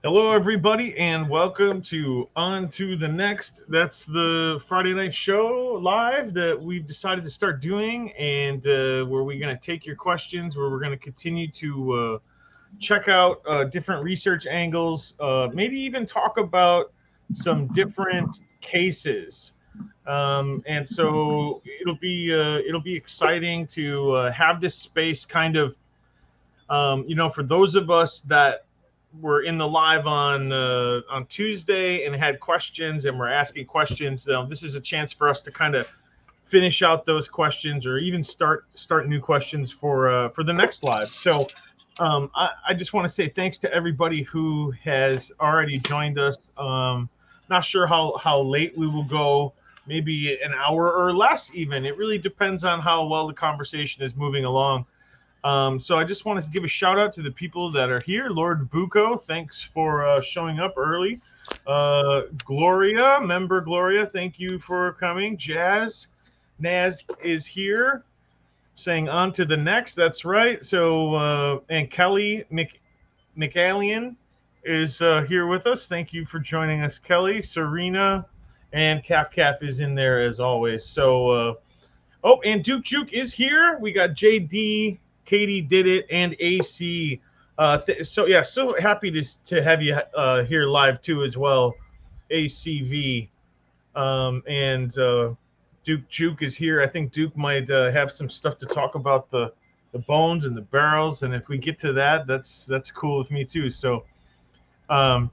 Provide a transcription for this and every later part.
Hello, everybody, and welcome to On to the Next. That's the Friday night show live that we've decided to start doing, and where we're going to take your questions, where we're going to continue to check out different research angles, maybe even talk about some different cases. And so it'll be exciting to have this space kind of for those of us that were in the live on Tuesday and had questions and we're asking questions. This is a chance for us to kind of finish out those questions or even start new questions for the next live. So I just want to say thanks to everybody who has already joined us. Not sure how late we will go. Maybe an hour or less, even. It really depends on how well the conversation is moving along. So I just wanted to give a shout out to the people that are here. Lord Bucco, thanks for showing up early. Gloria, member Gloria, thank you for coming. Jazz, Naz is here, saying on to the next. That's right. So and Kelly McAllion is here with us. Thank you for joining us, Kelly. Serena and Calf is in there as always. So oh, and Duke Juke is here. We got JD, Katie did it, and AC. So happy to have you here live too as well, ACV. And Duke Juke is here. I think Duke might have some stuff to talk about the bones and the barrels, and if we get to that, that's cool with me too. So um,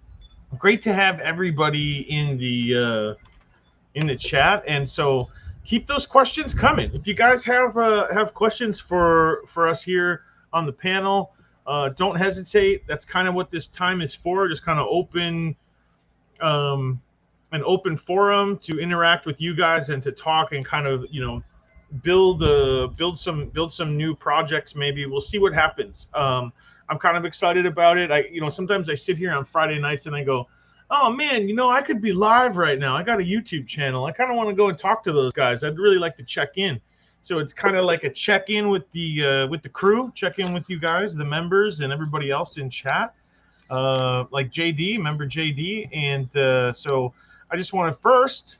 great to have everybody in the chat, and so keep those questions coming. If you guys have questions for us here on the panel, don't hesitate. That's kind of what this time is for. Just kind of um, an open forum to interact with you guys and to talk and kind of build some new projects. Maybe we'll see what happens. I'm kind of excited about it. Sometimes I sit here on Friday nights and I go, oh man, I could be live right now. I got a YouTube channel. I kind of want to go and talk to those guys. I'd really like to check in. So it's kind of like a check in with the crew, check in with you guys, the members, and everybody else in chat. Like JD, member JD, and so I just want to first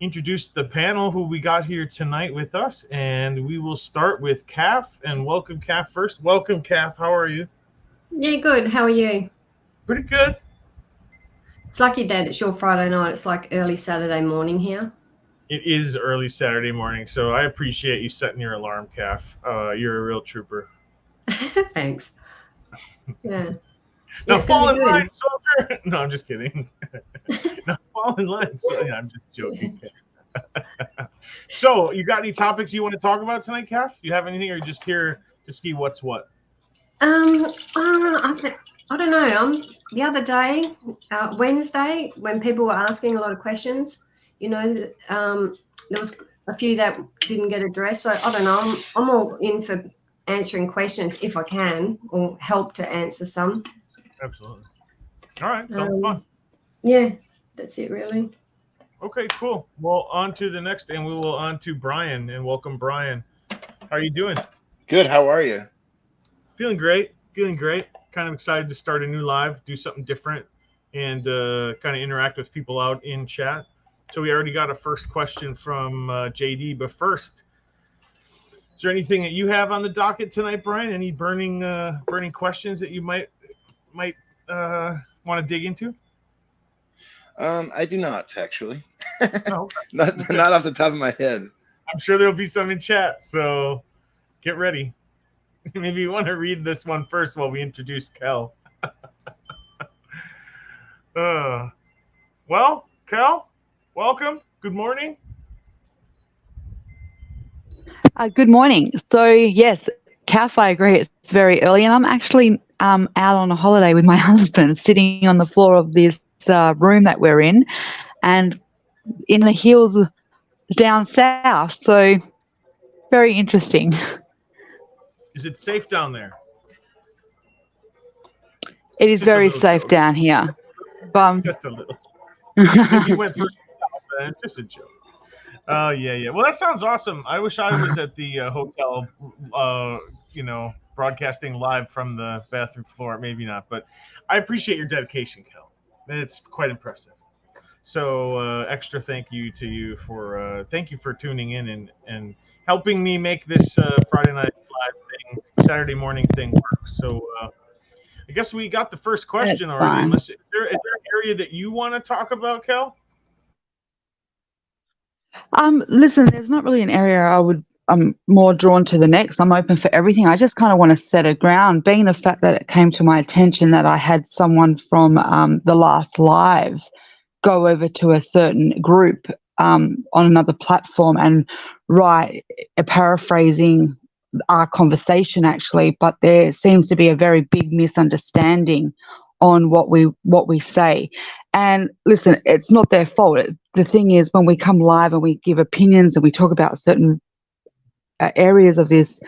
introduce the panel who we got here tonight with us, and we will start with Calf. And welcome, Calf, first. Welcome, Calf. How are you? Yeah, good. How are you? Pretty good. It's lucky that it's your Friday night. It's like early Saturday morning here. It is early Saturday morning, so I appreciate you setting your alarm, Calf. You're a real trooper. Thanks. Yeah. Yeah, Now it's going fall to in be line, good. soldier. No, I'm just kidding. Now fall in line. So, yeah, I'm just joking. So, you got any topics you want to talk about tonight, Calf? You have anything, or you just here to see what's what? I don't know. The other day, Wednesday, when people were asking a lot of questions, there was a few that didn't get addressed. So I don't know. I'm all in for answering questions if I can, or help to answer some. Absolutely. All right, sounds fun. Um, yeah, that's it really. Okay, cool. Well, on to the next, and we will on to Brian, and welcome, Brian. How are you doing? Good. How are you? Feeling great. Feeling great. Kind of excited to start a new live, do something different, and kind of interact with people out in chat. So we already got a first question from JD. But first, is there anything that you have on the docket tonight, Brian? Any burning questions that you might want to dig into? I do not actually. No. not Okay. not off the top of my head. I'm sure there'll be some in chat. So get ready. Maybe you want to read this one first while we introduce Kel. Uh, well, Kel, welcome. Good morning. Good morning. So yes, Calf, I agree. It's very early, and I'm actually out on a holiday with my husband, sitting on the floor of this room that we're in, and in the hills down south. So very interesting. Is it safe down there? It is Just a very little safe joke. down here. But Just a little. Maybe you went for just a joke. Oh yeah, yeah. Well, that sounds awesome. I wish I was at the hotel, broadcasting live from the bathroom floor. Maybe not, but I appreciate your dedication, Kel. It's quite impressive. So extra thank you to you for thank you for tuning in and helping me make this Friday night live thing, Saturday morning thing work. So I guess we got the first question That's already. fine. Unless is there an area that you want to talk about, Kel? Listen, there's not really an area I'm more drawn to the next. I'm open for everything. I just kind of want to set a ground, being the fact that it came to my attention that I had someone from the last live go over to a certain group on another platform and write a paraphrasing our conversation actually, but there seems to be a very big misunderstanding on what we say. And listen, it's not their fault. The thing is, when we come live and we give opinions and we talk about certain areas of this,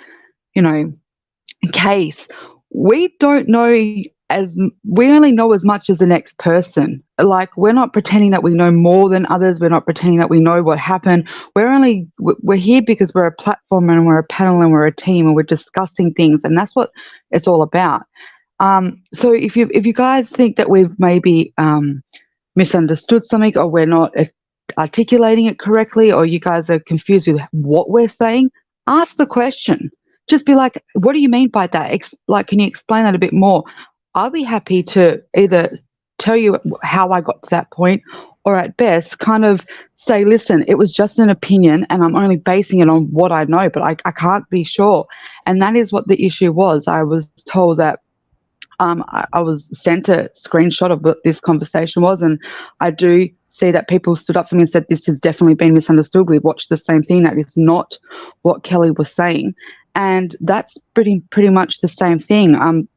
case, we don't know we only know as much as the next person. Like, we're not pretending that we know more than others. We're not pretending that we know what happened. We're here because we're a platform and we're a panel and we're a team and we're discussing things, and that's what it's all about. So if you guys think that we've maybe misunderstood something, or we're not articulating it correctly, or you guys are confused with what we're saying, ask the question. Just be like, what do you mean by that? Can you explain that a bit more? I'll be happy to either tell you how I got to that point, or at best kind of say, listen, it was just an opinion and I'm only basing it on what I know, but I can't be sure. And that is what the issue was. I was told that I was sent a screenshot of what this conversation was, and I do see that people stood up for me and said this has definitely been misunderstood. We watched the same thing. That is not what Kelly was saying, and that's pretty much the same thing.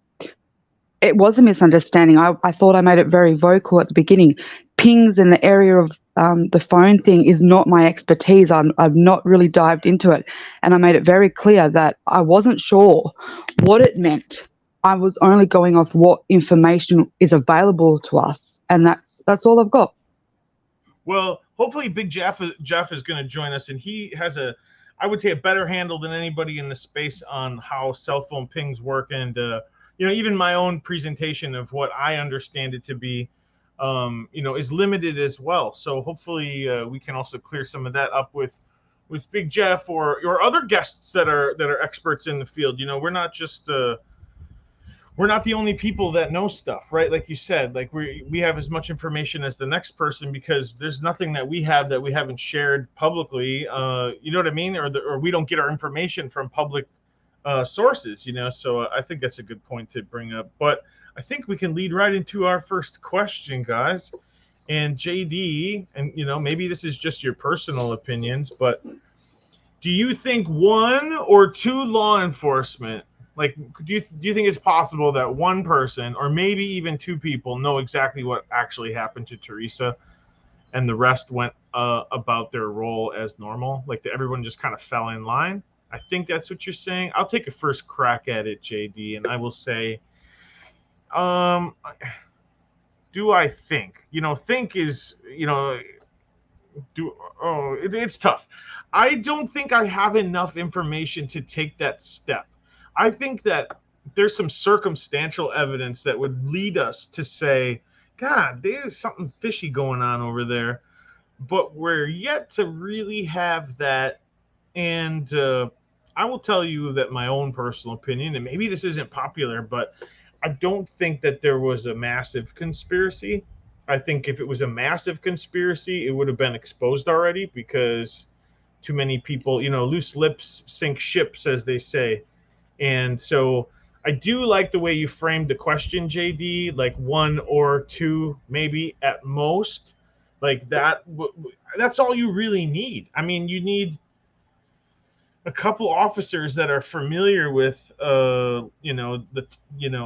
It was a misunderstanding. I thought I made it very vocal at the beginning. Pings in the area of the phone thing is not my expertise. I've not really dived into it, and I made it very clear that I wasn't sure what it meant. I was only going off what information is available to us, and that's all I've got. Well, hopefully Big Jeff is going to join us, and he has I would say, a better handle than anybody in the space on how cell phone pings work, and even my own presentation of what I understand it to be, is limited as well. So hopefully we can also clear some of that up with Big Jeff or other guests that are experts in the field. We're not just we're not the only people that know stuff, right? Like you said, like we have as much information as the next person, because there's nothing that we have that we haven't shared publicly. You know what I mean? Or we don't get our information from public sources, So I think that's a good point to bring up. But I think we can lead right into our first question, guys. And JD, and maybe this is just your personal opinions, but do you think one or two law enforcement, like, do you think it's possible that one person or maybe even two people know exactly what actually happened to Teresa, and the rest went about their role as normal? Like, everyone just kind of fell in line? I think that's what you're saying. I'll take a first crack at it, JD, and I will say, do I think? Think is, it's tough. I don't think I have enough information to take that step. I think that there's some circumstantial evidence that would lead us to say, God, there's something fishy going on over there. But we're yet to really have that. And I will tell you that my own personal opinion, and maybe this isn't popular, but I don't think that there was a massive conspiracy. I think if it was a massive conspiracy, it would have been exposed already, because too many people, loose lips sink ships, as they say. And so I do like the way you framed the question, JD, like one or two, maybe at most. Like that's all you really need. I mean, you need a couple officers that are familiar with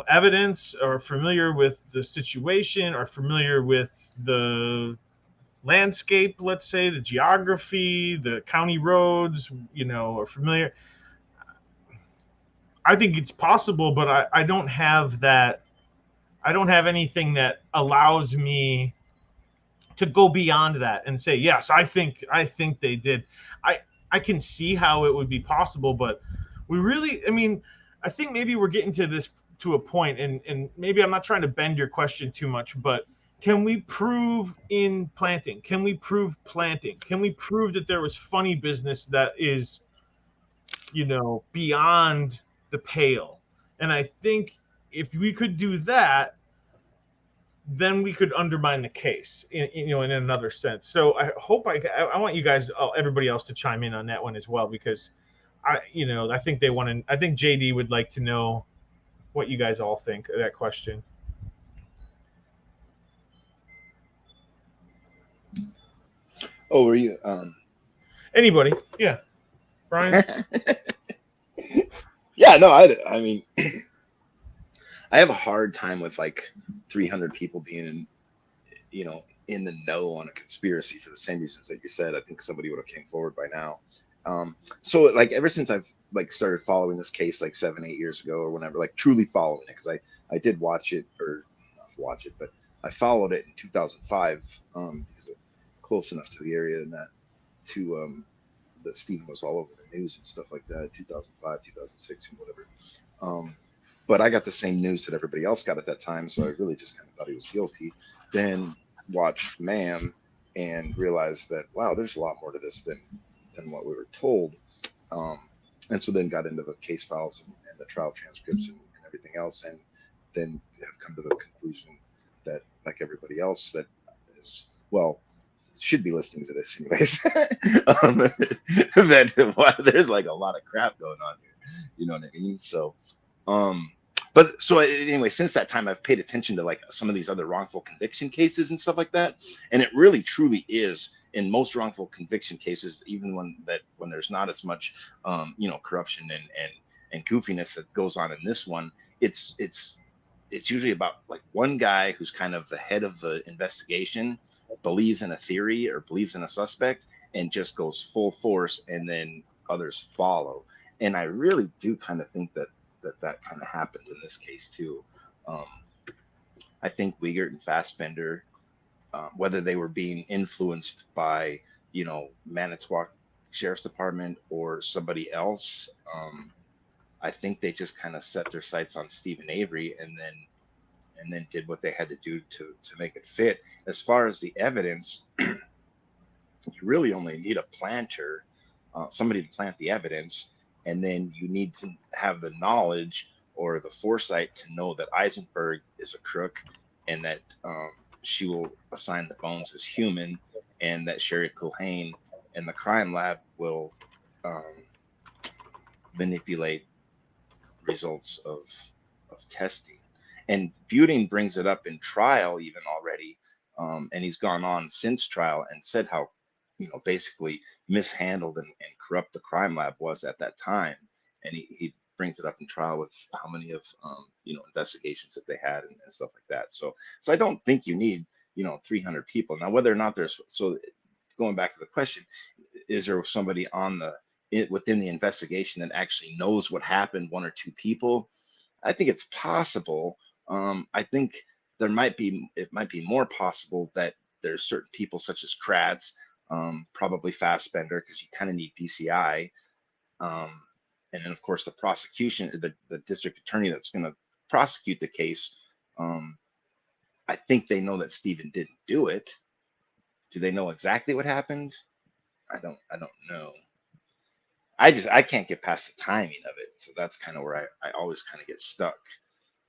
evidence, or familiar with the situation, or familiar with the landscape, let's say the geography, the county roads, or familiar. I think it's possible, but I don't have that. I don't have anything that allows me to go beyond that and say, yes, I think they did. I can see how it would be possible, but we really, I think maybe we're getting to a point, and maybe I'm not trying to bend your question too much, but can we prove in planting? Can we prove planting? Can we prove that there was funny business that is, beyond the pale? And I think if we could do that, then we could undermine the case, in another sense. So I hope I want you guys, everybody else, to chime in on that one as well, because I think I think JD would like to know what you guys all think of that question. Oh, were you? Anybody? Yeah, Brian. Yeah, no, I mean, I have a hard time with like 300 people being in the know on a conspiracy for the same reasons that you said. I think somebody would have came forward by now. So like ever since I've like started following this case like 7, 8 years ago or whenever, like truly following it, because I did watch it, or not watch it, but I followed it in 2005 because of close enough to the area and that Stephen was all over the news and stuff like that, 2005, 2006, and whatever. But I got the same news that everybody else got at that time, so I really just kind of thought he was guilty. Then watched Ma'am and realized that, wow, there's a lot more to this than what we were told. And so then got into the case files and the trial transcripts and everything else, and then have come to the conclusion that, like everybody else, that is, well, should be listening to this anyways, that there's like a lot of crap going on here. You know what I mean? So, but so anyway, since that time, I've paid attention to like some of these other wrongful conviction cases and stuff like that. And it really truly is, in most wrongful conviction cases, even when there's not as much, corruption and goofiness that goes on in this one, it's usually about like one guy who's kind of the head of the investigation, believes in a theory or believes in a suspect and just goes full force, and then others follow. And I really do kind of think that kind of happened in this case too. I think Wiegert and Fassbender, whether they were being influenced by, Manitowoc Sheriff's Department or somebody else, I think they just kind of set their sights on Stephen Avery and then did what they had to do to make it fit. As far as the evidence, you really only need a planter, somebody to plant the evidence, and then you need to have the knowledge or the foresight to know that Eisenberg is a crook, and that she will assign the bones as human, and that Sherry Culhane and the crime lab will manipulate results of testing. And Buting brings it up in trial even already, and he's gone on since trial and said how, basically mishandled and corrupt the crime lab was at that time. And he brings it up in trial with how many of investigations that they had and stuff like that. So I don't think you need 300 people. Now, whether or not there's, so going back to the question, is there somebody within the investigation that actually knows what happened, one or two people? I think it's possible. I think it might be more possible that there's certain people such as Kratz, probably Fassbender, because you kind of need DCI, and then of course the prosecution, the district attorney that's going to prosecute the case. I think they know that Stephen didn't do it. Do they know exactly what happened? I don't know. I can't get past the timing of it. So that's kind of where I always kind of get stuck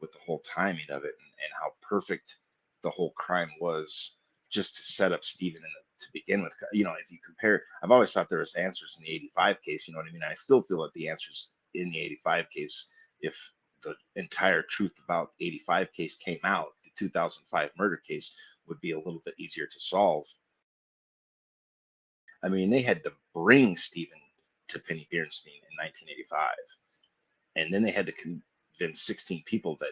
with the whole timing of it, and how perfect the whole crime was just to set up Stephen to begin with. If you compare, I've always thought there was answers in the 85 case, you know what I mean? I still feel that the answers in the 85 case, if the entire truth about the 85 case came out, the 2005 murder case would be a little bit easier to solve. I mean, they had to bring Stephen to Penny Bernstein in 1985, and then they had to convince 16 people that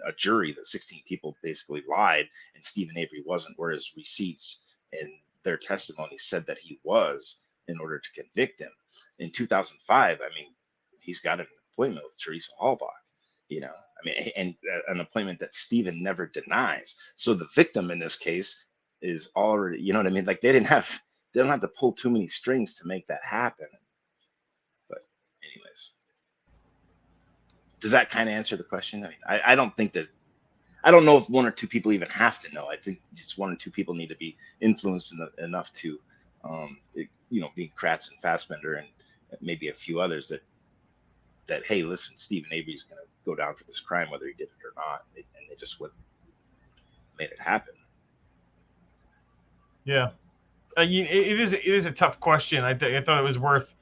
a jury that 16 people basically lied and Stephen Avery wasn't, whereas receipts and their testimony said that he was, in order to convict him. In 2005, I mean, he's got an appointment with Teresa Hallbach, and an appointment that Stephen never denies. So the victim in this case is already, you know what I mean? Like they don't have to pull too many strings to make that happen. But anyways. Does that kind of answer the question? I mean, I don't think that, I don't know if one or two people even have to know. I think just one or two people need to be influenced enough to, being Kratz and Fassbender and maybe a few others that hey, listen, Stephen Avery's going to go down for this crime, whether he did it or not. And they just wouldn't made it happen. Yeah. It is a tough question. I thought it was worth.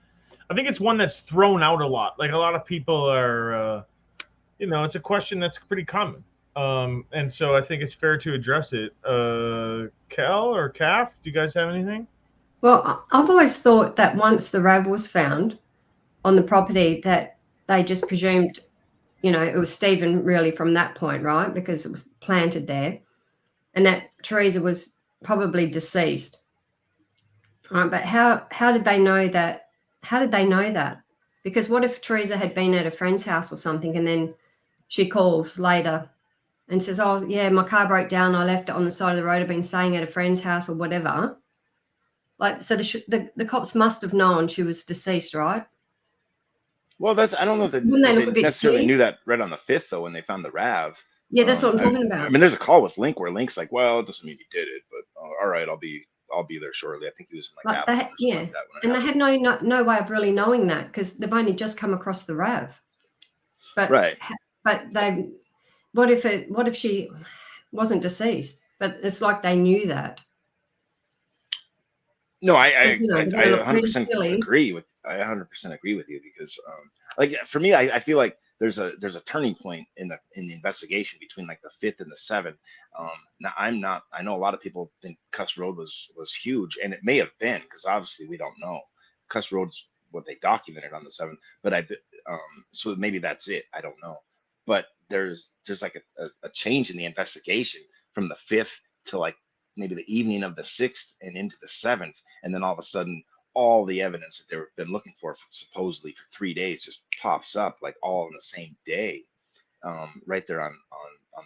I think it's one that's thrown out a lot. Like a lot of people are, it's a question that's pretty common. And so I think it's fair to address it. Cal or Calf, do you guys have anything? Well, I've always thought that once the RAV was found on the property, that they just presumed, it was Stephen really from that point, right? Because it was planted there, and that Teresa was probably deceased. Right, but how did they know that? How did they know that? Because what if Teresa had been at a friend's house or something, and then she calls later and says, "Oh, yeah, my car broke down. I left it on the side of the road. I've been staying at a friend's house or whatever." Like, so the cops must have known she was deceased, right? Well, I don't know if they necessarily knew that right on the 5th, though, when they found the RAV. Yeah, that's what I'm talking about. I mean, there's a call with Link where Link's like, well, it doesn't mean he did it, but all right, I'll be there shortly. I think he was in like yeah, like that and they had no way of really knowing that because they've only just come across the RAV. But right. But what if she wasn't deceased? But it's like they knew that. No, I 100% agree with. I 100% agree with you because, like for me, I feel like there's a turning point in the investigation between like the 5th and the 7th. Now I know a lot of people think Cuss Road was huge, and it may have been because obviously we don't know. Cuss Road's what they documented on the 7th, but so maybe that's it. I don't know, but there's like a change in the investigation from the 5th to like maybe the evening of the 6th and into the 7th, and then all of a sudden all the evidence that they've been looking for supposedly for 3 days just pops up like all in the same day, right there on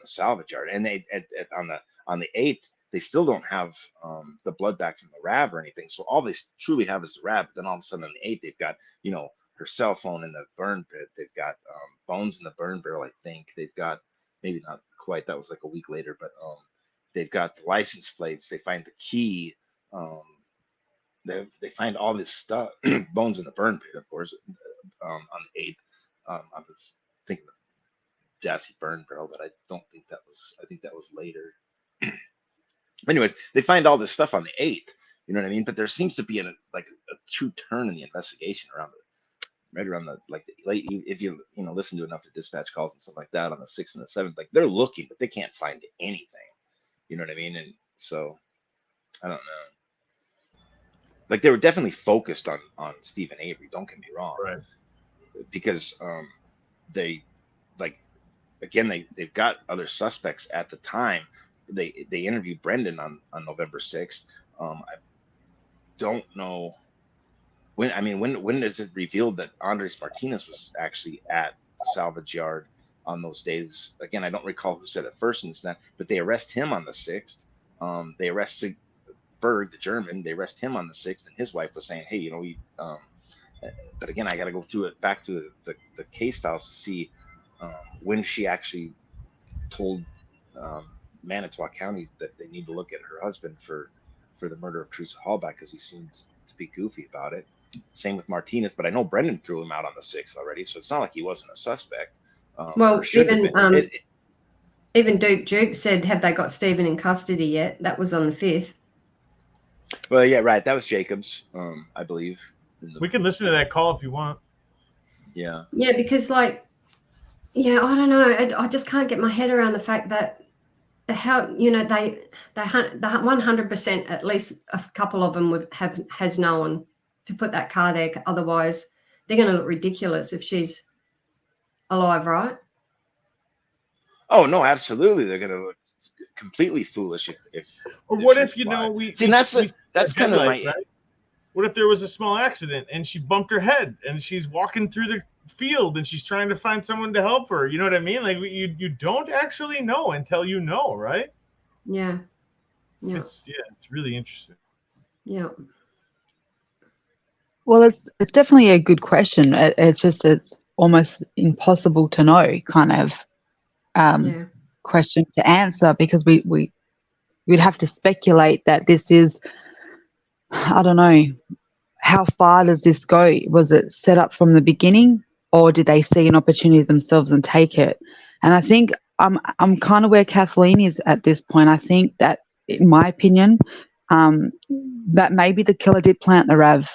the salvage yard. And they on the 8th they still don't have the blood back from the RAV or anything, so all they truly have is the RAV. But then all of a sudden on the 8th they've got her cell phone in the burn pit, they've got bones in the burn barrel, I think they've got, maybe not quite, that was like a week later, but they've got the license plates. They find the key. They find all this stuff. Bones in the burn pit, of course. On the 8th, I was thinking of Jassy burn barrel, but I don't think that was. I think that was later. Anyways, they find all this stuff on the 8th. You know what I mean? But there seems to be a true turn in the investigation right around the late. If you listen to enough of the dispatch calls and stuff like that on the 6th and the 7th, like they're looking, but they can't find anything. You know what I mean? And so, I don't know. Like they were definitely focused on Stephen Avery. Don't get me wrong, right? Because they they've got other suspects at the time. They interviewed Brendan on November 6th. I don't know when. I mean, when is it revealed that Andres Martinez was actually at the salvage yard on those days? Again, I don't recall who said it first in that, but they arrest him on the 6th. They arrest Berg, the German. They arrest him on the 6th, and his wife was saying, "Hey, but again, I got to go through it back to the case files to see when she actually told Manitowoc County that they need to look at her husband for the murder of Teresa Hallback because he seemed to be goofy about it. Same with Martinez, but I know Brendan threw him out on the 6th already, so it's not like he wasn't a suspect." Well, even Duke said, "Have they got Stephen in custody yet?" That was on the 5th. Well, yeah, right. That was Jacobs, I believe. We can listen to that call if you want. Yeah. Yeah, because I don't know. I just can't get my head around the fact that they 100%, at least a couple of them has known to put that car there. Otherwise, they're going to look ridiculous if she's alive, right? Oh no, absolutely. They're going to look completely foolish if. Or what if we see? That's kind of my. Right? What if there was a small accident and she bumped her head and she's walking through the field and she's trying to find someone to help her? You know what I mean? Like you don't actually know until you know, right? Yeah. It's really interesting. Yeah. Well, it's definitely a good question. It's almost impossible to know kind of Yeah. question to answer, because we'd have to speculate that this is, I don't know, how far does this go? Was it set up from the beginning, or did they see an opportunity themselves and take it? And I think I'm kind of where Kathleen is at this point. I think that, in my opinion, that maybe the killer did plant the Rav,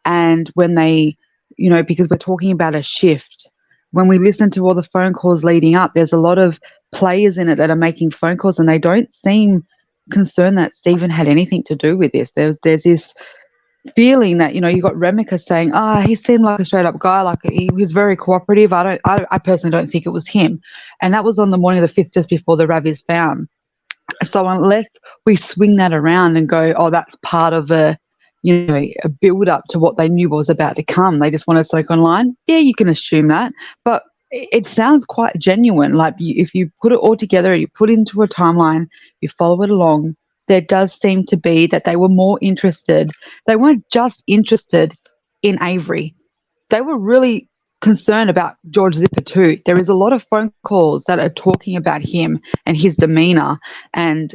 and when they, because we're talking about a shift. When we listen to all the phone calls leading up, there's a lot of players in it that are making phone calls, and they don't seem concerned that Stephen had anything to do with this. There's this feeling that, you got Remika saying, he seemed like a straight up guy, like he was very cooperative. I personally don't think it was him. And that was on the morning of the 5th, just before the Rav is found. So unless we swing that around and go, oh, that's part of a build up to what they knew was about to come, they just want to soak online. Yeah, you can assume that, but it sounds quite genuine. Like, if you put it all together, you put it into a timeline, you follow it along, there does seem to be that they were more interested. They weren't just interested in Avery. They were really concerned about George Zipper too. There is a lot of phone calls that are talking about him and his demeanor, and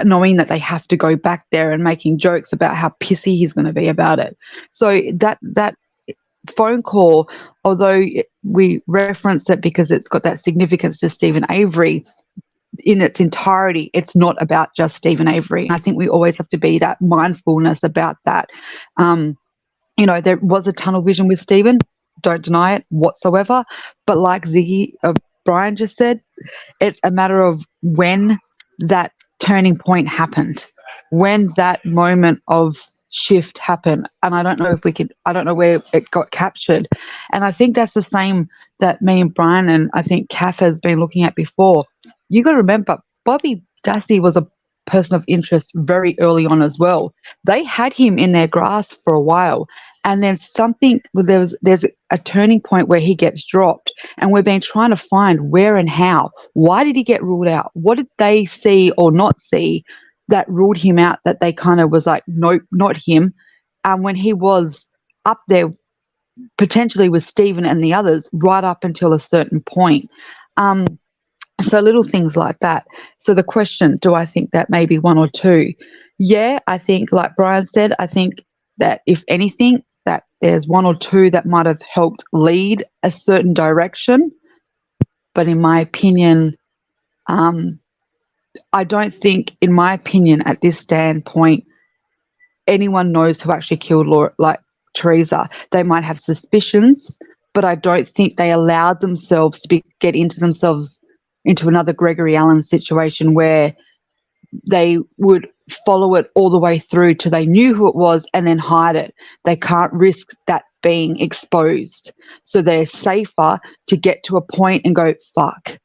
knowing that they have to go back there and making jokes about how pissy he's going to be about it. So that phone call, although we reference it because it's got that significance to Stephen Avery, in its entirety, it's not about just Stephen Avery. And I think we always have to be that mindfulness about that. There was a tunnel vision with Stephen, don't deny it whatsoever. But like Brian just said, it's a matter of when that turning point happened, when that moment of shift happened. And I don't know where it got captured. And I think that's the same that me and Brian, and I think Kath has been looking at before. You got to remember, Bobby Dassey was a person of interest very early on as well. They had him in their grasp for a while, and then there's a turning point where he gets dropped, and we've been trying to find where and how. Why did he get ruled out? What did they see or not see that ruled him out, that they kind of was like, nope, not him, when he was up there potentially with Stephen and the others right up until a certain point. So little things like that. So the question, do I think that maybe one or two? Yeah, I think, like Brian said, I think that if anything, that there's one or two that might have helped lead a certain direction. But in my opinion, I don't think, in my opinion, at this standpoint, anyone knows who actually killed Teresa. They might have suspicions, but I don't think they allowed themselves to get into another Gregory Allen situation where they would follow it all the way through till they knew who it was and then hide it. They can't risk that being exposed. So they're safer to get to a point and go, fuck,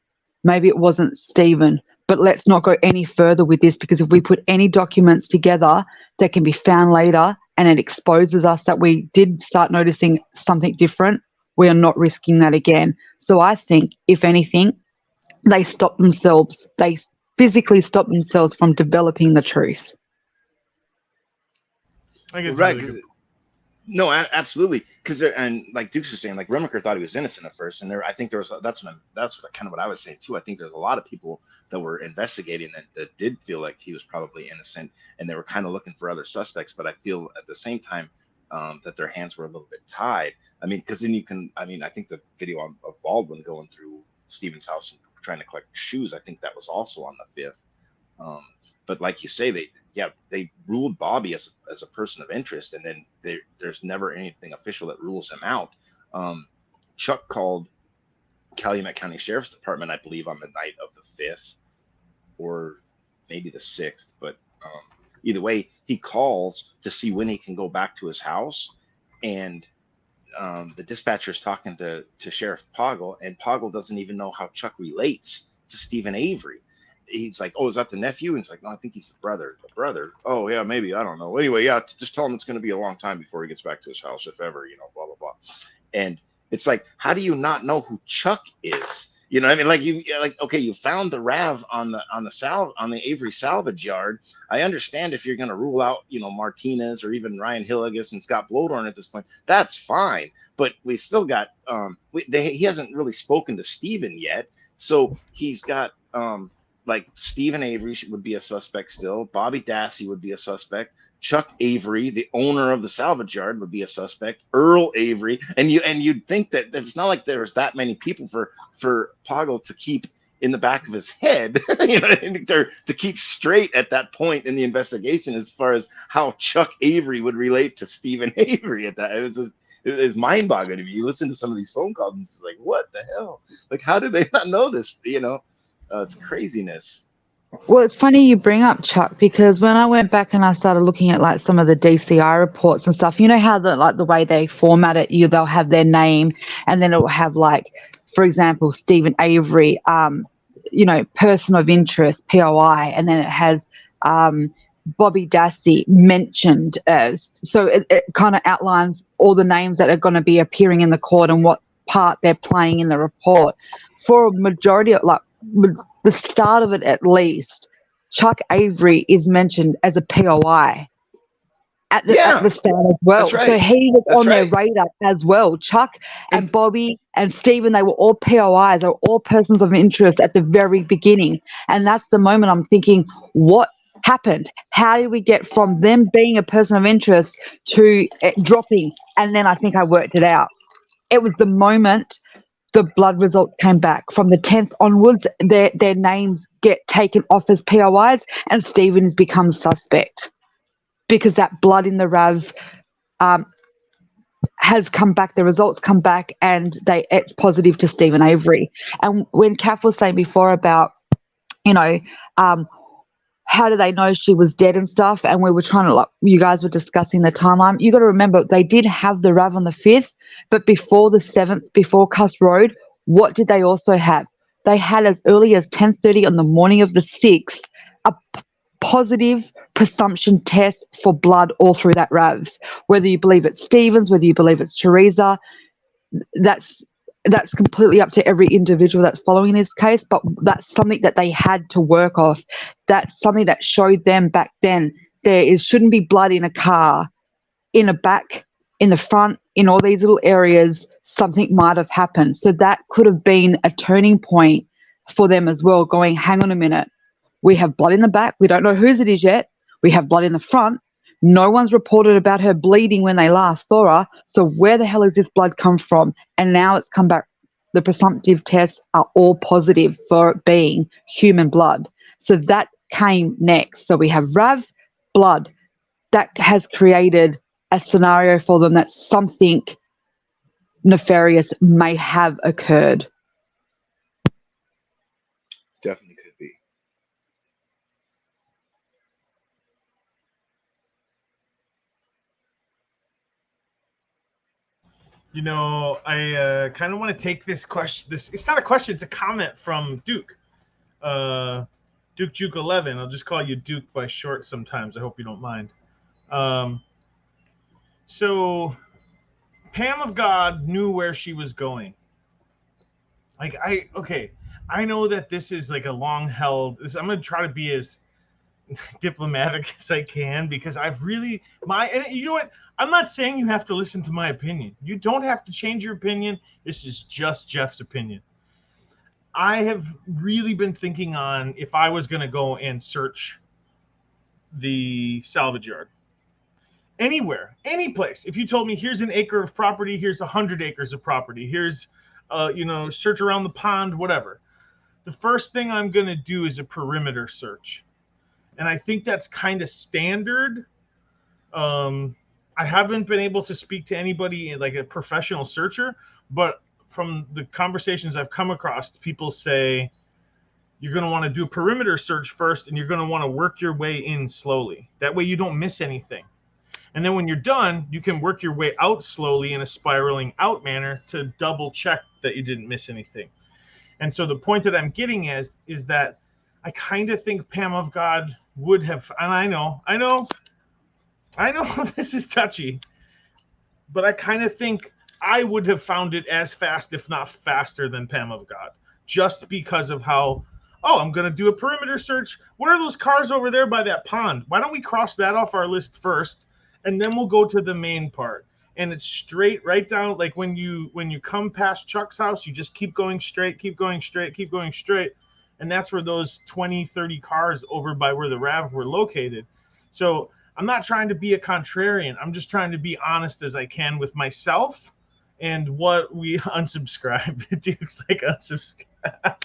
maybe it wasn't Stephen, but let's not go any further with this, because if we put any documents together that can be found later and it exposes us that we did start noticing something different, we are not risking that again. So I think, if anything, they stopped themselves. They physically stopped themselves from developing the truth. I guess Right. really No, absolutely. Because and like Dukes was saying, like Remaker thought he was innocent at first, and I think that's kind of what I was saying too. I think there's a lot of people that were investigating that did feel like he was probably innocent, and they were kind of looking for other suspects. But I feel at the same time that their hands were a little bit tied. I mean, because then I think the video of Baldwin going through Stephen's house and trying to collect shoes, I think that was also on the 5th. But like you say, they ruled Bobby as a person of interest, and then there's never anything official that rules him out. Chuck called Calumet County Sheriff's Department, I believe, on the night of the 5th, or maybe the 6th. But either way, he calls to see when he can go back to his house, and the dispatcher's talking to Sheriff Poggle, and Poggle doesn't even know how Chuck relates to Stephen Avery. He's like, oh, is that the nephew? And he's like, no, I think he's the brother. The brother? Oh, yeah, maybe. I don't know. Anyway, yeah, just tell him it's going to be a long time before he gets back to his house, if ever, blah, blah, blah. And it's like, how do you not know who Chuck is? You know, what I mean, like okay, you found the RAV on the Avery salvage yard. I understand if you're going to rule out, you know, Martinez or even Ryan Hilligus and Scott Blodorn at this point, that's fine. But we still got he hasn't really spoken to Stephen yet, so he's got like Stephen Avery would be a suspect still. Bobby Dassey would be a suspect. Chuck Avery, the owner of the salvage yard, would be a suspect. Earl Avery, and you'd think that it's not like there's that many people for Poggle to keep in the back of his head, you know, to keep straight at that point in the investigation as far as how Chuck Avery would relate to Stephen Avery at that. It's mind-boggling to me. You listen to some of these phone calls and it's like, what the hell? Like, how do they not know this? You know, it's craziness. Well, it's funny you bring up Chuck, because when I went back and I started looking at like some of the DCI reports and stuff, you know how the way they format it, they'll have their name and then it will have like, for example, Stephen Avery, you know, person of interest, POI, and then it has Bobby Dassey mentioned. So it kind of outlines all the names that are going to be appearing in the court and what part they're playing in the report. For a majority of the start of it, at least, Chuck Avery is mentioned as a POI at the start as well. That's right. So he was on their radar as well. Chuck and Bobby and Stephen, they were all POIs. They were all persons of interest at the very beginning. And that's the moment I'm thinking, what happened? How did we get from them being a person of interest to it dropping? And then I think I worked it out. It was the moment the blood result came back. From the 10th onwards, their names get taken off as POIs and Stephen has become suspect because that blood in the RAV has come back, the results come back, and it's positive to Stephen Avery. And when Kath was saying before about, you know, how do they know she was dead and stuff, and we were trying to, like, you guys were discussing the timeline, you got to remember they did have the RAV on the 5th, but before the 7th, before Cuss Road, what did they also have? They had as early as 10:30 on the morning of the 6th a positive presumption test for blood all through that RAV. Whether you believe it's Stevens, whether you believe it's Teresa, that's completely up to every individual that's following this case, but that's something that they had to work off. That's something that showed them back then shouldn't be blood in a car, in a back, in the front, in all these little areas. Something might have happened. So that could have been a turning point for them as well, going, hang on a minute, we have blood in the back, we don't know whose it is yet, we have blood in the front, no one's reported about her bleeding when they last saw her, so where the hell has this blood come from? And now it's come back, the presumptive tests are all positive for it being human blood. So that came next. So we have RAV, blood. That has created a scenario for them that something nefarious may have occurred. Definitely could be. You know, I kind of want to take this question. It's not a question; it's a comment from Duke. Duke 11. I'll just call you Duke by short sometimes. I hope you don't mind. So, Pam of God knew where she was going. Like I know that this is like a long held. I'm gonna try to be as diplomatic as I can, because I've really and you know what? I'm not saying you have to listen to my opinion. You don't have to change your opinion. This is just Jeff's opinion. I have really been thinking on if I was going to go and search the salvage yard. Anywhere, any place. If you told me here's an acre of property, here's 100 acres of property, here's, search around the pond, whatever. The first thing I'm going to do is a perimeter search. And I think that's kind of standard. I haven't been able to speak to anybody like a professional searcher, but from the conversations I've come across, people say you're going to want to do a perimeter search first, and you're going to want to work your way in slowly. That way you don't miss anything. And then when you're done, you can work your way out slowly in a spiraling out manner to double check that you didn't miss anything. And so the point that I'm getting is that I kind of think Pam of God would have, and I know this is touchy, but I kind of think I would have found it as fast, if not faster, than Pam of God. just because of how, oh, I'm going to do a perimeter search. What are those cars over there by that pond? Why don't we cross that off our list first, and then we'll go to the main part. And it's straight right down. Like when you come past Chuck's house, you just keep going straight, keep going straight, keep going straight. And that's where those 20, 30 cars over by where the RAV were located. So I'm not trying to be a contrarian. I'm just trying to be honest as I can with myself and what we unsubscribe. Duke's like unsubscribe.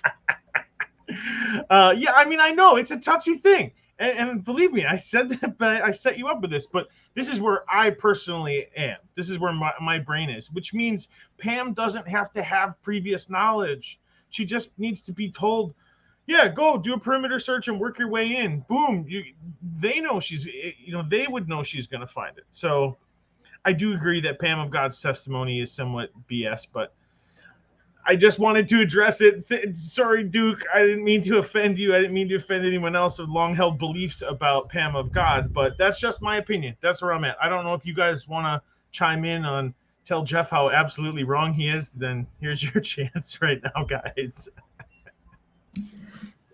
Yeah, I mean, I know it's a touchy thing. And believe me, I said that, but I set you up with this. But this is where I personally am. This is where my brain is, which means Pam doesn't have to have previous knowledge. She just needs to be told, yeah, go do a perimeter search and work your way in. Boom. They know they would know she's going to find it. So I do agree that Pam of God's testimony is somewhat BS, but I just wanted to address it. Sorry, Duke. I didn't mean to offend you. I didn't mean to offend anyone else with long-held beliefs about Pam of God, but that's just my opinion. That's where I'm at. I don't know if you guys want to chime in on tell Jeff how absolutely wrong he is. Then here's your chance right now, guys.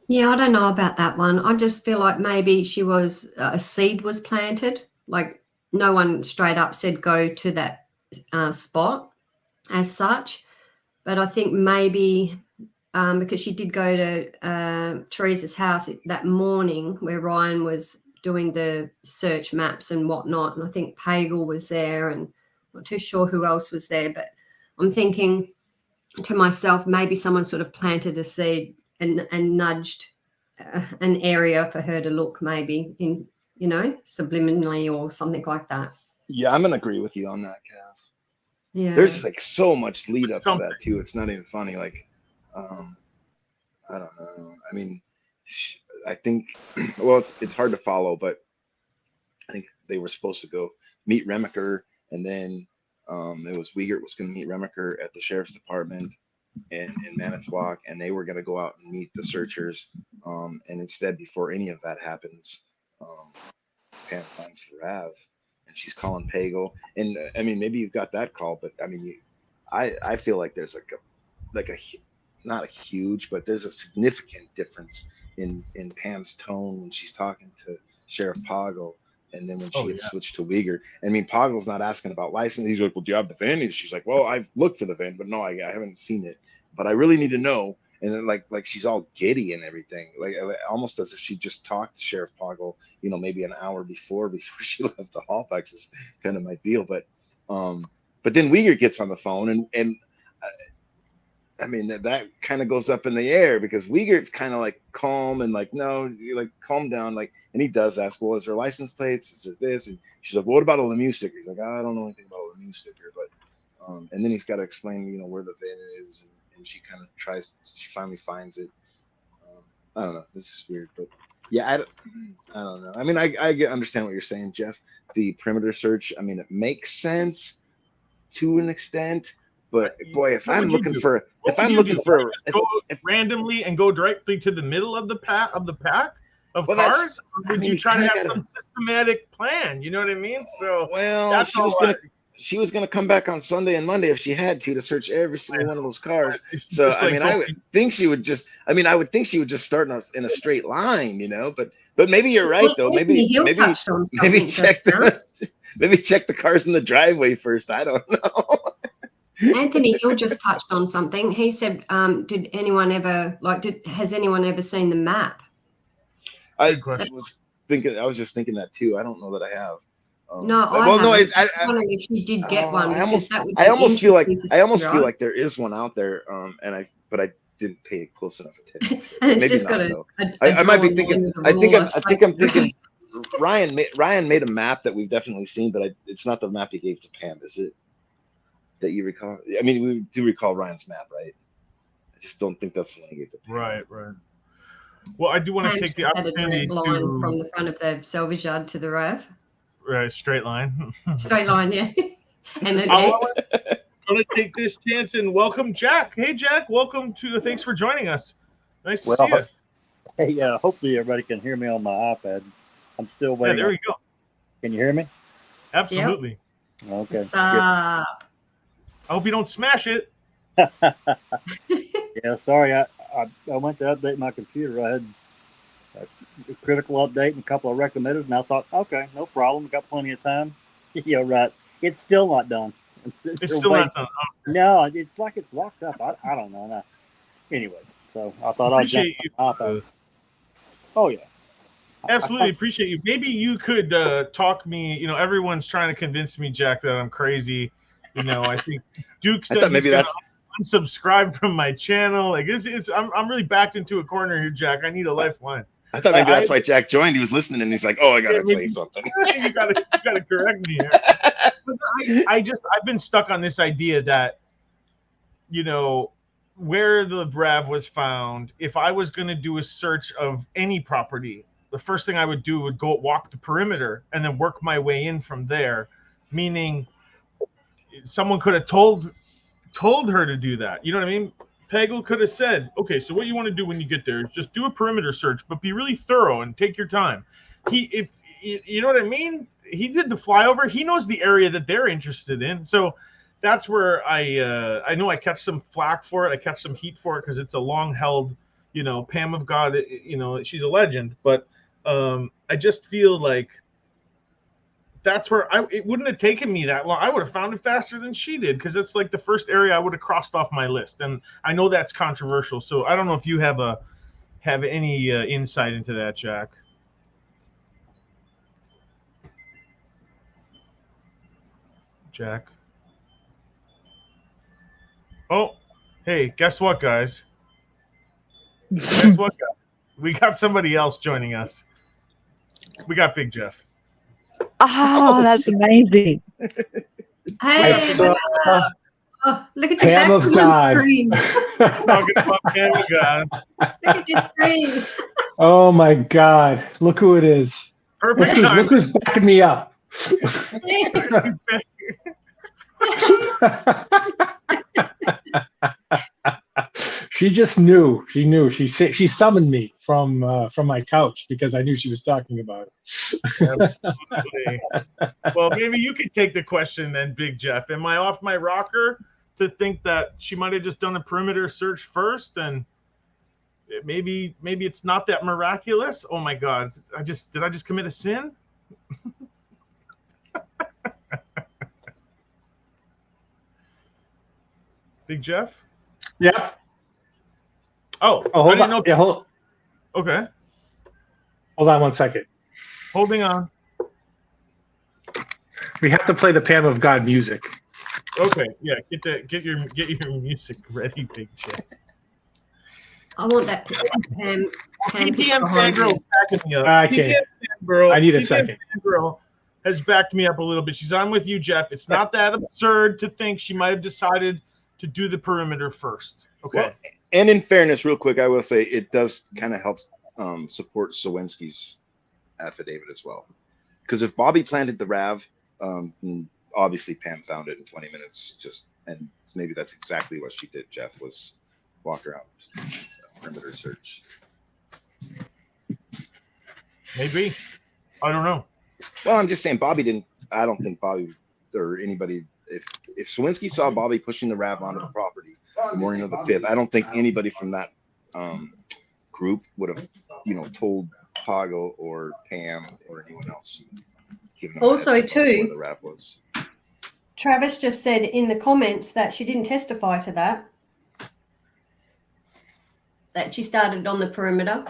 Yeah, I don't know about that one. I just feel like maybe she was a seed was planted. Like no one straight up said go to that spot as such. But I think maybe because she did go to Teresa's house that morning where Ryan was doing the search maps and whatnot, and I think Pagel was there, and I'm not too sure who else was there, but I'm thinking to myself, maybe someone sort of planted a seed and nudged an area for her to look, maybe in, subliminally or something like that. Yeah, I'm gonna agree with you on that, Cass. Yeah. There's like so much lead up to that too. It's not even funny. Like, I don't know. I mean, I think, well, it's hard to follow, but I think they were supposed to go meet Remaker, and then it was Wiegert was going to meet Remaker at the sheriff's department in Manitowoc, and they were going to go out and meet the searchers. And instead, before any of that happens, Pam finds the RAV. She's calling Pagel, and I mean, maybe you've got that call, but I mean, I feel like there's like a not a huge, but there's a significant difference in Pam's tone when she's talking to Sheriff Pagel, and then when she gets switched to Wiegert. I mean, Pagel's not asking about license. He's like, "Well, do you have the VIN?" And she's like, "Well, I've looked for the VIN, but no, I haven't seen it. But I really need to know." And then like she's all giddy and everything, like almost as if she just talked to Sheriff Pagel, maybe an hour before she left the Halifax is kind of my deal. But then Wiegert gets on the phone and I mean that kind of goes up in the air because Wiegert's kind of like calm and like, no, you like calm down, like, and he does ask, well, is there license plates? Is there this? And she's like, well, what about a Lemieux sticker? He's like, I don't know anything about a Lemieux sticker, but and then he's got to explain, where the VIN is. And she kind of she finally finds it. I don't know. This is weird, but yeah, I don't know. I mean, I understand what you're saying, Jeff. The perimeter search, I mean, it makes sense to an extent, but boy, if I'm looking for randomly and go directly to the middle of the pack of cars, or would you try to have some systematic plan? You know what I mean? So well, she was gonna come back on Sunday and Monday if she had to search every single one of those cars. So I mean, I would think she would just start in a straight line, But maybe you're right though. Maybe check the cars in the driveway first. I don't know. Anthony Hill just touched on something. He said, "Did anyone ever has anyone ever seen the map?" I was just thinking that too. I don't know that I have. No, I'm wondering if she did get one. I almost feel like there is one out there, but I didn't pay close enough attention. And it's just got I might be thinking. I think I'm thinking. Ryan made a map that we've definitely seen, but it's not the map he gave to Pam, is it? That you recall? I mean, we do recall Ryan's map, right? I just don't think that's the one he gave to Pam. Right. Well, I do want to take the opportunity line from the front of the salvage yard to the RAV. Right, straight line. Straight line, yeah. And then I'm going to take this chance and welcome Jack. Hey, Jack, welcome to. Thanks for joining us. Nice to see you. Hey, hopefully everybody can hear me on my iPad. I'm still waiting. Yeah, there we go. Can you hear me? Absolutely. Yep. Okay. What's up? I hope you don't smash it. Yeah, sorry, I went to update my computer. I had a critical update and a couple of recommended, and I thought, okay, no problem, got plenty of time. Yeah, right. It's still not done. It's still not done. No, it's like it's locked up. I don't know. No. Anyway, so I thought I'd jump on. Oh yeah. Absolutely appreciate you. Maybe you could talk me. You know, everyone's trying to convince me, Jack, that I'm crazy. You know, I think Duke said maybe that's unsubscribe from my channel. Like, I'm really backed into a corner here, Jack. I need a lifeline. I thought maybe that's why Jack joined. He was listening, and he's like, "Oh, I gotta say something." you gotta correct me here. But I've been stuck on this idea that, you know, where the RAV was found, if I was going to do a search of any property, the first thing I would do would go walk the perimeter and then work my way in from there. Meaning, someone could have told her to do that. You know what I mean? Pagel could have said, okay, so what you want to do when you get there is just do a perimeter search, but be really thorough and take your time. If you know what I mean? He did the flyover. He knows the area that they're interested in. So that's where I know I catch some flack for it. I catch some heat for it because it's a long held, you know, Pam of God, you know, she's a legend. But I just feel like that's where it wouldn't have taken me that long. I would have found it faster than she did because it's like the first area I would have crossed off my list. And I know that's controversial. So I don't know if you have any insight into that, Jack. Jack. Oh, hey, guess what, guys? Guess what, guys? We got somebody else joining us. We got Big Jeff. Oh, that's amazing. Hey, look at your Pam of God. screen. Talking about Pam of God. Look at your screen. Oh my God! Look who it is. Perfect. Look who's backing me up. She just knew. She knew. She summoned me from my couch because I knew she was talking about it. Absolutely. Well, maybe you could take the question then, Big Jeff. Am I off my rocker to think that she might have just done a perimeter search first, and maybe it's not that miraculous? Oh my God! Did I just commit a sin? Big Jeff? Yeah. Oh, hold on. Yeah, okay. Hold on one second. Holding on. We have to play the Pam of God music. Okay, yeah. Get your music ready, Big Jeff. I want that Pam. PTM Fangirl backing me up. Okay. I need a second. Fangirl has backed me up a little bit. She's on with you, Jeff. It's not that absurd to think she might have decided to do the perimeter first. Okay. Well, and in fairness, real quick, I will say it does kind of help support Sawinskis' affidavit as well. Because if Bobby planted the RAV, obviously Pam found it in 20 minutes. And maybe that's exactly what she did. Jeff was walk around perimeter search. Maybe. I don't know. Well, I'm just saying I don't think Bobby or anybody, if Sawinski saw Bobby pushing the RAV onto the property the morning of the 5th, I don't think anybody from that group would have, told Pago or Pam or anyone else. Also, too, the RAV was. Travis just said in the comments that she didn't testify to that. That she started on the perimeter.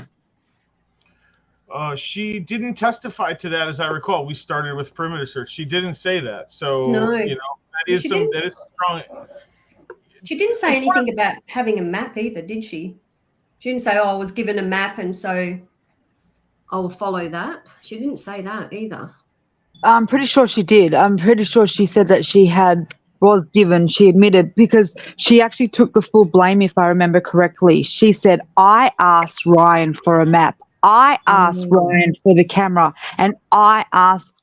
She didn't testify to that, as I recall. We started with perimeter search. She didn't say that. So, no. That is strong. She didn't say anything about having a map either, did she? She didn't say, I was given a map and so I will follow that. She didn't say that either. I'm pretty sure she did. I'm pretty sure she said that she was given, she admitted, because she actually took the full blame, if I remember correctly. She said, I asked Ryan for a map. I asked Ryan for the camera, and I asked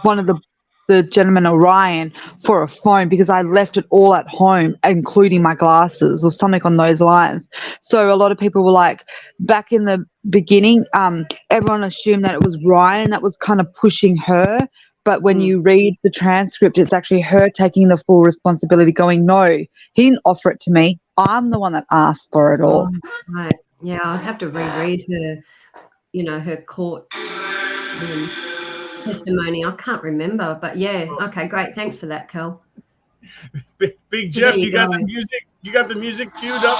one of the gentlemen, Ryan, for a phone because I left it all at home, including my glasses or something on those lines. So a lot of people were like, back in the beginning, everyone assumed that it was Ryan that was kind of pushing her. But when you read the transcript, it's actually her taking the full responsibility, going, no, he didn't offer it to me. I'm the one that asked for it all. Right. Yeah, I'd have to reread her, her court testimony. I can't remember, but yeah. Okay, great. Thanks for that, Cal. Big Jeff, you got the music. You got the music queued up now.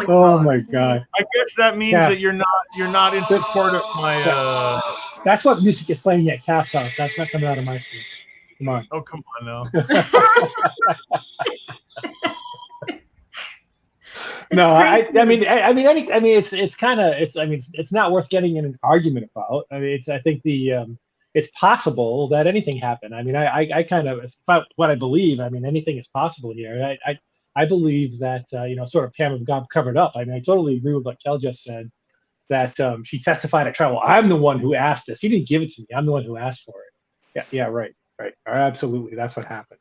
Oh my God! I guess that means that you're not in support of my. That's what music is playing at Calf's house. That's not coming out of my speaker. Come on. Oh, come on now. No, I mean, it's not worth getting in an argument about. I mean, I think it's possible that anything happened. I mean, I kind of, what I believe, I mean, anything is possible here. I believe that, sort of Pam got covered up. I mean, I totally agree with what Kel just said, that she testified at trial. Well, I'm the one who asked this. He didn't give it to me. I'm the one who asked for it. Yeah, right. Absolutely. That's what happened.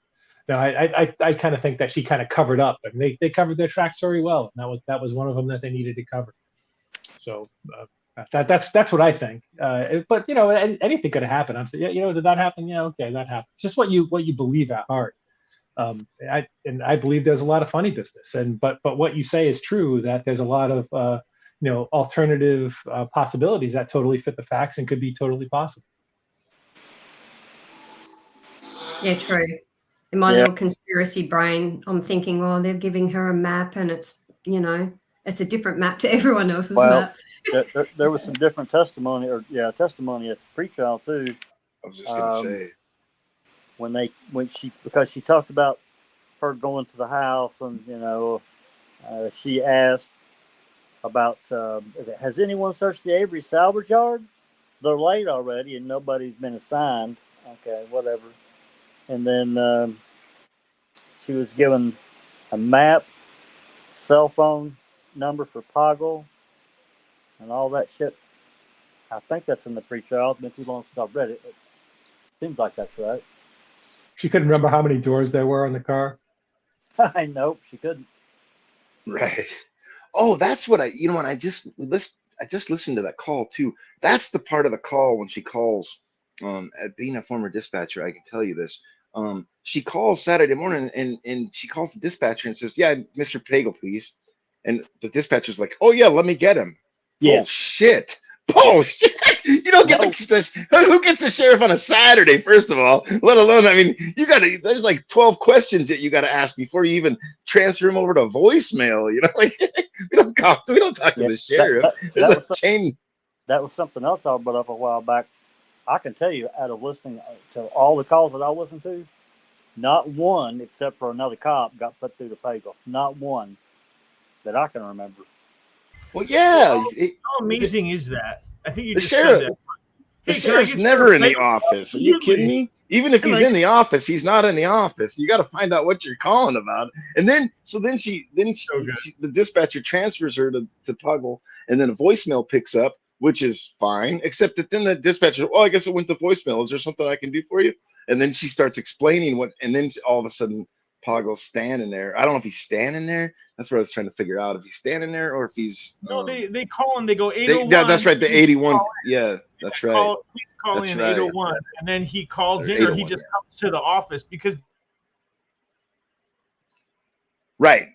No, I kind of think that she kind of covered up, and they covered their tracks very well. And that was one of them that they needed to cover. So that's what I think. But anything could have happened. I'm saying, did that happen? Yeah, okay, that happened. It's just what you believe at heart. I believe there's a lot of funny business, but what you say is true, that there's a lot of alternative possibilities that totally fit the facts and could be totally possible. Yeah, true. In my little conspiracy brain, I'm thinking, they're giving her a map, and it's it's a different map to everyone else's map. There was some different testimony at the pre-trial too. I was just gonna say, because she talked about her going to the house, and she asked about has anyone searched the Avery salvage yard? They're late already, and nobody's been assigned. Okay, whatever. And then she was given a map, cell phone number for Poggle, and all that shit. I think that's in the pre-trial. It's been too long since I've read it. It seems like that's right. She couldn't remember how many doors there were on the car. Nope, she couldn't. Right. Oh, that's what I just listened to that call too. That's the part of the call when she calls. Being a former dispatcher, I can tell you this. She calls Saturday morning and she calls the dispatcher and says, "Yeah, Mr. Pagel, please." And the dispatcher's like, "Oh yeah, let me get him." Yeah. Oh shit. You don't get who gets the sheriff on a Saturday, first of all, let alone, I mean, there's like 12 questions that you got to ask before you even transfer him over to voicemail. Like we don't talk to the sheriff. That was something else I brought up a while back. I can tell you, out of listening to all the calls that I listened to, not one, except for another cop, got put through the Pagel. Not one that I can remember. Well, yeah. How amazing is that? I think you the just sheriff, said that. The sheriff's never in the office. Are you kidding me? Even if he's in the office, he's not in the office. You got to find out what you're calling about. And then the dispatcher transfers her to Puggle, and then a voicemail picks up, which is fine, except that then the dispatcher, I guess it went to voicemail. Is there something I can do for you? And then she starts explaining and then all of a sudden Poggle's standing there. I don't know if he's standing there. That's what I was trying to figure out. If he's standing there or if he's no, they call him. They go 801. That's right. The 81. Yeah, that's right. He's calling in 801, and then he calls in, or he just comes to the office because. Right.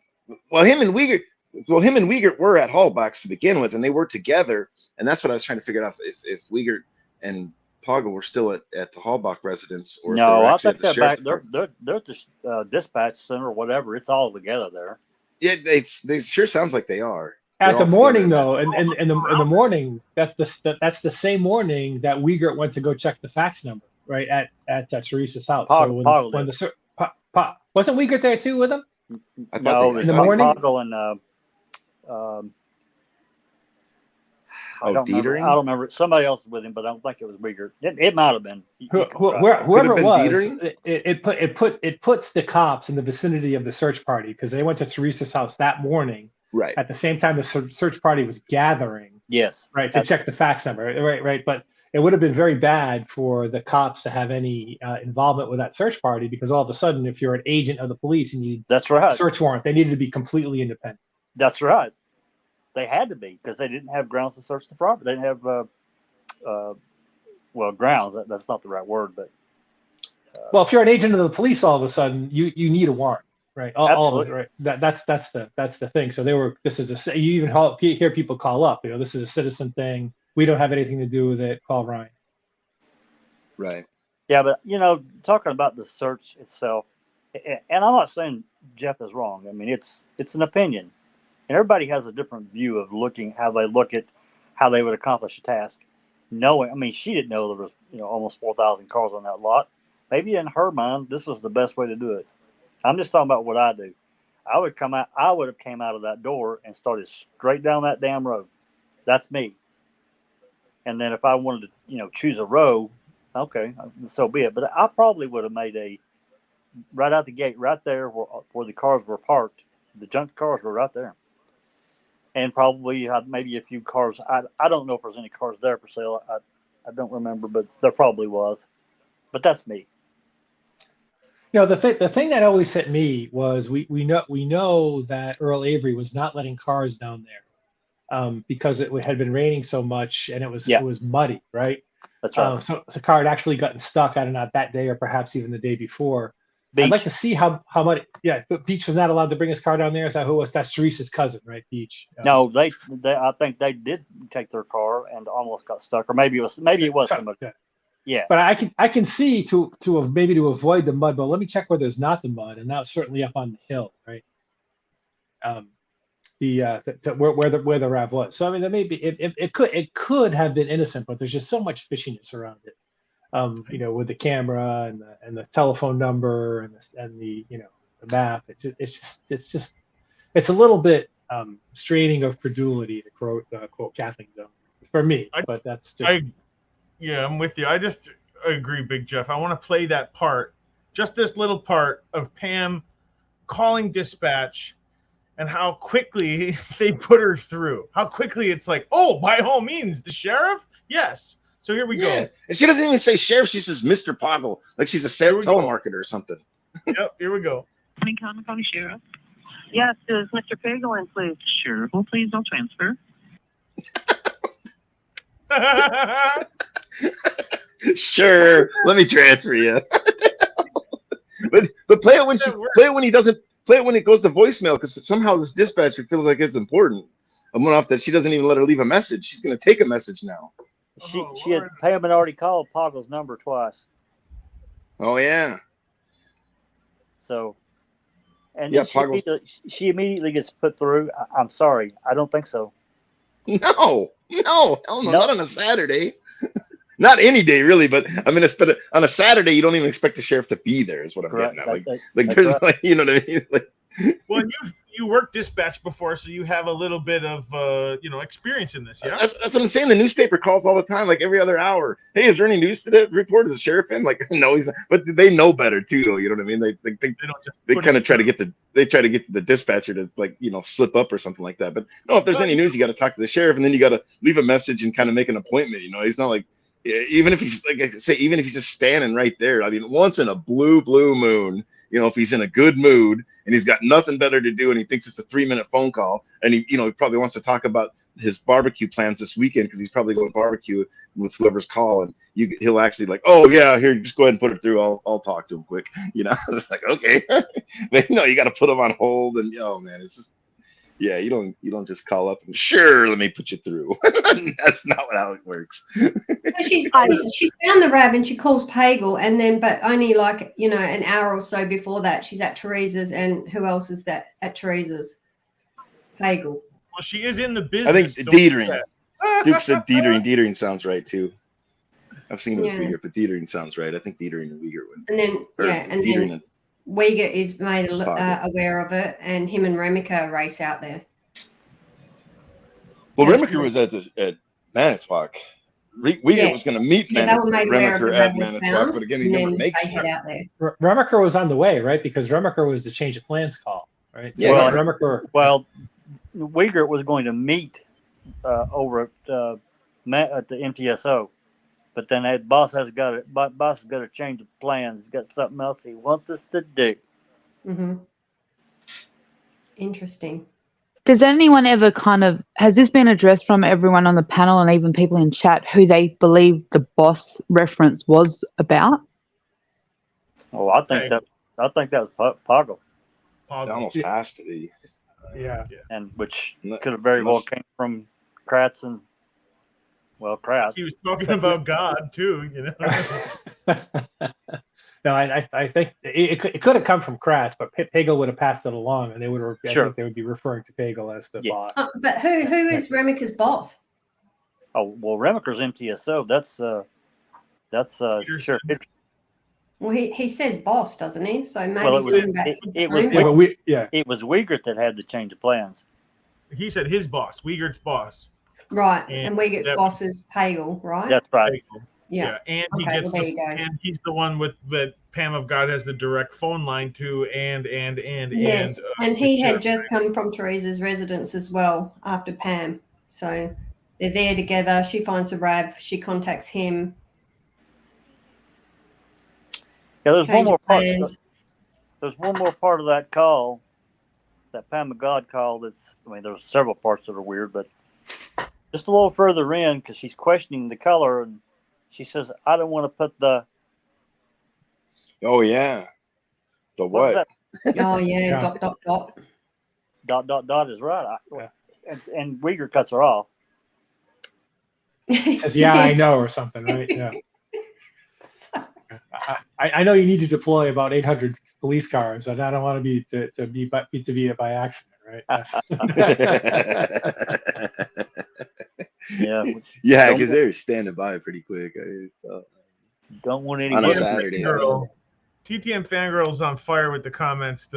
Well, him and Wiegert were at Hallbox to begin with, and they were together, and that's what I was trying to figure out if Wiegert and Poggle were still at the Hallbach residence, or no, I think they're back. They're at the dispatch center or whatever. It's all together there. Yeah, they sure sounds like they are. At the morning though, and in the morning, that's the same morning that Wiegert went to go check the fax number, right at Teresa's house. So when wasn't Wiegert there too with him? No, in the morning. Poggle and I don't remember. Somebody else was with him, but I don't think it was Wiegert. It might have been. Whoever it was, it puts the cops in the vicinity of the search party because they went to Teresa's house that morning. Right. At the same time the search party was gathering. Yes. Right, to check the fax number. Right. But it would have been very bad for the cops to have any involvement with that search party because all of a sudden, if you're an agent of the police and you need a search warrant, they needed to be completely independent. That's right. They had to be because they didn't have grounds to search the property. They didn't have grounds. That's not the right word, but well, if you're an agent of the police, all of a sudden you need a warrant, right? All of it, right? That's the thing. So you even hear people call up. This is a citizen thing. We don't have anything to do with it. Call Ryan. Right. Yeah, but talking about the search itself, and I'm not saying Jeff is wrong. I mean, it's an opinion, and everybody has a different view of how they look at how they would accomplish a task. She didn't know there was almost 4,000 cars on that lot. Maybe in her mind, this was the best way to do it. I'm just talking about what I do. I would have came out of that door and started straight down that damn road. That's me. And then if I wanted to, choose a row, okay, so be it. But I probably would have made right out the gate, right there where the cars were parked. The junk cars were right there. And probably had maybe a few cars. I don't know if there's any cars there for sale. I don't remember, but there probably was. But that's me. The thing that always hit me was we know that Earl Avery was not letting cars down there because it had been raining so much and it was muddy, right? That's right. So the car had actually gotten stuck. I don't know, that day or perhaps even the day before. Beach. I'd like to see how much. Yeah, but Beach was not allowed to bring his car down there. Is that who was? That's Teresa's cousin, right? Beach. No, they I think they did take their car and almost got stuck, or maybe it was somebody. Yeah. But I can see to avoid the mud. But let me check where there's not the mud, and that was certainly up on the hill, right? Where the RAV was. So I mean, there may be it could have been innocent, but there's just so much fishiness around it. With the camera and the telephone number and the map. It's a little bit straining of credulity to quote Kathleen Zone for me. But that's just. I'm with you. I agree, Big Jeff. I want to play that part, just this little part of Pam calling dispatch and how quickly they put her through. How quickly it's like, oh, by all means, the sheriff? Yes. So here we go. And she doesn't even say sheriff. She says Mr. Poggle, like she's a telemarketer or something. Yep, here we go. County Sheriff. Yes, is Mr. Pagel in, please? Sure. Well, please, I'll transfer. Sure, let me transfer you. but play it when he doesn't play it when it goes to voicemail, because somehow this dispatcher feels like it's important. I'm off that she doesn't even let her leave a message. She's going to take a message now. Pam had already called Poggle's number twice. Oh yeah. So, and she immediately gets put through. I'm sorry, I don't think so. No, hell no, not on a Saturday. Not any day, really, but I mean, on a Saturday, you don't even expect the sheriff to be there. Is what I'm getting at. There's right. like, you know what I mean? Like, well, you worked dispatch before, so you have a little bit of experience in this. Yeah, that's what I'm saying. The newspaper calls all the time, like every other hour. Hey, is there any news to that report? Is the sheriff in? Like, no, he's not. But they know better too, though. You know what I mean? They kind of try to get the dispatcher to slip up or something like that. But no, if there's any news, you got to talk to the sheriff, and then you got to leave a message and kind of make an appointment. He's not like. Even if he's even if he's just standing right there, I mean, once in a blue moon, if he's in a good mood and he's got nothing better to do and he thinks it's a 3-minute phone call and he probably wants to talk about his barbecue plans this weekend because he's probably going to barbecue with whoever's calling. He'll actually like, oh yeah, here, just go ahead and put it through. I'll talk to him quick. It's like, okay, but no, you got to put him on hold and man, it's just. Yeah, you don't just call up and sure, let me put you through. That's not how it works. She's found the RAV and she calls Pagel, and then but only like an hour or so before that, she's at Teresa's, and who else is that at Teresa's? Pagel. Well, she is in the business. I think Dietering. Duke said Dietering. Dietering sounds right too. I've seen it with Uyghur, but Dietering sounds right. I think Dietering and Uyghur would. And then Uyghur is made aware of it, and him and Remika race out there. Well, Remika was at Manitowoc. Uyghur was going to meet they were made aware of the RAV was found, but again, he never makes it. Head out there. Remika was on the way, right? Because Remika was the change of plans call, right? Yeah. Well, Uyghur was going to meet over at the MTSO. But then that boss has got to change the plans. He's got something else he wants us to do. Mm-hmm. Interesting. Does anyone ever has this been addressed from everyone on the panel and even people in chat who they believe the boss reference was about? Oh, I think that was Poggle, It Poggle. almost has to be. Yeah. and which could have very well came from Kratz and Kratz. He was talking about God too, you know. No, I think it could have come from Kratz, but Pagel would have passed it along, and they would have. Sure. I think they would be referring to Pagel as the boss. But who is Remiker's boss? Oh well, Remiker's MTSO. That's sure. Well, he says boss, doesn't he? So maybe Well, he's talking about it was it was Wiegert that had to change the plans. He said his boss, Wiegert's boss. Right, and Wiegert's boss is Pagel, right? That's right. Yeah. And he Okay, gets well, there you go. and he's the one that Pam of God has the direct phone line to, Yes, and he had just come from Teresa's residence as well after Pam. So they're there together. She finds the RAV. She contacts him. Yeah, there's one more part. plans. There's one more part of that call, that Pam of God call. There's several parts that are weird, but just a little further in, because she's questioning the color, and she says, "I don't want to put the." Oh yeah, the what? Oh yeah, Yeah. dot. Is right. And Wieger cuts her off. Says, yeah, I know, or something, right? Yeah. I know you need to deploy about 800 police cars, and I don't want to be it by accident, right? Yeah. Yeah, because they were standing by pretty quick. Don't want any on a Saturday. TTM Fangirl's on fire with the comments.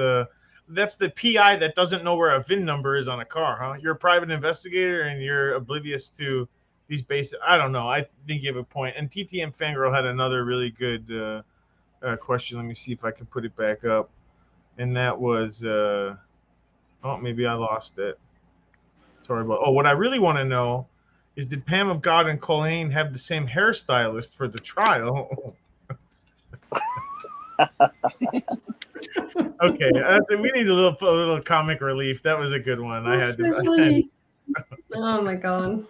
That's the PI that doesn't know where a VIN number is on a car, huh? You're a private investigator and you're oblivious to these basic. I don't know. I think you have a point. And TTM Fangirl had another really good question. Let me see if I can put it back up. And that was, maybe I lost it. Sorry about. Oh, what I really want to know is, did Pam of God and Colleen have the same hairstylist for the trial? Okay, we need a little comic relief. That was a good one. That's so funny. Oh my god.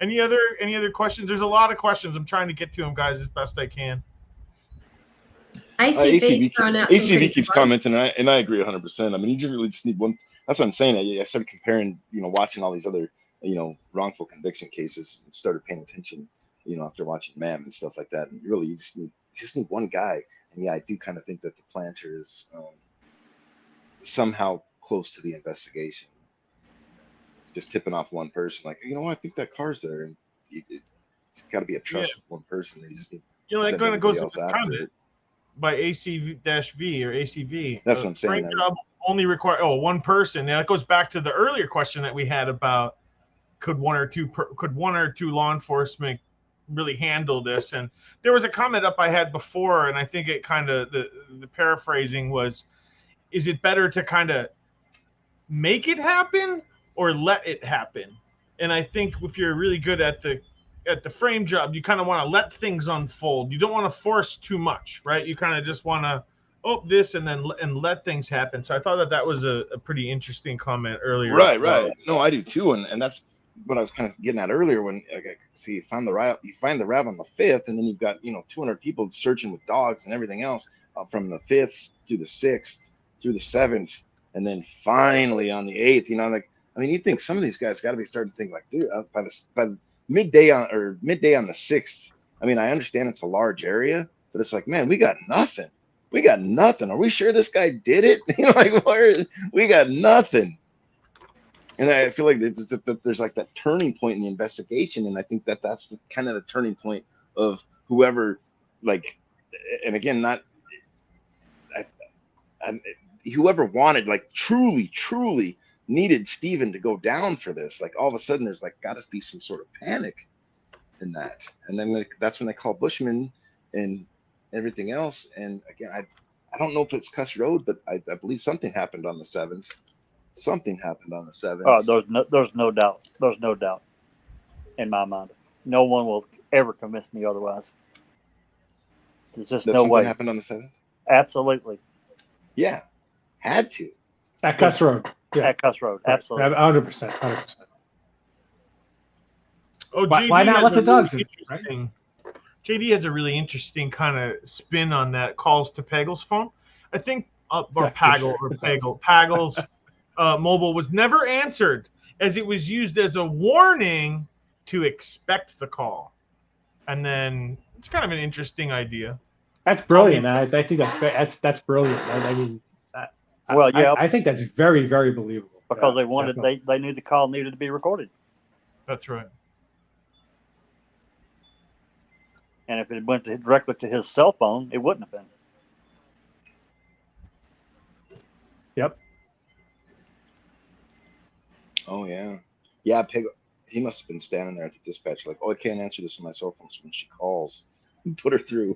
Any other questions? There's a lot of questions. I'm trying to get to them, guys, as best I can. ACV keeps commenting, and I agree 100%. I mean, you really just need one. That's what I'm saying. I started comparing, watching all these other, wrongful conviction cases, and started paying attention, after watching MAM and stuff like that. And really, you just need one guy. And yeah, I do kind of think that the planter is somehow close to the investigation. Just tipping off one person, like, I think that car's there, and it's got to be a trust with one person. They just need. That kind of goes with the comment by ACV or ACV. That's what I'm saying. Frame job only require one person. Now it goes back to the earlier question that we had about could one or two law enforcement really handle this. And there was a comment up I had before, and I think it kind of the paraphrasing was, is it better to kind of make it happen or let it happen? And I think if you're really good at the frame job, you kind of want to let things unfold. You don't want to force too much, right? You kind of just want to this and let things happen. So I thought that was a pretty interesting comment earlier. Right. No, I do too, and that's what I was kind of getting at earlier. When so you find the RAV on the 5th, and then you've got 200 people searching with dogs and everything else from the 5th to the 6th through the 7th, and then finally on the 8th. You think some of these guys got to be starting to think like, dude, by midday on the 6th. I understand it's a large area, but it's like, man, we got nothing. Are we sure this guy did it? We got nothing. And I feel like there's like that turning point in the investigation, and I think that's the kind of the turning point of whoever, and again, whoever wanted, truly needed Steven to go down for this. Like all of a sudden, there's got to be some sort of panic in that, and then that's when they call Bushman and everything else. And again, I don't know if it's Cuss Road, but I believe something happened on the 7th. Oh, there's no doubt. There's no doubt in my mind. No one will ever convince me otherwise. There's just no way. Happened on the 7th? Absolutely. Yeah, had to. At Cuss Road. at Cuss Road. Right. Absolutely. 100%. 100%. Oh, Why JD not has let a the dogs really in, right? interesting. JD has a really interesting kind of spin on that calls to Pagel's phone. I think, or Pagel's mobile was never answered, as it was used as a warning to expect the call. And then it's kind of an interesting idea. That's brilliant. I think that's brilliant. I mean, Well, yeah, I think that's very, very believable. because Yeah, they knew the call needed to be recorded. That's right. And if it went directly to his cell phone, it wouldn't have been. Yep. Oh yeah, yeah. Pig, he must have been standing there at the dispatch, like, oh, I can't answer this on my cell phone. So when she calls, put her through.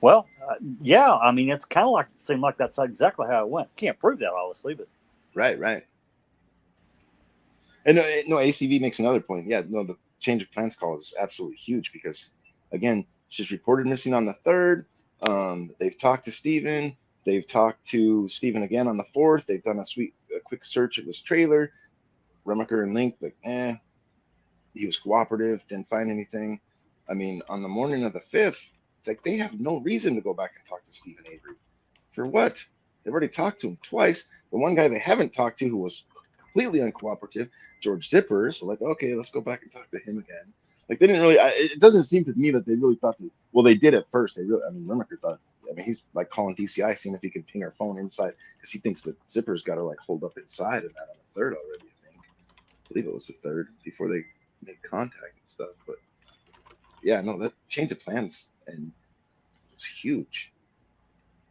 Well, yeah. I mean, it's kind of like seemed like that's exactly how it went. Can't prove that, obviously, but Right. And no, ACV makes another point. Yeah, no, the change of plans call is absolutely huge because, again, she's reported missing on the 3rd. They've talked to Steven. They've talked to Steven again on the 4th. They've done a quick search of his trailer. Remaker and Link, like, he was cooperative, didn't find anything. I mean, on the morning of the 5th, like, they have no reason to go back and talk to Stephen Avery. For what? They've already talked to him twice. The one guy they haven't talked to, who was completely uncooperative, George Zipper. So, like, okay, let's go back and talk to him again. Like, they didn't really. It doesn't seem to me that they really thought that. Well, they did at first. Remaker thought. I mean, he's like calling DCI, seeing if he can ping our phone inside because he thinks that Zipper's got her like hold up inside of that on the 3rd already. I believe it was the 3rd before they made contact and stuff. But yeah, no, that change of plans and it's huge.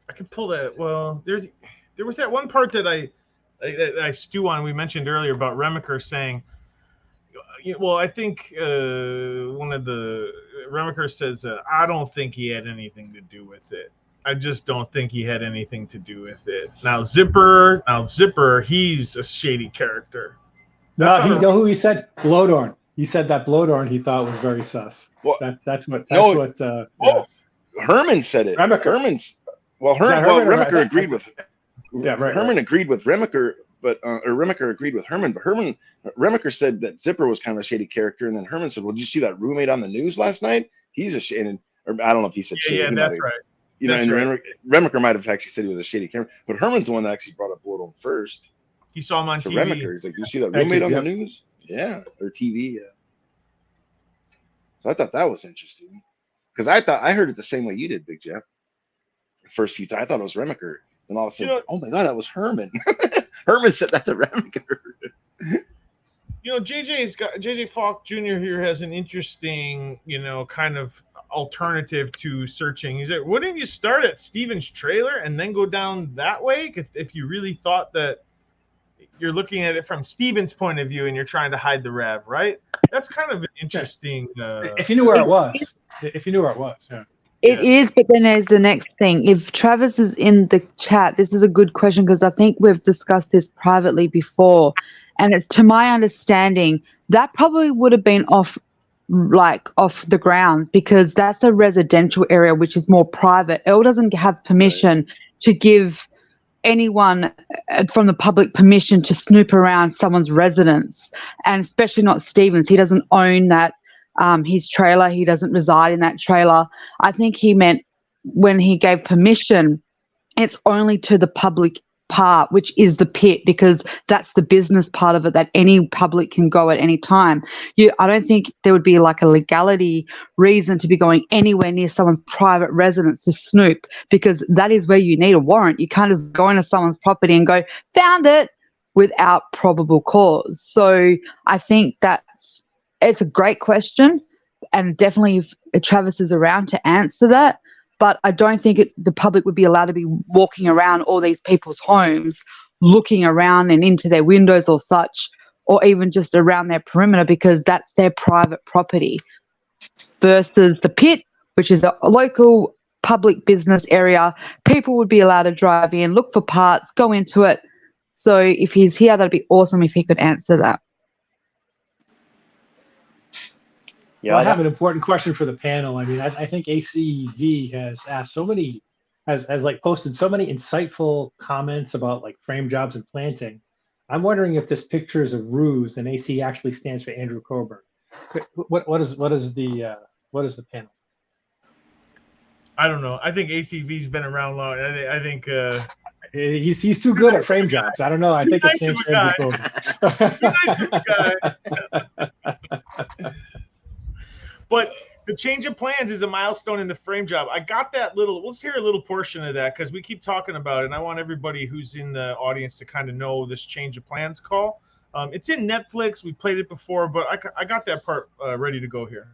I can pull that. Well, there was that one part that I stew on. We mentioned earlier about Remaker saying, well, I think one of the Remaker says, I don't think he had anything to do with it. I just don't think he had anything to do with it. Now Zipper, he's a shady character. No, you know who he said? Blowdorn. He said that Blowdorn he thought was very sus. Well, Herman said it. Remaker. Remaker agreed with. Yeah, right. Herman agreed with Remaker, but Remaker agreed with Herman. But Remaker said that Zipper was kind of a shady character, and then Herman said, "Well, did you see that roommate on the news last night? He's a shady." Or I don't know if he said shady. Yeah, that's right. You know, and right. Remaker might have actually said he was a shady character, but Herman's the one that actually brought up Blowdorn first. He saw him on TV. Remaker, he's like, "You see that roommate on the news?" Yeah, or TV. Yeah. So I thought that was interesting because I heard it the same way you did, Big Jeff. The first few times I thought it was Remaker, and all of a sudden, oh my God, that was Herman. Herman said that to Remaker. JJ Falk Jr. here has an interesting, kind of alternative to searching. He said, wouldn't you start at Steven's trailer and then go down that way? If you really thought that you're looking at it from Steven's point of view and you're trying to hide the Rev, right? That's kind of an interesting. If you knew where it was. Yeah. It is, but then there's the next thing. If Travis is in the chat, this is a good question because I think we've discussed this privately before. And it's to my understanding, that probably would have been off the grounds because that's a residential area, which is more private. Elle doesn't have permission to give anyone from the public permission to snoop around someone's residence, and especially not Stevens. He doesn't own that. His trailer, he doesn't reside in that trailer. I think he meant when he gave permission, it's only to the public part, which is the pit, because that's the business part of it that any public can go at any time. I don't think there would be like a legality reason to be going anywhere near someone's private residence to snoop, because that is where you need a warrant. You can't just go into someone's property and go, found it, without probable cause. So I think it's a great question, and definitely if Travis is around to answer that, but I don't think the public would be allowed to be walking around all these people's homes, looking around and into their windows or such, or even just around their perimeter, because that's their private property, versus the pit, which is a local public business area. People would be allowed to drive in, look for parts, go into it. So if he's here, that'd be awesome if he could answer that. Yeah, well, I have an important question for the panel. I mean, I think ACV has asked so many has like posted so many insightful comments about like frame jobs and planting. I'm wondering if this picture is a ruse and AC actually stands for Andrew Coburn. What is the panel? I don't know. I think ACV's been around long. I think he's too good at frame jobs. I don't know. I think it stands for Andrew Coburn. But the change of plans is a milestone in the frame job. I got that little. Let's hear a little portion of that because we keep talking about it, and I want everybody who's in the audience to kind of know this change of plans call. It's in Netflix. We played it before, but I got that part ready to go here.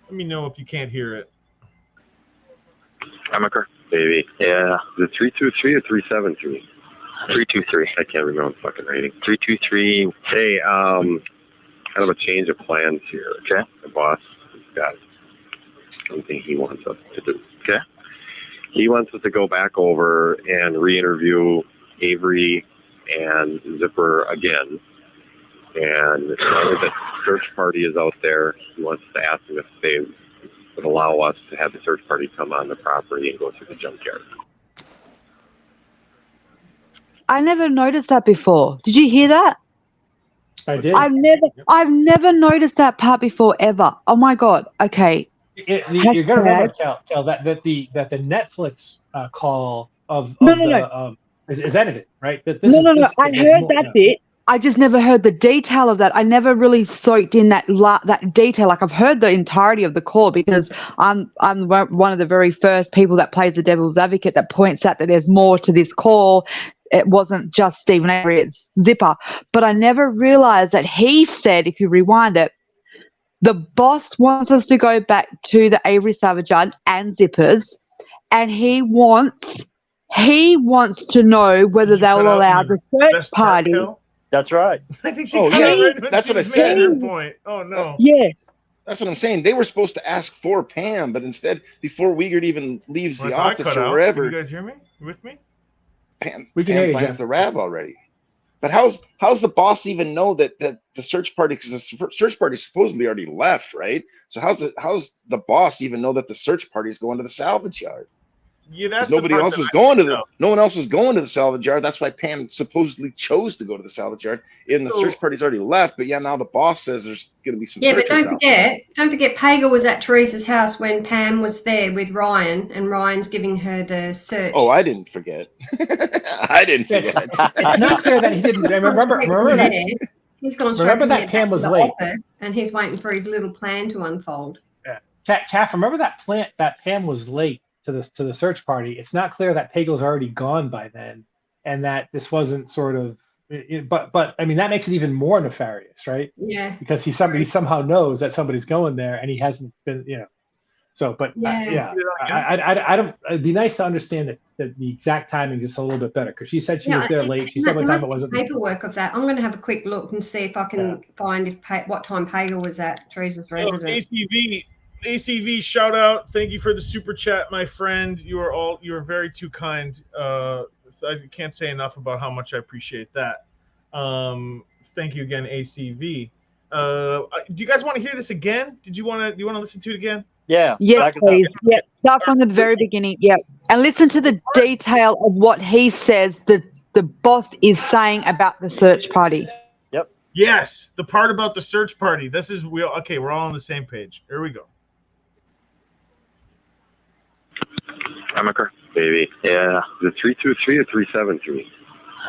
Let me know if you can't hear it. Amaker, baby. Yeah. Is it 323 or 373? 323. I can't remember the fucking rating. 323. Hey, kind of a change of plans here, okay? The boss has got something he wants us to do, okay? He wants us to go back over and re-interview Avery and Zipper again. And now that the search party is out there, he wants to ask them if they would allow us to have the search party come on the property and go through the junkyard. I never noticed that before. Did you hear that? I did. I've never noticed that part before ever. Oh my god. Okay. You got to remember, Cal, that the Netflix call is edited, right? I heard that bit. I just never heard the detail of that. I never really soaked in that detail. Like I've heard the entirety of the call because I'm one of the very first people that plays the devil's advocate that points out that there's more to this call. It wasn't just Stephen Avery, it's Zipper. But I never realized that he said, if you rewind it, the boss wants us to go back to the Avery Salvage Yard and Zippers, and he wants to know whether they'll allow the search party. That's right. I think she that's what I said. Her point. Oh no. Yeah. That's what I'm saying. They were supposed to ask for Pam, but instead, before Wiegert even leaves the office or wherever, can you guys hear me? You with me? Pam finds the RAV already. But how's the boss even know that the search party, because the search party supposedly already left, right? So how's the boss even know that the search party is going to the salvage yard? Yeah, that's no one else was going to the salvage yard. That's why Pam supposedly chose to go to the salvage yard. And the search party's already left. But yeah, now the boss says there's going to be some. Yeah, but don't forget, Pager was at Teresa's house when Pam was there with Ryan, and Ryan's giving her the search. Oh, I didn't forget. It's not clear that he didn't. Remember that. He's gone straight. Remember that Pam was late, and he's waiting for his little plan to unfold. Yeah, Kath, remember that Pam was late to the search party. It's not clear that Pagel's already gone by then, and that this wasn't sort of. But I mean that makes it even more nefarious, right? Yeah. Because he somehow knows that somebody's going there, and he hasn't been, So, but I don't. It'd be nice to understand that the exact timing just a little bit better, because she said she was there late. She said what time it wasn't. Paperwork of that. I'm going to have a quick look and see if I can find what time Pagel was at Teresa's residence. ACV, shout out. Thank you for the super chat, my friend. You are very too kind. I can't say enough about how much I appreciate that. Thank you again, ACV. Do you guys want to hear this again? Do you want to listen to it again? Yeah. Yes, please. Yeah. Start from the very beginning. Yeah. And listen to the detail of what he says the boss is saying about the search party. Yep. Yes, the part about the search party. We're all on the same page. Here we go. Amaker, baby. Yeah. Is it 323 or 373?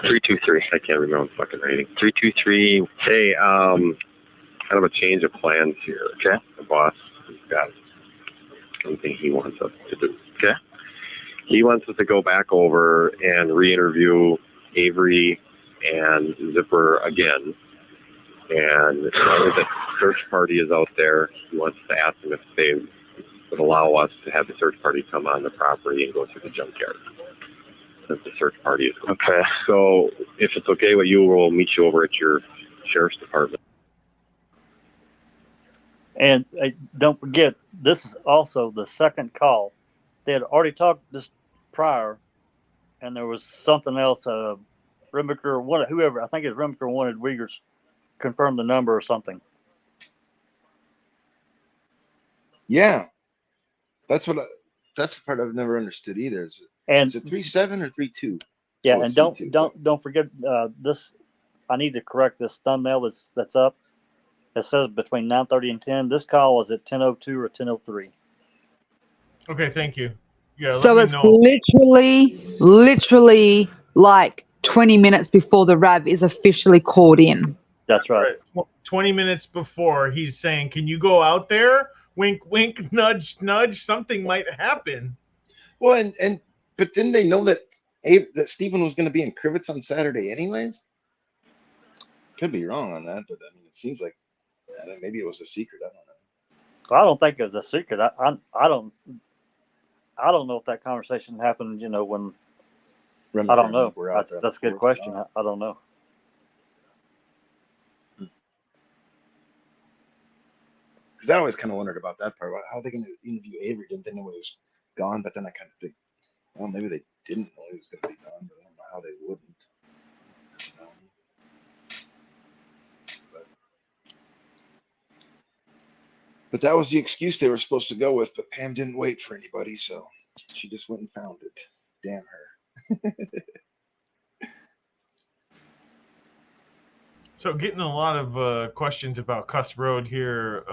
323. I can't remember the fucking rating. 323. Hey, kind of a change of plans here, okay? The boss has got something he wants us to do, okay? He wants us to go back over and re-interview Avery and Zipper again. And now that the search party is out there, he wants to ask them if they would allow us to have the search party come on the property and go through the junkyard. Since the search party is going. Okay. So if it's okay with you, we'll meet you over at your sheriff's department. And don't forget, this is also the second call. They had already talked this prior, and there was something else. Remiker wanted, whoever, I think it was Remiker wanted Wiegers confirm the number or something. Yeah. That's that's the part I've never understood either. Is it 3.7 or 3.2? Yeah, Oh, and it's 3.2. don't forget this. I need to correct this thumbnail that's up. It says between 9:30 and 10. This call is at 10:02 or 10:03. Okay, thank you. Yeah, So let it's me know. literally like 20 minutes before the RAV is officially called in. That's right. 20 minutes before, he's saying, "Can you go out there? Wink, wink, nudge, nudge. Something might happen." Well, but didn't they know that Stephen was going to be in Crivets on Saturday anyways? Could be wrong on that, but I mean, it seems like maybe it was a secret. I don't know. I don't think it was a secret. I don't know if that conversation happened. You know, when I don't know. That's a good question. I don't know. Because I always kind of wondered about that part. About how are they going to interview Avery? Didn't they know he was gone? But then I kind of think, well, maybe they didn't know he was going to be gone, but I don't know how they wouldn't. But that was the excuse they were supposed to go with. But Pam didn't wait for anybody, so she just went and found it. Damn her. So getting a lot of questions about Cuss Road here.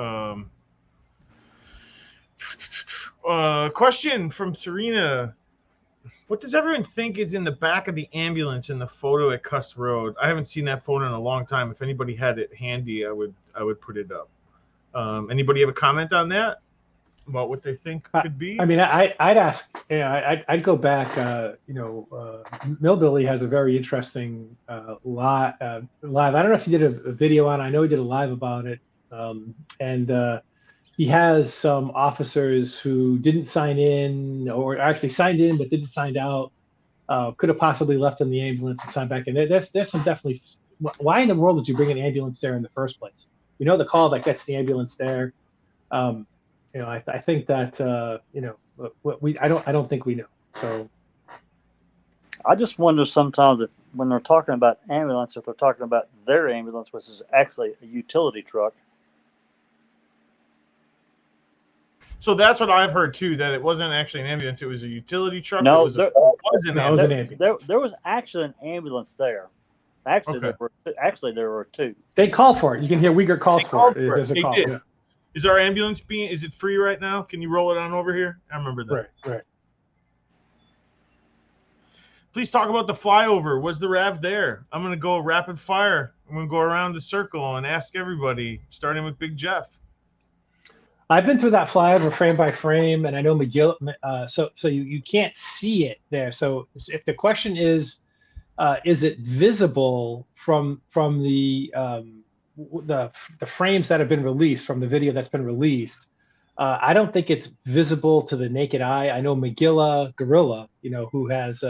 Question from Serena. What does everyone think is in the back of the ambulance in the photo at Cuss Road? I haven't seen that photo in a long time. If anybody had it handy, I would put it up. Anybody have a comment on that about what they think could be? I mean, I'd ask. I'd go back. Millbilly has a very interesting live. I don't know if he did a video on it. I know he did a live about it. And he has some officers who didn't sign in, or actually signed in but didn't sign out. Could have possibly left in the ambulance and signed back in. There's some definitely. Why in the world did you bring an ambulance there in the first place? We know the call that gets the ambulance there. I think that I don't think we know. So I just wonder sometimes if when they're talking about ambulance, if they're talking about their ambulance, which is actually a utility truck. So that's what I've heard too. That it wasn't actually an ambulance; it was a utility truck. No, it was an ambulance. There was actually an ambulance there. Actually, there were two. They call for it. You can hear Uyghur calls for it. There's a call. Yeah. Is our ambulance is it free right now? Can you roll it on over here? I remember that. Right. Please talk about the flyover. Was the RAV there? I'm going to go rapid fire. I'm going to go around the circle and ask everybody, starting with Big Jeff. I've been through that flyover frame by frame, and I know McGill. So you can't see it there. So if the question is it visible from the frames that have been released, from the video that's been released? I don't think it's visible to the naked eye. I know Megillah Gorilla, who has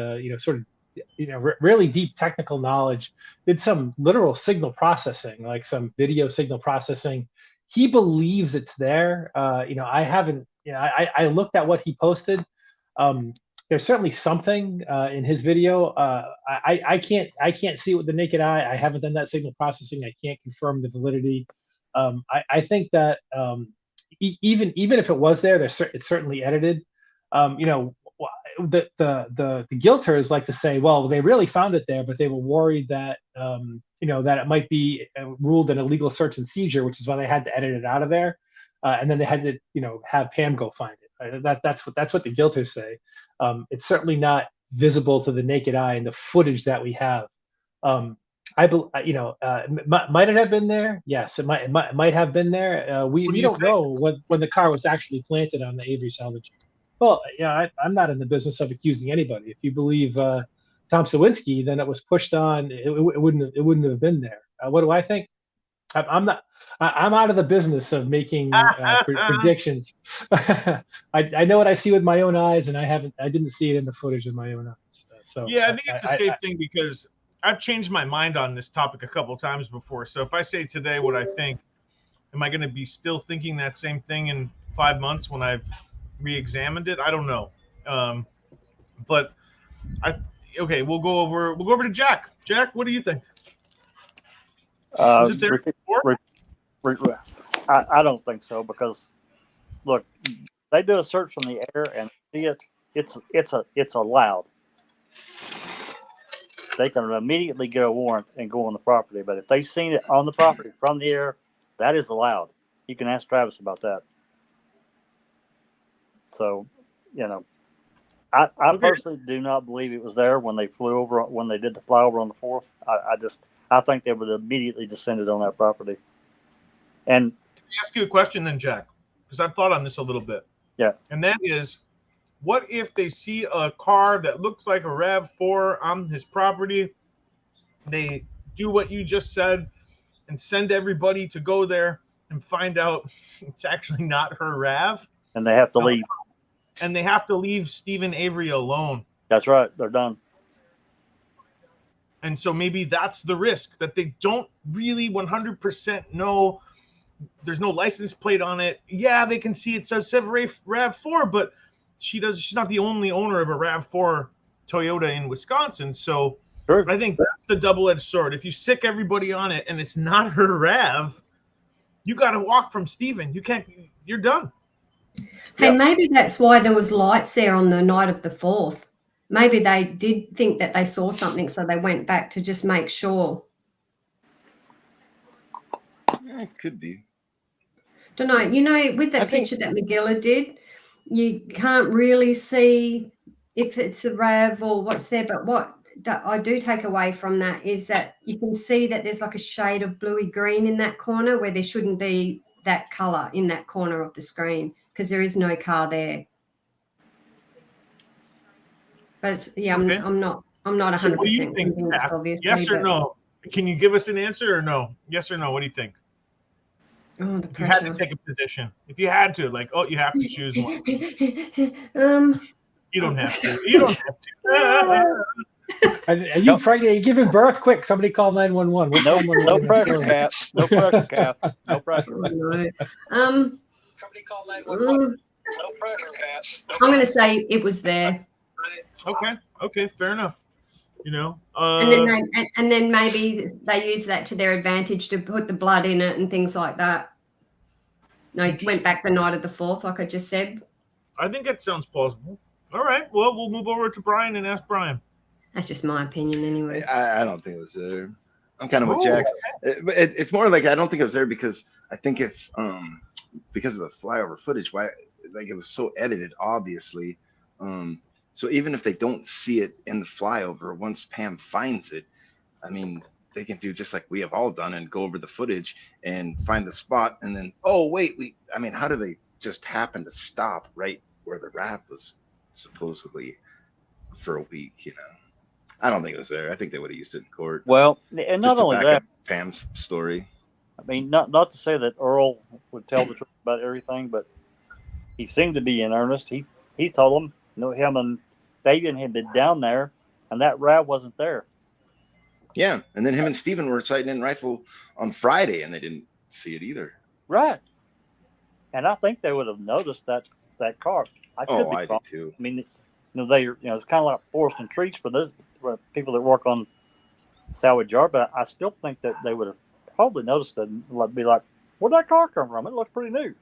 really deep technical knowledge, did some literal signal processing, like some video signal processing. He believes it's there. I haven't. I looked at what he posted. There's certainly something in his video. I can't see it with the naked eye. I haven't done that signal processing. I can't confirm the validity. I think that even if it was there, it's certainly edited. The guilters like to say, well, they really found it there, but they were worried that that it might be ruled an illegal search and seizure, which is why they had to edit it out of there, and then they had to have Pam go find it. That's what the guilters say. It's certainly not visible to the naked eye in the footage that we have. Might it have been there? Yes, it might have been there. We don't know when the car was actually planted on the Avery salvage. Well, I'm not in the business of accusing anybody. If you believe Tom Sawinski, then it was pushed on. It wouldn't have been there. What do I think? I'm not. I'm out of the business of making predictions. I know what I see with my own eyes, and I didn't see it in the footage with my own eyes. So yeah, I think it's a safe thing because I've changed my mind on this topic a couple of times before. So if I say today what I think, am I going to be still thinking that same thing in 5 months when I've re-examined it? I don't know. But we'll go over to Jack. Jack, what do you think? Was it there before? I don't think so, because look, they do a search from the air and see it, it's allowed. They can immediately get a warrant and go on the property. But if they've seen it on the property from the air, that is allowed. You can ask Travis about that. So, you know, I personally do not believe it was there when they flew over, when they did the flyover on the 4th. I think they would have immediately descended on that property. And let me ask you a question then, Jack, because I've thought on this a little bit. Yeah. And that is, what if they see a car that looks like a RAV4 on his property? They do what you just said and send everybody to go there and find out it's actually not her RAV. And they have to leave. And they have to leave Stephen Avery alone. That's right. They're done. And so maybe that's the risk, that they don't really 100% know. There's no license plate on it. Yeah, they can see it says RAV4, but she's not the only owner of a RAV4 Toyota in Wisconsin. So sure. I think that's the double-edged sword. If you sick everybody on it and it's not her RAV, you got to walk from Stephen. You're done. Hey, maybe that's why there was lights there on the night of the 4th. Maybe they did think that they saw something, so they went back to just make sure. Yeah, it could be. Don't know. You know, with that picture that McGilla did, you can't really see if it's the RAV or what's there. But what I do take away from that is that you can see that there's like a shade of bluey green in that corner where there shouldn't be that color in that corner of the screen, because there is no car there. But it's, yeah, okay. I'm not 100% convinced, obviously. Yes or no? Can you give us an answer or no? Yes or no? What do you think? Oh, the pressure. If you had to take a position, if you had to, like, you have to choose one. You don't have to. You don't have to. Are you pregnant? Are you giving birth? Quick! Somebody call 911. No pressure, Cap. No pressure, Cap. No pressure. Somebody call 911. No pressure, Cap. I'm going to say it was there. Okay, fair enough. You know, and then maybe they use that to their advantage to put the blood in it and things like that. No, went back the night of the 4th, like I just said. I think that sounds plausible. All right, well, we'll move over to Brian and ask Brian. That's just my opinion, anyway. I don't think it was there. I'm kind of with Jack. It's more like I don't think it was there because I think if because of the flyover footage, why like it was so edited, obviously. So even if they don't see it in the flyover, once Pam finds it, I mean, they can do just like we have all done and go over the footage and find the spot. And then, oh, wait, how do they just happen to stop right where the RAV was supposedly for a week, you know? I don't think it was there. I think they would have used it in court. Well, and not only that, Pam's story. I mean, not to say that Earl would tell the truth about everything, but he seemed to be in earnest. He told them, him and Fabian had been down there, and that RAV wasn't there. Yeah, and then him and Stephen were sighting in rifle on Friday, and they didn't see it either. Right. And I think they would have noticed that car. I did too. I mean, it's kind of like forest and trees for people that work on salvage yard, but I still think that they would have probably noticed it and be like, "Where'd that car come from? It looks pretty new."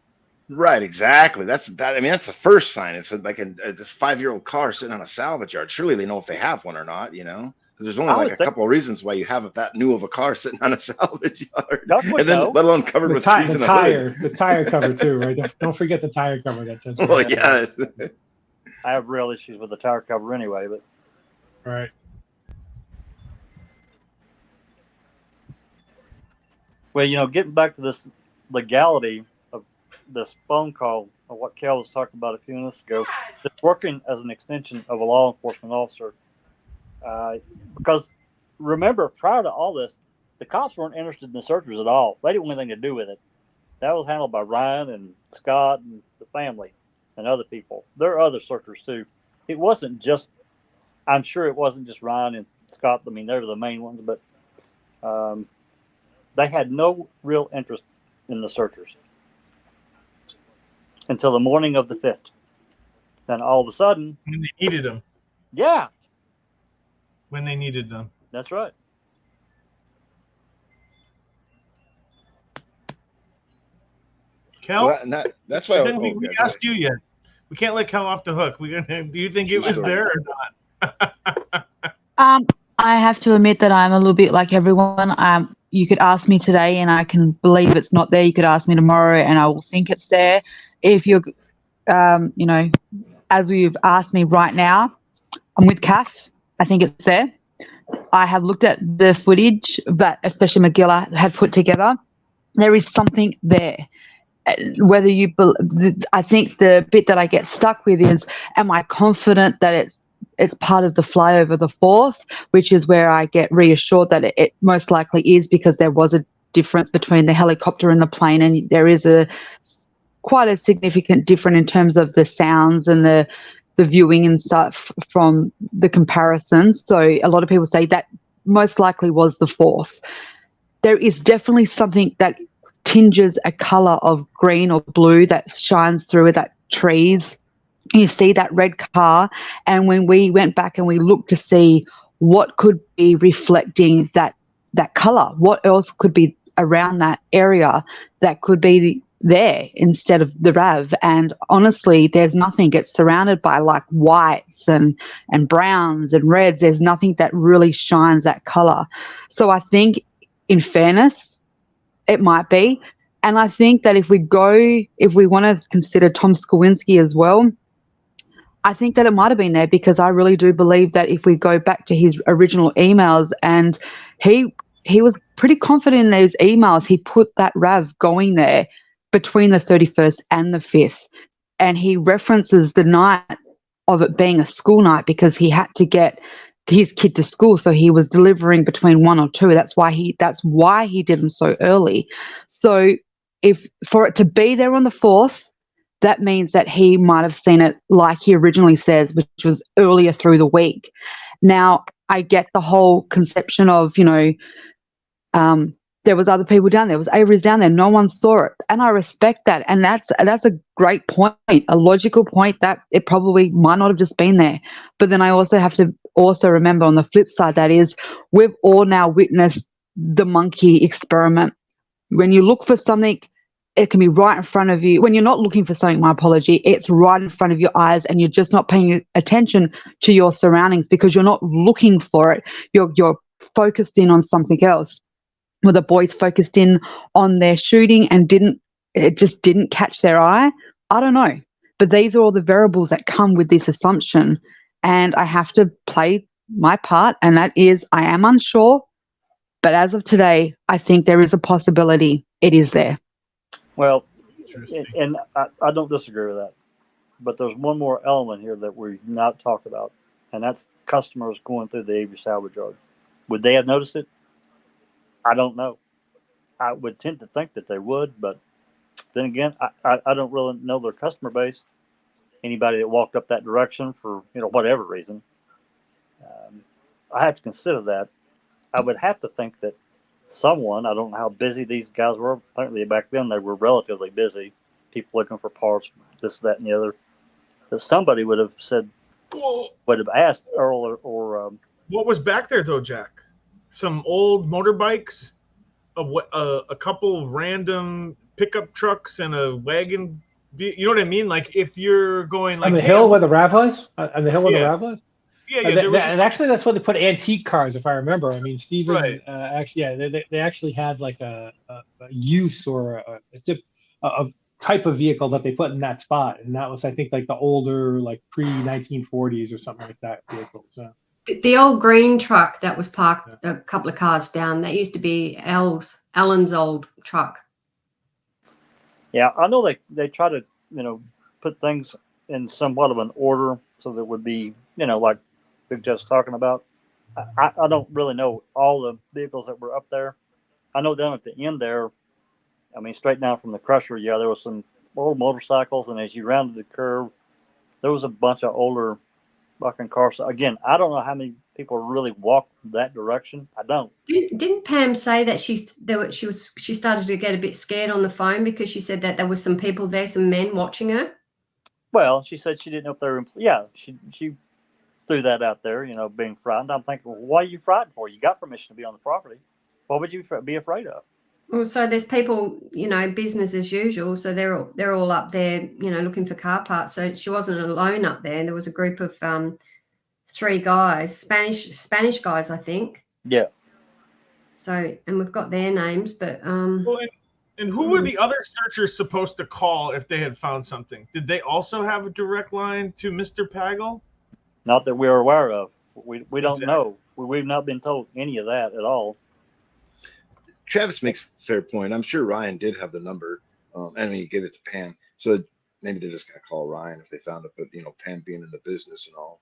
Right, exactly. That's the first sign. It's like this 5-year-old car sitting on a salvage yard. Surely they know if they have one or not, you know? Because there's only a couple of reasons why you have that new of a car sitting on a salvage yard, and then let alone covered with trees in the hood. The tire cover too, right? Don't forget the tire cover that says. Well, yeah. I have real issues with the tire cover anyway, but. Right. Well, getting back to this legality of this phone call, of what Kel was talking about a few minutes ago, it's working as an extension of a law enforcement officer. Because remember, prior to all this, the cops weren't interested in the searchers at all. They didn't want anything to do with it. That was handled by Ryan and Scott and the family and other people. There are other searchers too. I'm sure it wasn't just Ryan and Scott. I mean, they're the main ones, but they had no real interest in the searchers until the morning of the 5th. Then all of a sudden, when they needed them. Yeah. When they needed them. That's right. Kel? Well, that's why we asked you yet. We can't let Cal off the hook. Do you think it was Sure. there or not? I have to admit that I'm a little bit like everyone. You could ask me today and I can believe it's not there. You could ask me tomorrow and I will think it's there. If you're, as you've asked me right now, I'm with Kath. I think it's there. I have looked at the footage that especially McGilla had put together. There is something there. Whether you, I think the bit that I get stuck with is, am I confident that it's part of the flyover the 4th, which is where I get reassured that it most likely is, because there was a difference between the helicopter and the plane, and there is quite a significant difference in terms of the sounds and the viewing and stuff from the comparisons. So a lot of people say that most likely was the 4th. There is definitely something that tinges a color of green or blue that shines through that trees. You see that red car, and when we went back and we looked to see what could be reflecting that color, what else could be around that area that could be there instead of the RAV, and honestly there's nothing. It's surrounded by like whites and browns and reds. There's nothing that really shines that color. So I think, in fairness, it might be. And I think that if we want to consider Tom Sawinskis as well, I think that it might have been there, because I really do believe that if we go back to his original emails, and he was pretty confident in those emails, he put that RAV going there between the 31st and the 5th. And he references the night of it being a school night because he had to get his kid to school, so he was delivering between 1 or 2. That's why he did them so early. So if for it to be there on the 4th, that means that he might have seen it like he originally says, which was earlier through the week. Now I get the whole conception of, there was other people down there. There was Avery's down there. No one saw it, and I respect that. And that's a great point, a logical point, that it probably might not have just been there. But then I also have to remember on the flip side, that is, we've all now witnessed the monkey experiment. When you look for something, it can be right in front of you. When you're not looking for something, my apology, it's right in front of your eyes, and you're just not paying attention to your surroundings because you're not looking for it. You're focused in on something else. Well, the boys focused in on their shooting and it just didn't catch their eye. I don't know. But these are all the variables that come with this assumption. And I have to play my part, and that is, I am unsure. But as of today, I think there is a possibility it is there. Well, and I don't disagree with that. But there's one more element here that we've not talked about, and that's customers going through the Avery salvage yard. Would they have noticed it? I don't know. I would tend to think that they would, but then again, I don't really know their customer base. Anybody that walked up that direction for whatever reason, I have to consider that. I would have to think that someone, I don't know how busy these guys were. Apparently back then they were relatively busy. People looking for parts, this, that, and the other. That somebody would have said, would have asked Earl or what was back there though, Jack? Some old motorbikes, a couple of random pickup trucks, and a wagon. You know what I mean? Like if you're going like on the hill where the RAV was, on the hill where the RAV was. Yeah. And actually, that's where they put antique cars, if I remember. I mean, Stephen, right. They actually had like a use or a type of vehicle that they put in that spot, and that was, I think, like the older, like pre-1940s or something like that vehicle. So the old green truck that was parked a couple of cars down, that used to be Alan's old truck. Yeah, I know they try to put things in somewhat of an order so that would be like Big Jeff's talking about. I don't really know all the vehicles that were up there. I know down at the end there, I mean, straight down from the crusher, there was some old motorcycles, and as you rounded the curve, there was a bunch of older fucking cars. So again, I don't know how many people really walked that direction. I don't. Didn't Pam say that she started to get a bit scared on the phone because she said that there was some people there, some men watching her? Well, she said she didn't know if they were. Yeah, she threw that out there, being frightened. I'm thinking, well, what are you frightened for? You got permission to be on the property. What would you be afraid of? Well, so there's people, business as usual. So they're all up there, looking for car parts. So she wasn't alone up there. There was a group of 3 guys, Spanish guys, I think. Yeah. So, and we've got their names, but Well, and who were the other searchers supposed to call if they had found something? Did they also have a direct line to Mr. Pagel? Not that we're aware of. We don't Exactly. know. We've not been told any of that at all. Travis makes a fair point. I'm sure Ryan did have the number, and he gave it to Pam. So maybe they're just gonna call Ryan if they found it. But Pam being in the business and all,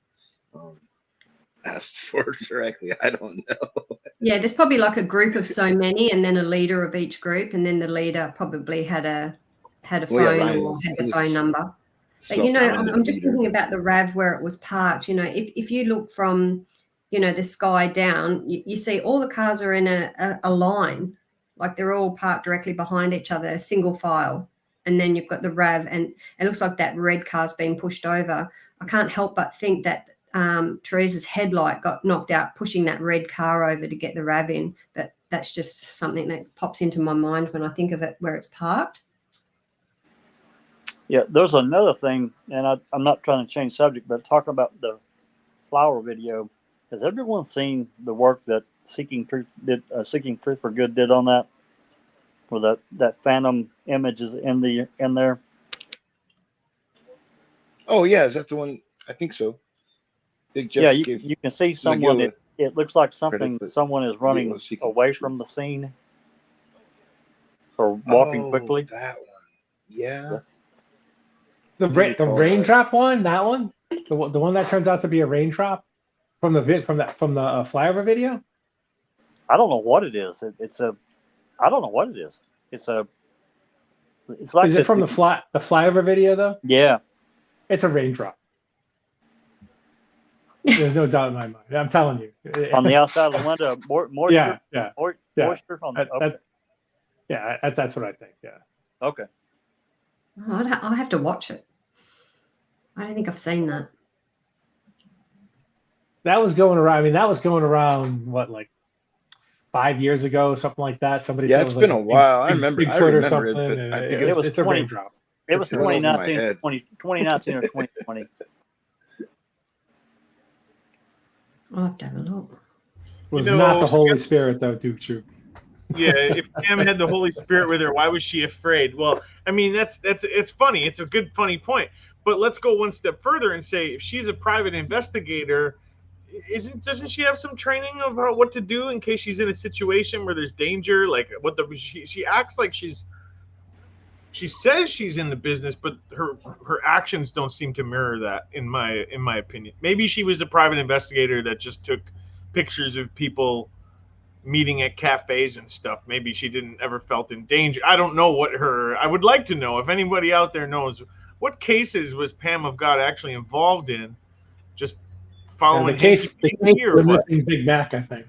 asked for it directly. I don't know. yeah, there's probably like a group of so many, and then a leader of each group, and then the leader probably had a phone Ryan or was- had he the was phone number. But I'm just leader. thinking about the RAV where it was parked. If you look from, the sky down, you see all the cars are in a line, like they're all parked directly behind each other, a single file. And then you've got the RAV, and it looks like that red car's been pushed over. I can't help but think that Teresa's headlight got knocked out pushing that red car over to get the RAV in. But that's just something that pops into my mind when I think of it where it's parked. Yeah, there's another thing, and I'm not trying to change subject, but talking about the flower video, has everyone seen the work that Seeking Truth for Good did on that? Where that phantom image is in there? Oh yeah, is that the one? I think so. Big Jeff Yeah, gave you can see someone. McGill It looks like credit, but someone is running was Seeking away Truth. from the scene or walking quickly. That one. Yeah. The raindrop one, that one, the one that turns out to be a raindrop from the flyover video. I don't know what it is. I don't know what it is. It's like. Is it from the flyover video though? Yeah. It's a raindrop. There's no doubt in my mind. I'm telling you. On the outside of the window, moisture. Yeah. Moisture on the. Okay. That's what I think. Yeah. Okay. I'll have to watch it. I don't think I've seen that. That was going around. I mean, that was going around what, like 5 years ago, something like that. Somebody said it's it was been like a while. I remember Bigfoot it, or but something. I think It's a raindrop. It was It went over my 2019, head. 2019 or 2020. I'll have to have a look. It was not the Holy Spirit though, Duke Troop. Yeah, if Pam had the Holy Spirit with her, why was she afraid? Well, I mean, it's funny. It's a good, funny point. But let's go one step further and say, if she's a private investigator, doesn't she have some training of what to do in case she's in a situation where there's danger? Like she acts like she says she's in the business, but her actions don't seem to mirror that, in my opinion. Maybe she was a private investigator that just took pictures of people meeting at cafes and stuff. Maybe she didn't ever felt in danger. I don't know I would like to know if anybody out there knows what cases was Pam of God actually involved in. Just following the case we're missing Big Mac, I think.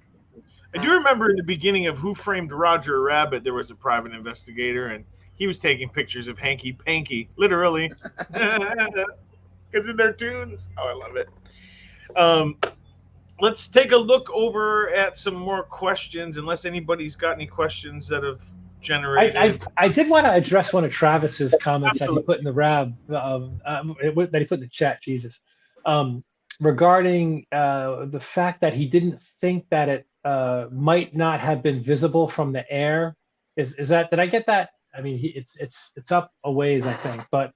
I do remember in the beginning of Who Framed Roger Rabbit, there was a private investigator, and he was taking pictures of Hanky Panky, literally, because of their tunes. Oh, I love it. Let's take a look over at some more questions, unless anybody's got any questions that have generated. I did want to address one of Travis's comments that he put in the RAB, that he put in the chat, Jesus, regarding the fact that he didn't think that it might not have been visible from the air. Is that, did I get that? I mean, it's up a ways, I think, but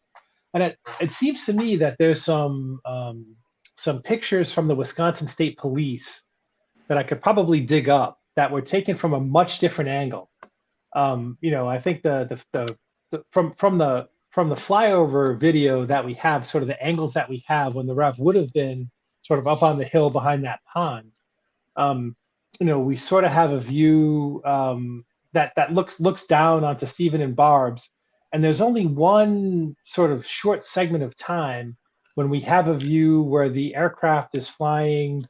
it seems to me that there's some pictures from the Wisconsin State Police that I could probably dig up that were taken from a much different angle. I think from the flyover video that we have, sort of the angles that we have when the RAV would have been sort of up on the hill behind that pond. We sort of have a view that looks down onto Stephen and Barb's, and there's only one sort of short segment of time when we have a view where the aircraft is flying.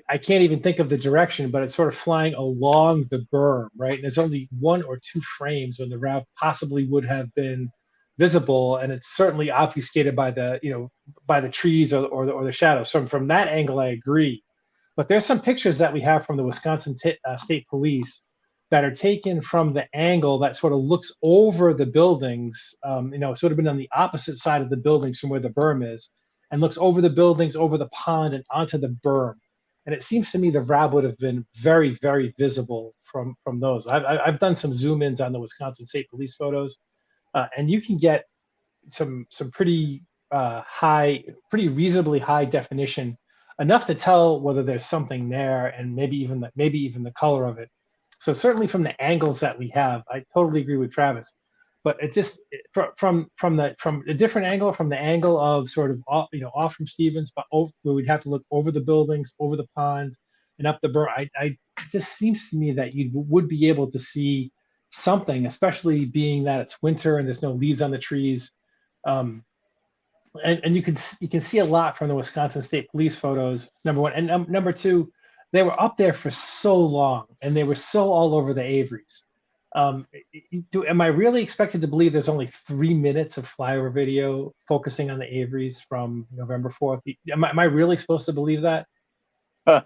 I can't even think of the direction, but it's sort of flying along the berm, right? And there's only 1 or 2 frames when the RAV possibly would have been visible, and it's certainly obfuscated by the trees or the shadows. So from that angle, I agree. But there's some pictures that we have from the Wisconsin State Police that are taken from the angle that sort of looks over the buildings, sort of been on the opposite side of the buildings from where the berm is, and looks over the buildings, over the pond, and onto the berm. And it seems to me the RAB would have been very, very visible from those. I've done some zoom ins on the Wisconsin State Police photos, and you can get some pretty pretty reasonably high definition, enough to tell whether there's something there, and maybe even the color of it. So certainly from the angles that we have, I totally agree with Travis. But it just from a different angle, from the angle of sort of off from Stevens, but where we'd have to look over the buildings, over the ponds, and up the berm. It just seems to me that you would be able to see something, especially being that it's winter and there's no leaves on the trees. And you can see a lot from the Wisconsin State Police photos, number one, and number two, they were up there for so long and they were so all over the Averys. Am I really expected to believe there's only 3 minutes of flyover video focusing on the Averys from November 4th? Am I really supposed to believe that? Yeah,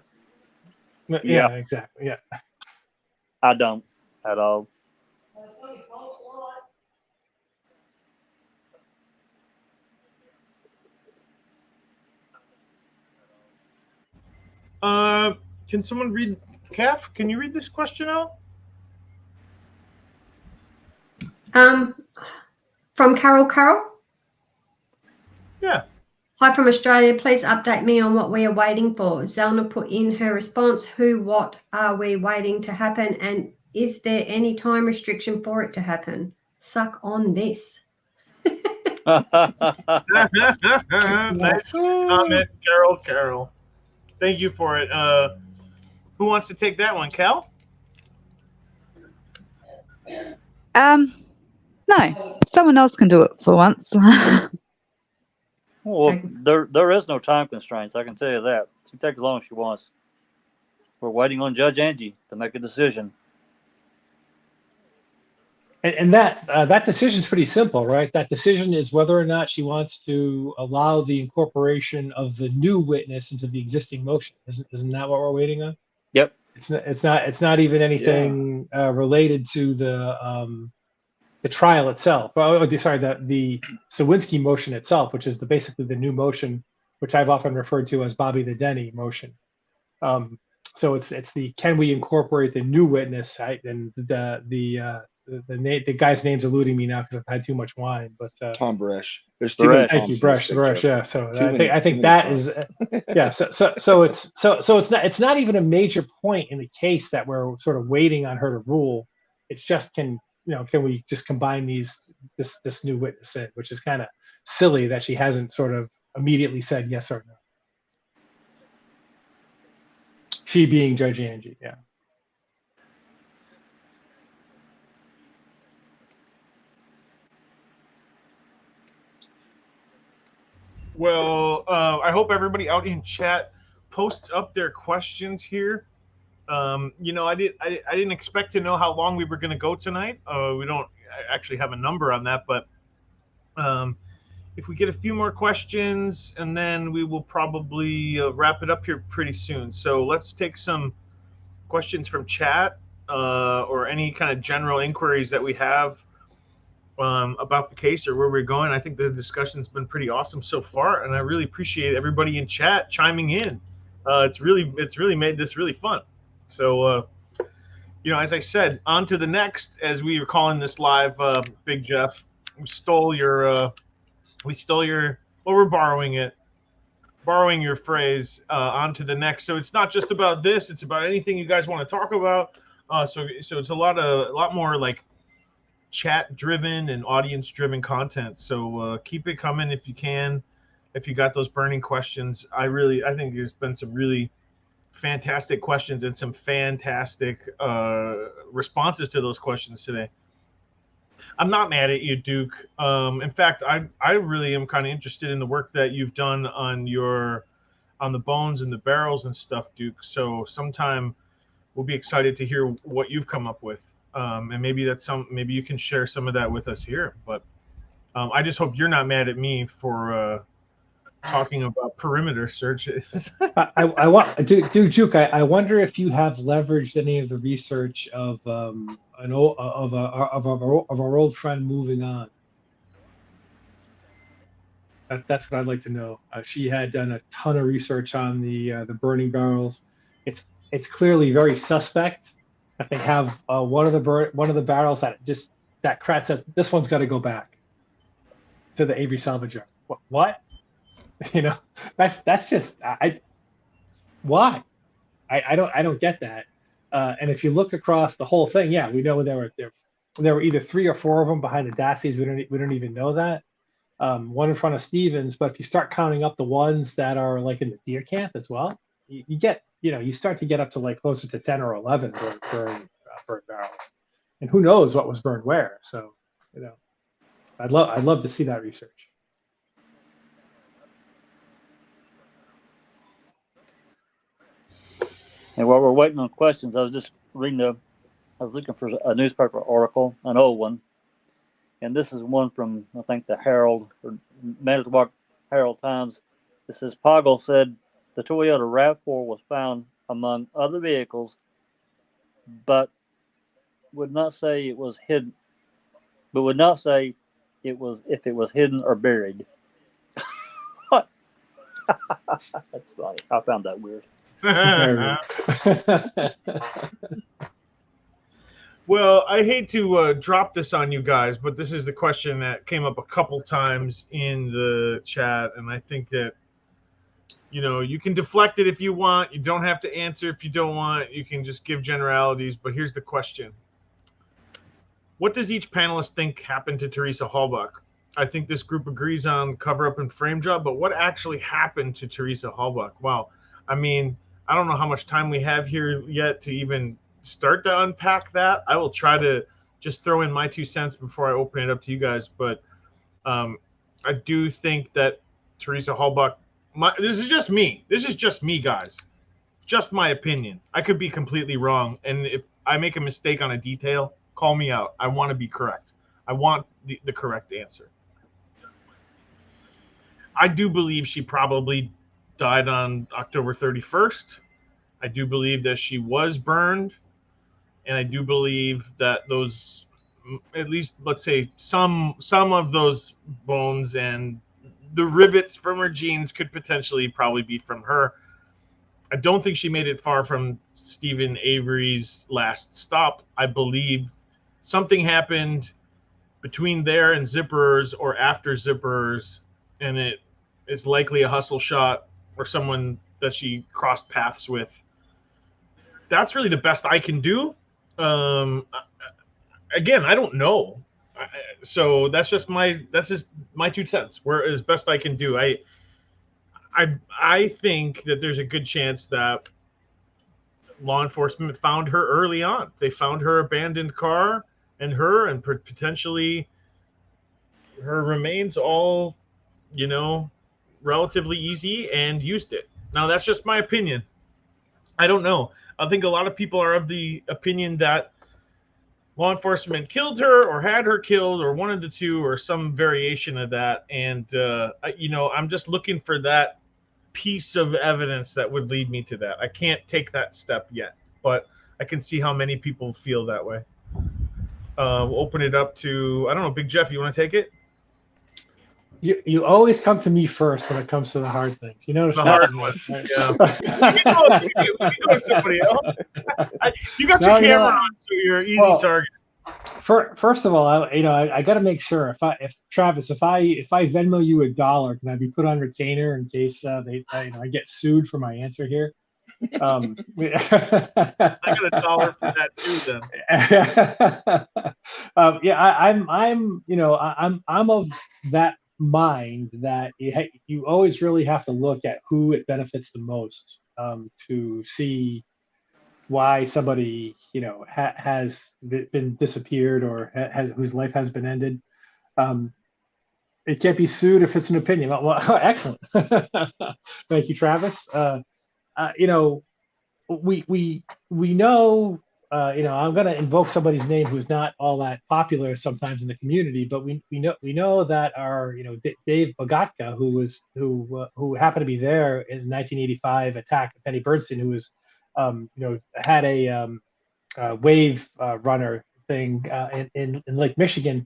exactly. Yeah. I don't at all. Can someone read, Kath? Can you read this question out? From Carol. Yeah. Hi from Australia. Please update me on what we are waiting for. Zelna put in her response. What are we waiting to happen? And is there any time restriction for it to happen? Suck on this. Nice comment, Carol. Thank you for it. Who wants to take that one, Cal? No, someone else can do it for once. Well, there is no time constraints. I can tell you that. She can take as long as she wants. We're waiting on Judge Angie to make a decision. And that decision is pretty simple, right? That decision is whether or not she wants to allow the incorporation of the new witness into the existing motion. Isn't that what we're waiting on? Yep. It's not even anything related to the trial itself. The Sawinski motion itself, which is basically the new motion, which I've often referred to as Bobby the Denny motion. So it's the can we incorporate the new witness? Right? And the guy's name's eluding me now because I've had too much wine. But Tom Bresh. There's too many. Thank you, Bresh. Yeah. So I think that is yeah. So it's not even a major point in the case that we're sort of waiting on her to rule. It's just can we just combine this new witness in, which is kind of silly that she hasn't sort of immediately said yes or no. She being Judge Angie, yeah. Well, I hope everybody out in chat posts up their questions here. I didn't expect to know how long we were going to go tonight. We don't actually have a number on that, but if we get a few more questions, and then we will probably wrap it up here pretty soon. So let's take some questions from chat or any kind of general inquiries that we have about the case or where we're going. I think the discussion's been pretty awesome so far, and I really appreciate everybody in chat chiming in. It's really made this really fun. So, as I said, on to the next, as we were calling this live, Big Jeff, we're borrowing your phrase, on to the next. So it's not just about this, it's about anything you guys want to talk about. So it's a lot more like chat driven and audience driven content. So keep it coming if you can, if you got those burning questions. I think there's been some really fantastic questions and some fantastic responses to those questions today. I'm not mad at you, Duke. In fact, I really am kind of interested in the work that you've done on the bones and the barrels and stuff, Duke. So sometime we'll be excited to hear what you've come up with. And maybe you can share some of that with us here. But I just hope you're not mad at me for talking about perimeter searches. I want, dude, Juke. I wonder if you have leveraged any of the research of our old friend moving on. That's what I'd like to know. She had done a ton of research on the burning barrels. It's clearly very suspect that they have one of the barrels that Kratz says this one's got to go back to the Avery salvage yard. What? You know, that's just why? I don't get that. And if you look across the whole thing, yeah, we know there were either 3 or 4 of them behind the Dassies. We don't even know that. One in front of Stevens, but if you start counting up the ones that are like in the deer camp as well, you get, you start to get up to like closer to 10 or 11 burned barrels, and who knows what was burned where. So, I'd love to see that research. And while we're waiting on questions, I was just I was looking for a newspaper article, an old one. And this is one from, I think, the Herald, or Manitowoc Herald Times. It says, Poggle said the Toyota RAV4 was found among other vehicles, but would not say it was hidden, but would not say if it was hidden or buried. What? That's funny. I found that weird. Well, I hate to drop this on you guys, but this is the question that came up a couple times in the chat, and I think that you can deflect it if you want. You don't have to answer if you don't want. You can just give generalities, but here's the question. What does each panelist think happened to Teresa Halbach? I think this group agrees on cover-up and frame job, but what actually happened to Teresa Halbach? Wow. I mean, I don't know how much time we have here yet to even start to unpack that. I will try to just throw in my 2 cents before I open it up to you guys, but I do think that Teresa Halbach, this is just me, guys. Just my opinion. I could be completely wrong, and if I make a mistake on a detail, call me out. I want to be correct. I want the correct answer. I do believe she probably died on October 31st. I do believe that she was burned, and I do believe that those, at least let's say some of those bones and the rivets from her jeans could potentially probably be from her. I don't think she made it far from Stephen Avery's last stop. I believe something happened between there and Zippers or after Zippers, and it is likely a hustle shot or someone that she crossed paths with. That's really the best I can do. Again, I don't know. So that's just my 2 cents. Where as best I can do. I think that there's a good chance that law enforcement found her early on. They found her abandoned car and potentially her remains all, relatively easy and used it. Now, that's just my opinion. I don't know. I think a lot of people are of the opinion that law enforcement killed her or had her killed or one of the two or some variation of that. And, I'm just looking for that piece of evidence that would lead me to that. I can't take that step yet, but I can see how many people feel that way. We'll open it up to, I don't know, Big Jeff, you want to take it? You always come to me first when it comes to the hard things. You notice the that? Hard one. Yeah. we can go to somebody else. You got your camera on, so you're an easy target. First of all, I got to make sure if Travis, if I Venmo you $1, can I be put on retainer in case I get sued for my answer here? I got $1 for that too. Then. I'm of that mind that you always really have to look at who it benefits the most to see why somebody has been disappeared or whose life has been ended. It can't be sued if it's an opinion. Well, excellent. Thank you, Travis. We know I'm going to invoke somebody's name who's not all that popular sometimes in the community, but we know that our, Dave Bogatka, who happened to be there in the 1985 attack of Penny Bernstein, who was, had a wave runner thing in Lake Michigan,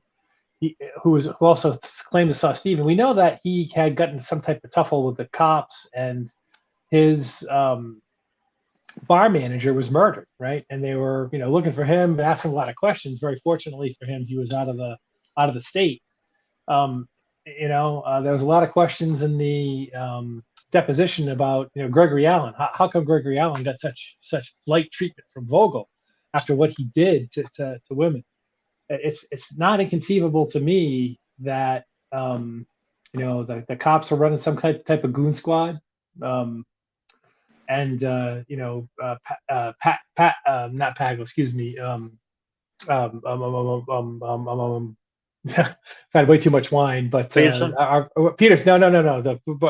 who also claimed to saw Stephen. We know that he had gotten some type of tuffle with the cops, and his bar manager was murdered, right? And they were, looking for him, asking a lot of questions. Very fortunately for him, he was out of the state. There was a lot of questions in the deposition about, Gregory Allen. How come Gregory Allen got such light treatment from Vogel after what he did to women? It's not inconceivable to me that the cops are running some type of goon squad. And not Pagel, excuse me. I've had way too much wine, but Peterson? Peter, no,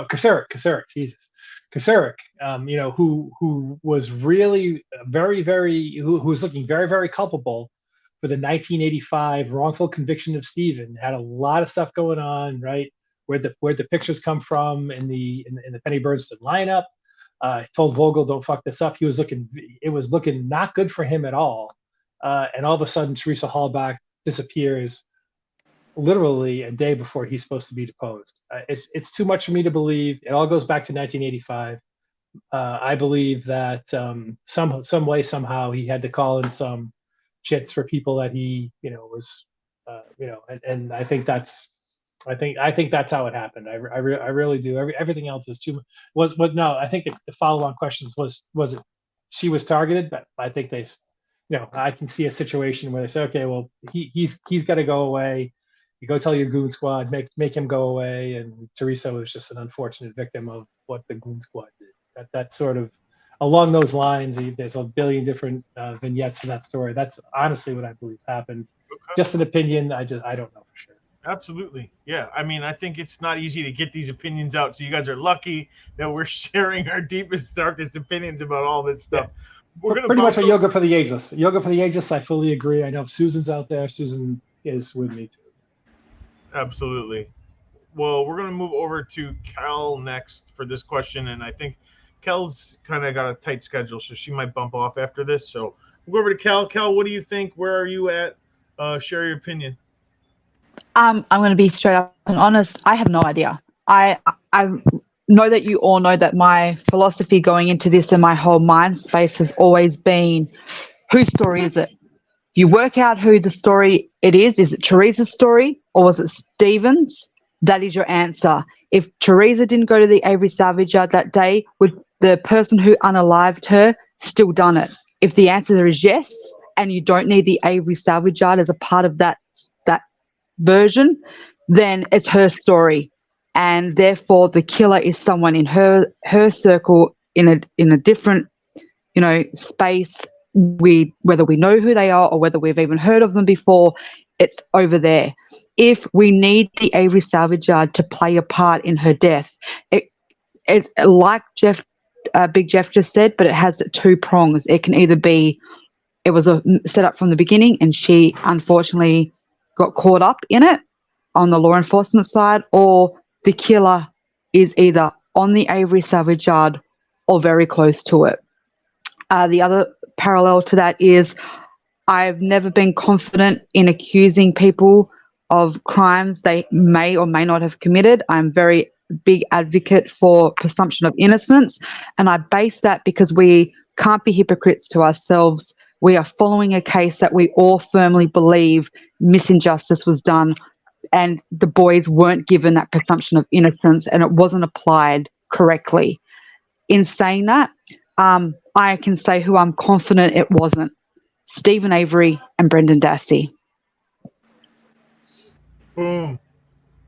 Kasurek, Jesus, Kasurek, who was really who was looking very, very culpable for the 1985 wrongful conviction of Stephen. Had a lot of stuff going on, right? Where the pictures come from in the Penny Bernstein lineup. Told Vogel, don't fuck this up. It was looking not good for him at all. And all of a sudden, Teresa Halbach disappears literally a day before he's supposed to be deposed. It's too much for me to believe. It all goes back to 1985. I believe that some way, somehow, he had to call in some chits for people that he, was, and I think that's how it happened. I really do. Everything else is too much. No, I think the follow-on questions was it she was targeted, but I think they, I can see a situation where they say, okay, well, he's got to go away. You go tell your goon squad, make him go away. And Teresa was just an unfortunate victim of what the goon squad did. That's sort of along those lines. There's a billion different vignettes in that story. That's honestly what I believe happened. Okay. Just an opinion. I don't know for sure. Absolutely. Yeah. I mean, I think it's not easy to get these opinions out. So you guys are lucky that we're sharing our deepest, darkest opinions about all this stuff. Yeah. We're going to pretty much a yoga for the ageless. Yoga for the ageless. I fully agree. I know if Susan's out there, Susan is with me too. Absolutely. Well, we're going to move over to Cal next for this question. And I think Cal's kind of got a tight schedule, so she might bump off after this. So we'll go over to Cal. Cal, what do you think? Where are you at? Share your opinion. I'm going to be straight up and honest. I have no idea. I know that you all know that my philosophy going into this and my whole mind space has always been, whose story is it? You work out who the story it is. Is it Teresa's story or was it Stephen's? That is your answer. If Teresa didn't go to the Avery Salvage Yard that day, would the person who unalived her still done it? If the answer is yes, and you don't need the Avery Salvage Yard as a part of that version, then it's her story, and therefore the killer is someone in her circle in a different space. Whether we know who they are or whether we've even heard of them before, it's over there. If we need the Avery Salvage Yard to play a part in her death, it's like Big Jeff just said, but it has two prongs. It can either be it was a setup from the beginning and she unfortunately got caught up in it on the law enforcement side, or the killer is either on the Avery Salvage Yard or very close to it. The other parallel to that is I've never been confident in accusing people of crimes they may or may not have committed. I'm very big advocate for presumption of innocence, and I base that because we can't be hypocrites to ourselves. We are following a case that we all firmly believe misinjustice was done, and the boys weren't given that presumption of innocence, and it wasn't applied correctly. In saying that, I can say who I'm confident it wasn't: Stephen Avery and Brendan Dassey. Boom.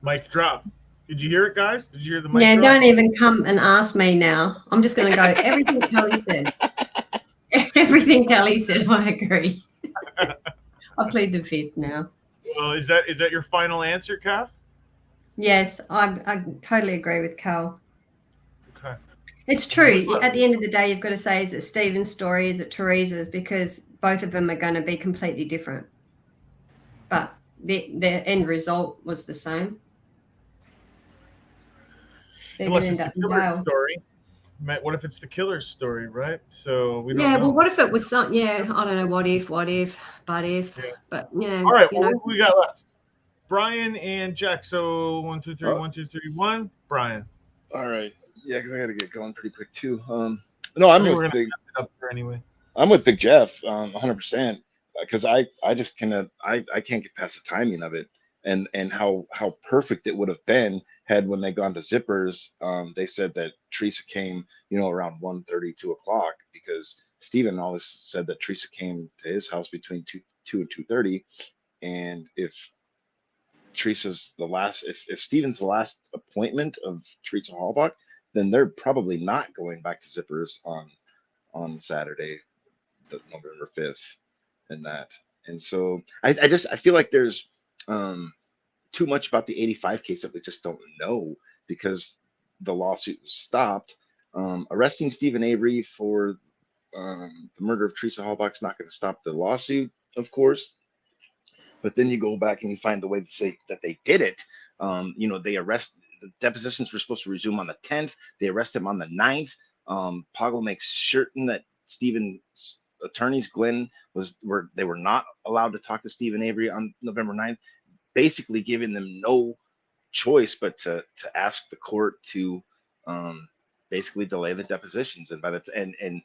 Mic drop. Did you hear it, guys? Did you hear the mic Yeah, drop? don't even come and ask me now. I'm just going to go everything Kelly said. Everything Kelly said, I agree. I plead the fifth now. Well, is that your final answer, Kath? Yes, I totally agree with Cal. Okay. It's true. At the end of the day, you've got to say, is it Stephen's story? Is it Teresa's? Because both of them are going to be completely different. But the end result was the same. Stephen Unless it's ended the up in killer's jail. story. What if it's the killer's story, right? So we don't Yeah, know. well, what if it was some? Yeah, I don't know. What if? But Yeah. But yeah. All right, you well, know. we got left? Brian and Jack. So 1, 2, 3, Oh. 1, 2, 3, 1. Brian. All right. Yeah, because I got to get going pretty quick too. No, I'm we're with gonna Big. wrap it up here anyway. I'm with Big Jeff, 100%. Because I just cannot. I can't get past the timing of it, and how perfect it would have been had when they gone to Zippers. They said that Teresa came, around 1:30, 2 o'clock, because Stephen always said that Teresa came to his house between 2 and 2:30, and if Teresa's the last, if Steven's the last appointment of Teresa Hallbach, then they're probably not going back to Zippers on Saturday, November 5th, and that. And so I feel like there's too much about the 85 case that we just don't know, because the lawsuit was stopped. Arresting Stephen Avery for the murder of Teresa Hallbach is not going to stop the lawsuit, of course. But then you go back and you find the way to say that they did it. They arrest, the depositions were supposed to resume on the 10th. They arrest him on the 9th. Poggle makes certain that Stephen's attorneys, Glenn, they were not allowed to talk to Stephen Avery on November 9th, basically giving them no choice but to ask the court to basically delay the depositions. And by the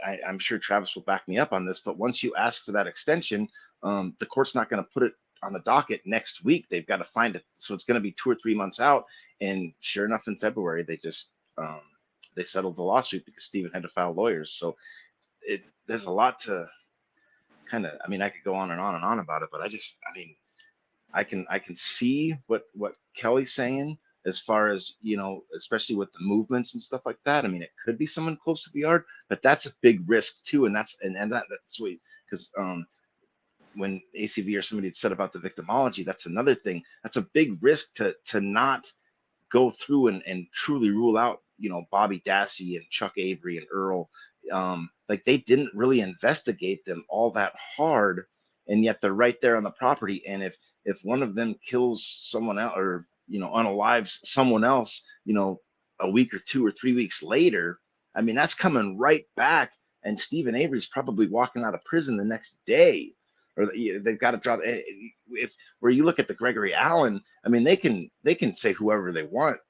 I'm sure Travis will back me up on this, but once you ask for that extension, the court's not going to put it on the docket next week. They've got to find it, so it's going to be 2 or 3 months out. And sure enough, in February, they just they settled the lawsuit because Stephen had to file lawyers. So there's a lot to kind of. I mean, I could go on and on and on about it, but I can see what Kelly's saying, as far as, especially with the movements and stuff like that. I mean, it could be someone close to the yard, but that's a big risk too. And that's sweet, because when ACV or somebody had said about the victimology, that's another thing. That's a big risk to not go through and truly rule out, Bobby Dassey and Chuck Avery and Earl. Like, they didn't really investigate them all that hard, and yet they're right there on the property. And if one of them kills someone else, or unalives someone else, a week or 2 or 3 weeks later, I mean, that's coming right back. And Stephen Avery's probably walking out of prison the next day, or they've got to drop. Where you look at the Gregory Allen, I mean, they can say whoever they want.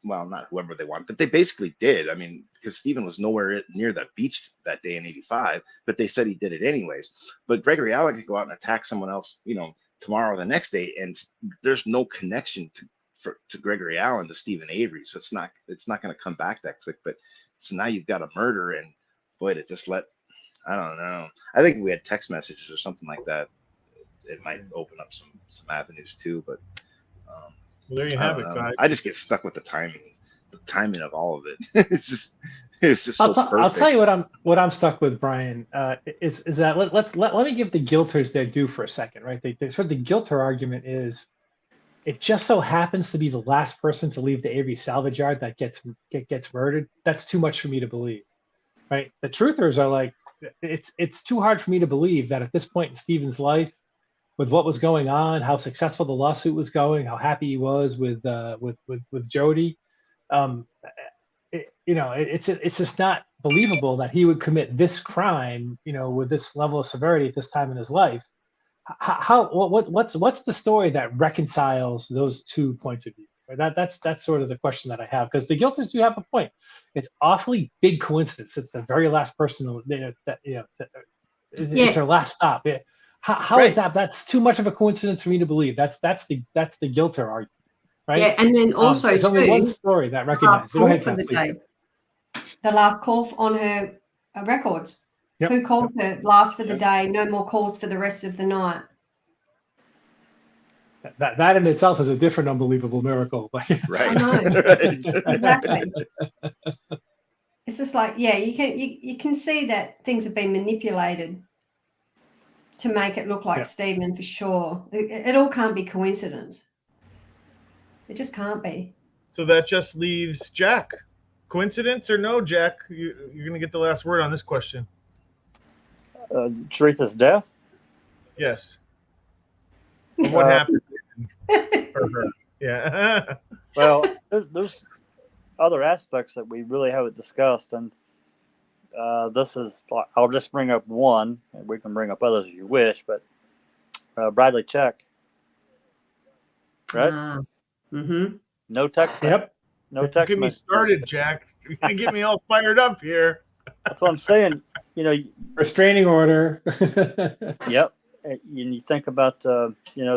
Well, not whoever they want, but they basically did. I mean, because Stephen was nowhere near the beach that day in 85, but they said he did it anyways. But Gregory Allen could go out and attack someone else, tomorrow or the next day, and there's no connection to Gregory Allen to Stephen Avery, so it's not going to come back that quick. But so now you've got a murder, and boy, to just let, I don't know. I think if we had text messages or something like that, it might open up some avenues too. But well, there you have it, guys. I just get stuck with the timing of all of it. it's just so perfect. I'll tell you what I'm stuck with, Brian. Is that let me give the guilters their due for a second, right? They sort of, the guilter argument is, it just so happens to be the last person to leave the Avery salvage yard that gets murdered. That's too much for me to believe, right? The truthers are like, it's too hard for me to believe that at this point in Stephen's life, with what was going on, how successful the lawsuit was going, how happy he was with Jody, it's just not believable that he would commit this crime, with this level of severity at this time in his life. What's the story that reconciles those 2 points of view? That's sort of the question that I have, because the guilters do have a point. It's awfully big coincidence. It's the very last person it's her last stop. How Right. is that? That's too much of a coincidence for me to believe. That's the guilter argument, right? Yeah, and then also there's only one story that recognizes. Go ahead, for Kat, the please. day. The last call on her records. Yep. Who called her last for the day? No more calls for the rest of the night. That in itself is a different unbelievable miracle. Right. I know. Right. Exactly. It's just like, yeah, you can see that things have been manipulated to make it look like Stephen, for sure. It all can't be coincidence. It just can't be. So that just leaves Jack. Coincidence or no, Jack? You're going to get the last word on this question. Teressa's death? Yes. What happened for her? Yeah. Well, there's other aspects that we really haven't discussed, and this is, I'll just bring up one, and we can bring up others if you wish, but Bradley Check, right? Mm-hmm. No text. Yep. No text. Get me messages. started, Jack. You're gonna get me all fired up here. That's what I'm saying. You know, Restraining order. yep. And you think about,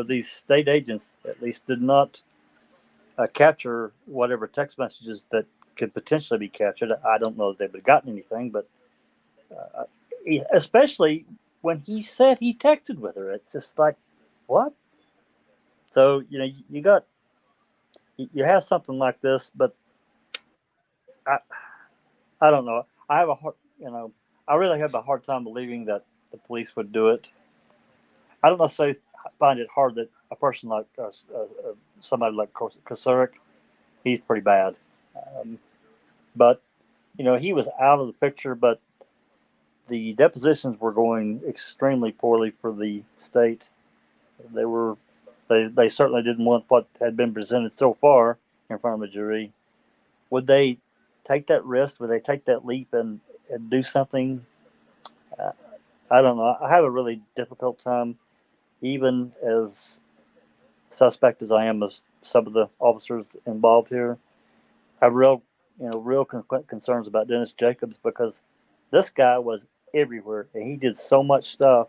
these state agents at least did not capture whatever text messages that could potentially be captured. I don't know if they would have gotten anything, but especially when he said he texted with her, it's just like, what? So, you have something like this, but I don't know. I have I really have a hard time believing that the police would do it. I don't necessarily find it hard that a person like somebody like Kosarik, he's pretty bad. But, he was out of the picture, but the depositions were going extremely poorly for the state. They certainly didn't want what had been presented so far in front of the jury. Would they take that risk? Would they take that leap and do something? I don't know. I have a really difficult time, even as suspect as I am of some of the officers involved here. I have real concerns about Dennis Jacobs, because this guy was everywhere and he did so much stuff,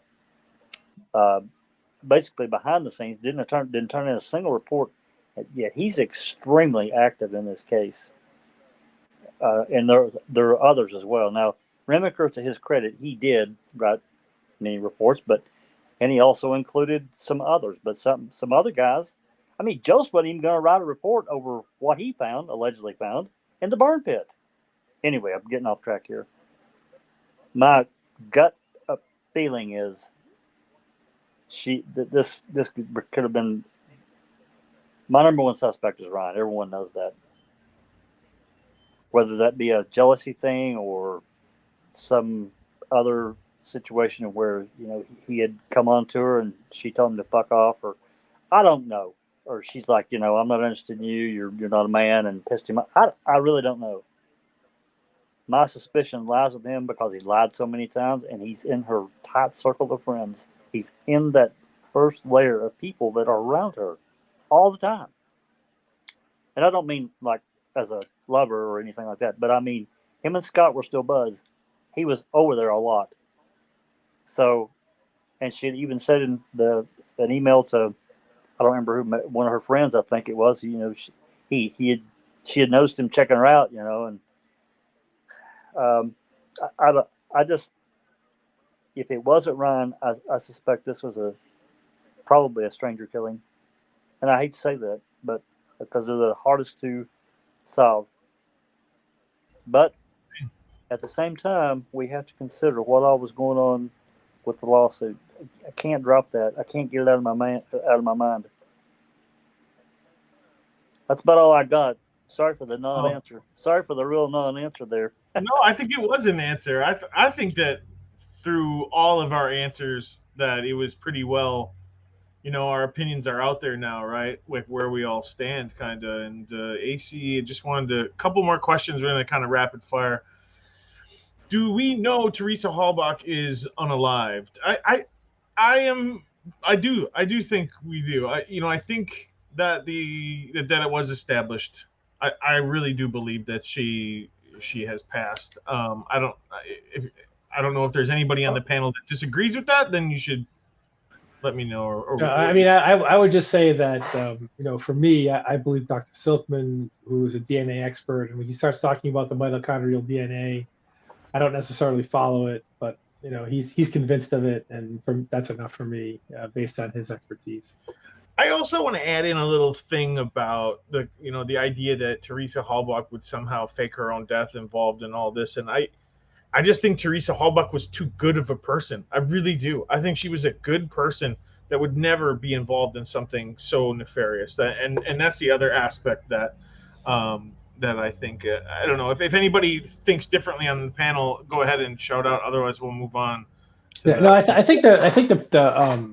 basically behind the scenes. Didn't turn in a single report. Yet he's extremely active in this case, and there are others as well. Now, Remaker, to his credit, he did write many reports, and he also included some others. But some other guys, I mean, Jost wasn't even going to write a report over what he allegedly found in the burn pit. Anyway, I'm getting off track here. My gut feeling is this could have been. My number one suspect is Ryan. Everyone knows that. Whether that be a jealousy thing or some other situation where, he had come on to her and she told him to fuck off, or I don't know. Or she's like, I'm not interested in you. You're not a man, and pissed him off. I really don't know. My suspicion lies with him because he lied so many times, and he's in her tight circle of friends. He's in that first layer of people that are around her all the time. And I don't mean like as a lover or anything like that, but I mean him and Scott were still buds. He was over there a lot. So, and she had even said in an email to, I don't remember who, one of her friends, I think it was, she had noticed him checking her out, and I just, if it wasn't Ryan, I suspect this was probably a stranger killing. And I hate to say that, but because they're the hardest to solve. But at the same time, we have to consider what all was going on with the lawsuit. I can't drop that. I can't get it out of my mind. That's about all I got. Sorry for the non-answer. Sorry for the real non-answer there. No, I think it was an answer. I think that through all of our answers, that it was pretty well. Our opinions are out there now, right? With where we all stand, kind of. And AC, just wanted a couple more questions. We're going to kind of rapid fire. Do we know Teresa Halbach is unalived? I do think we do. I think that that it was established. I really do believe that she has passed. I don't know if there's anybody on the panel that disagrees with that. Then you should let me know. I would just say that for me, I believe Dr. Silkman, who is a DNA expert, and when he starts talking about the mitochondrial DNA, I don't necessarily follow it, but he's convinced of it, and that's enough for me based on his expertise. I also want to add in a little thing about the idea that Teresa Halbach would somehow fake her own death involved in all this, and I just think Teresa Halbach was too good of a person. I really do. I think she was a good person that would never be involved in something so nefarious. And that's the other aspect that that I think. I don't know if anybody thinks differently on the panel. Go ahead and shout out. Otherwise, we'll move on Yeah, no, I think the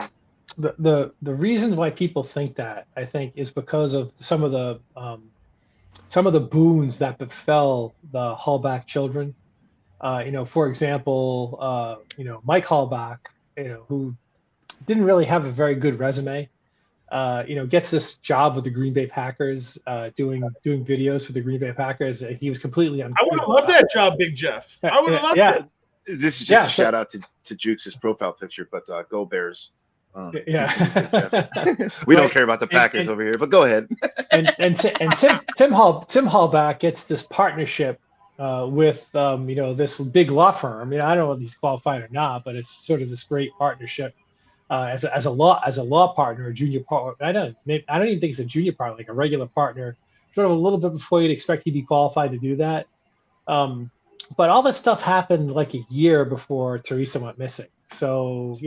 reason why people think that, I think, is because of some of the boons that befell the Hallback children. For example, Mike Hallback, who didn't really have a very good resume, gets this job with the Green Bay Packers, doing videos for the Green Bay Packers. He was completely I would have loved that job, Big Jeff. I would have loved it. This is just a shout out to Jukes' profile picture, but go Bears. Yeah. We don't care about the Packers over here, but go ahead. and Tim Hallback gets this partnership with this big law firm. I don't know if he's qualified or not, but it's sort of this great partnership as a law partner, a junior partner. I don't even think it's a junior partner, like a regular partner, sort of a little bit before you'd expect he'd be qualified to do that. But all this stuff happened like a year before Teresa went missing. So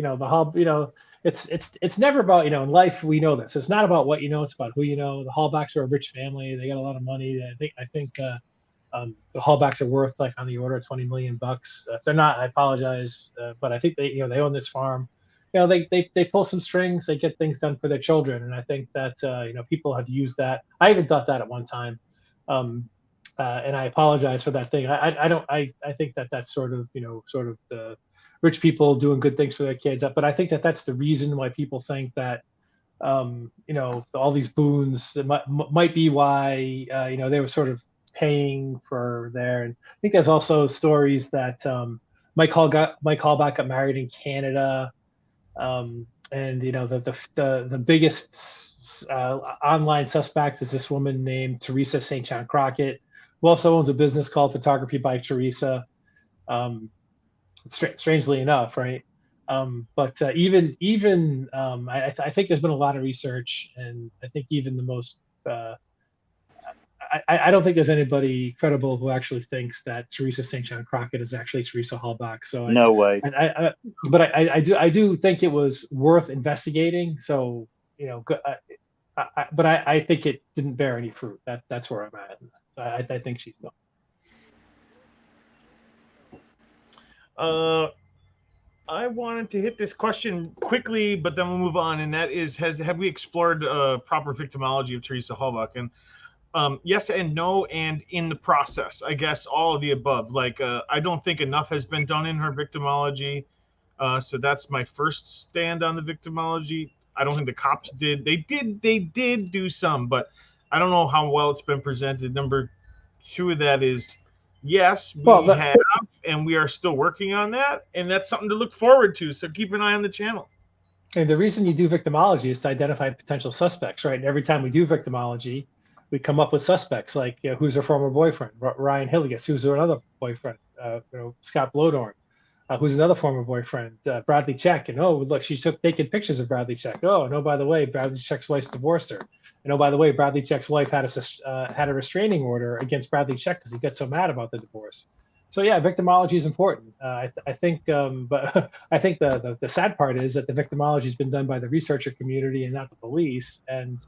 it's never about, in life, we know this. It's not about what you know, it's about who you know. The Hallbacks are a rich family. They got a lot of money. I think the Hallbacks are worth like on the order of $20 million. If they're not, I apologize. But I think they own this farm. They pull some strings, they get things done for their children. And I think that, people have used that. I even thought that at one time. And I apologize for that thing. I think that that's sort of the rich people doing good things for their kids. But I think that that's the reason why people think that, all these boons might be why, they were sort of paying for there. And I think there's also stories that Mike Hallback got married in Canada. And the biggest online suspect is this woman named Teresa St. John Crockett, who also owns a business called Photography by Teresa. Strangely enough, right? But I think there's been a lot of research, and I think even the most I don't think there's anybody credible who actually thinks that Teresa St. John Crockett is actually Teresa Hallback. So no way. But I do think it was worth investigating. So but I think it didn't bear any fruit. That's where I'm at. I think she's gone. I wanted to hit this question quickly, but then we'll move on. And that is, have we explored proper victimology of Teresa Hallback? And yes and no, and in the process, I guess all of the above. Like, I don't think enough has been done in her victimology. So that's my first stand on the victimology. I don't think the cops did. They did do some, but I don't know how well it's been presented. Number two of that is, yes, we have, and we are still working on that, and that's something to look forward to. So keep an eye on the channel. And the reason you do victimology is to identify potential suspects, right? And every time we do victimology, we come up with suspects like who's her former boyfriend, Ryan Hilligus, who's her another boyfriend, Scott Blodorn, who's another former boyfriend, Bradley Check. And look, she took naked pictures of Bradley Check. Oh, no, by the way, Bradley Check's wife's divorced her. And oh, by the way, Bradley Check's wife had a restraining order against Bradley Check because he got so mad about the divorce. So yeah, victimology is important. I think, but I think the sad part is that the victimology has been done by the researcher community and not the police. And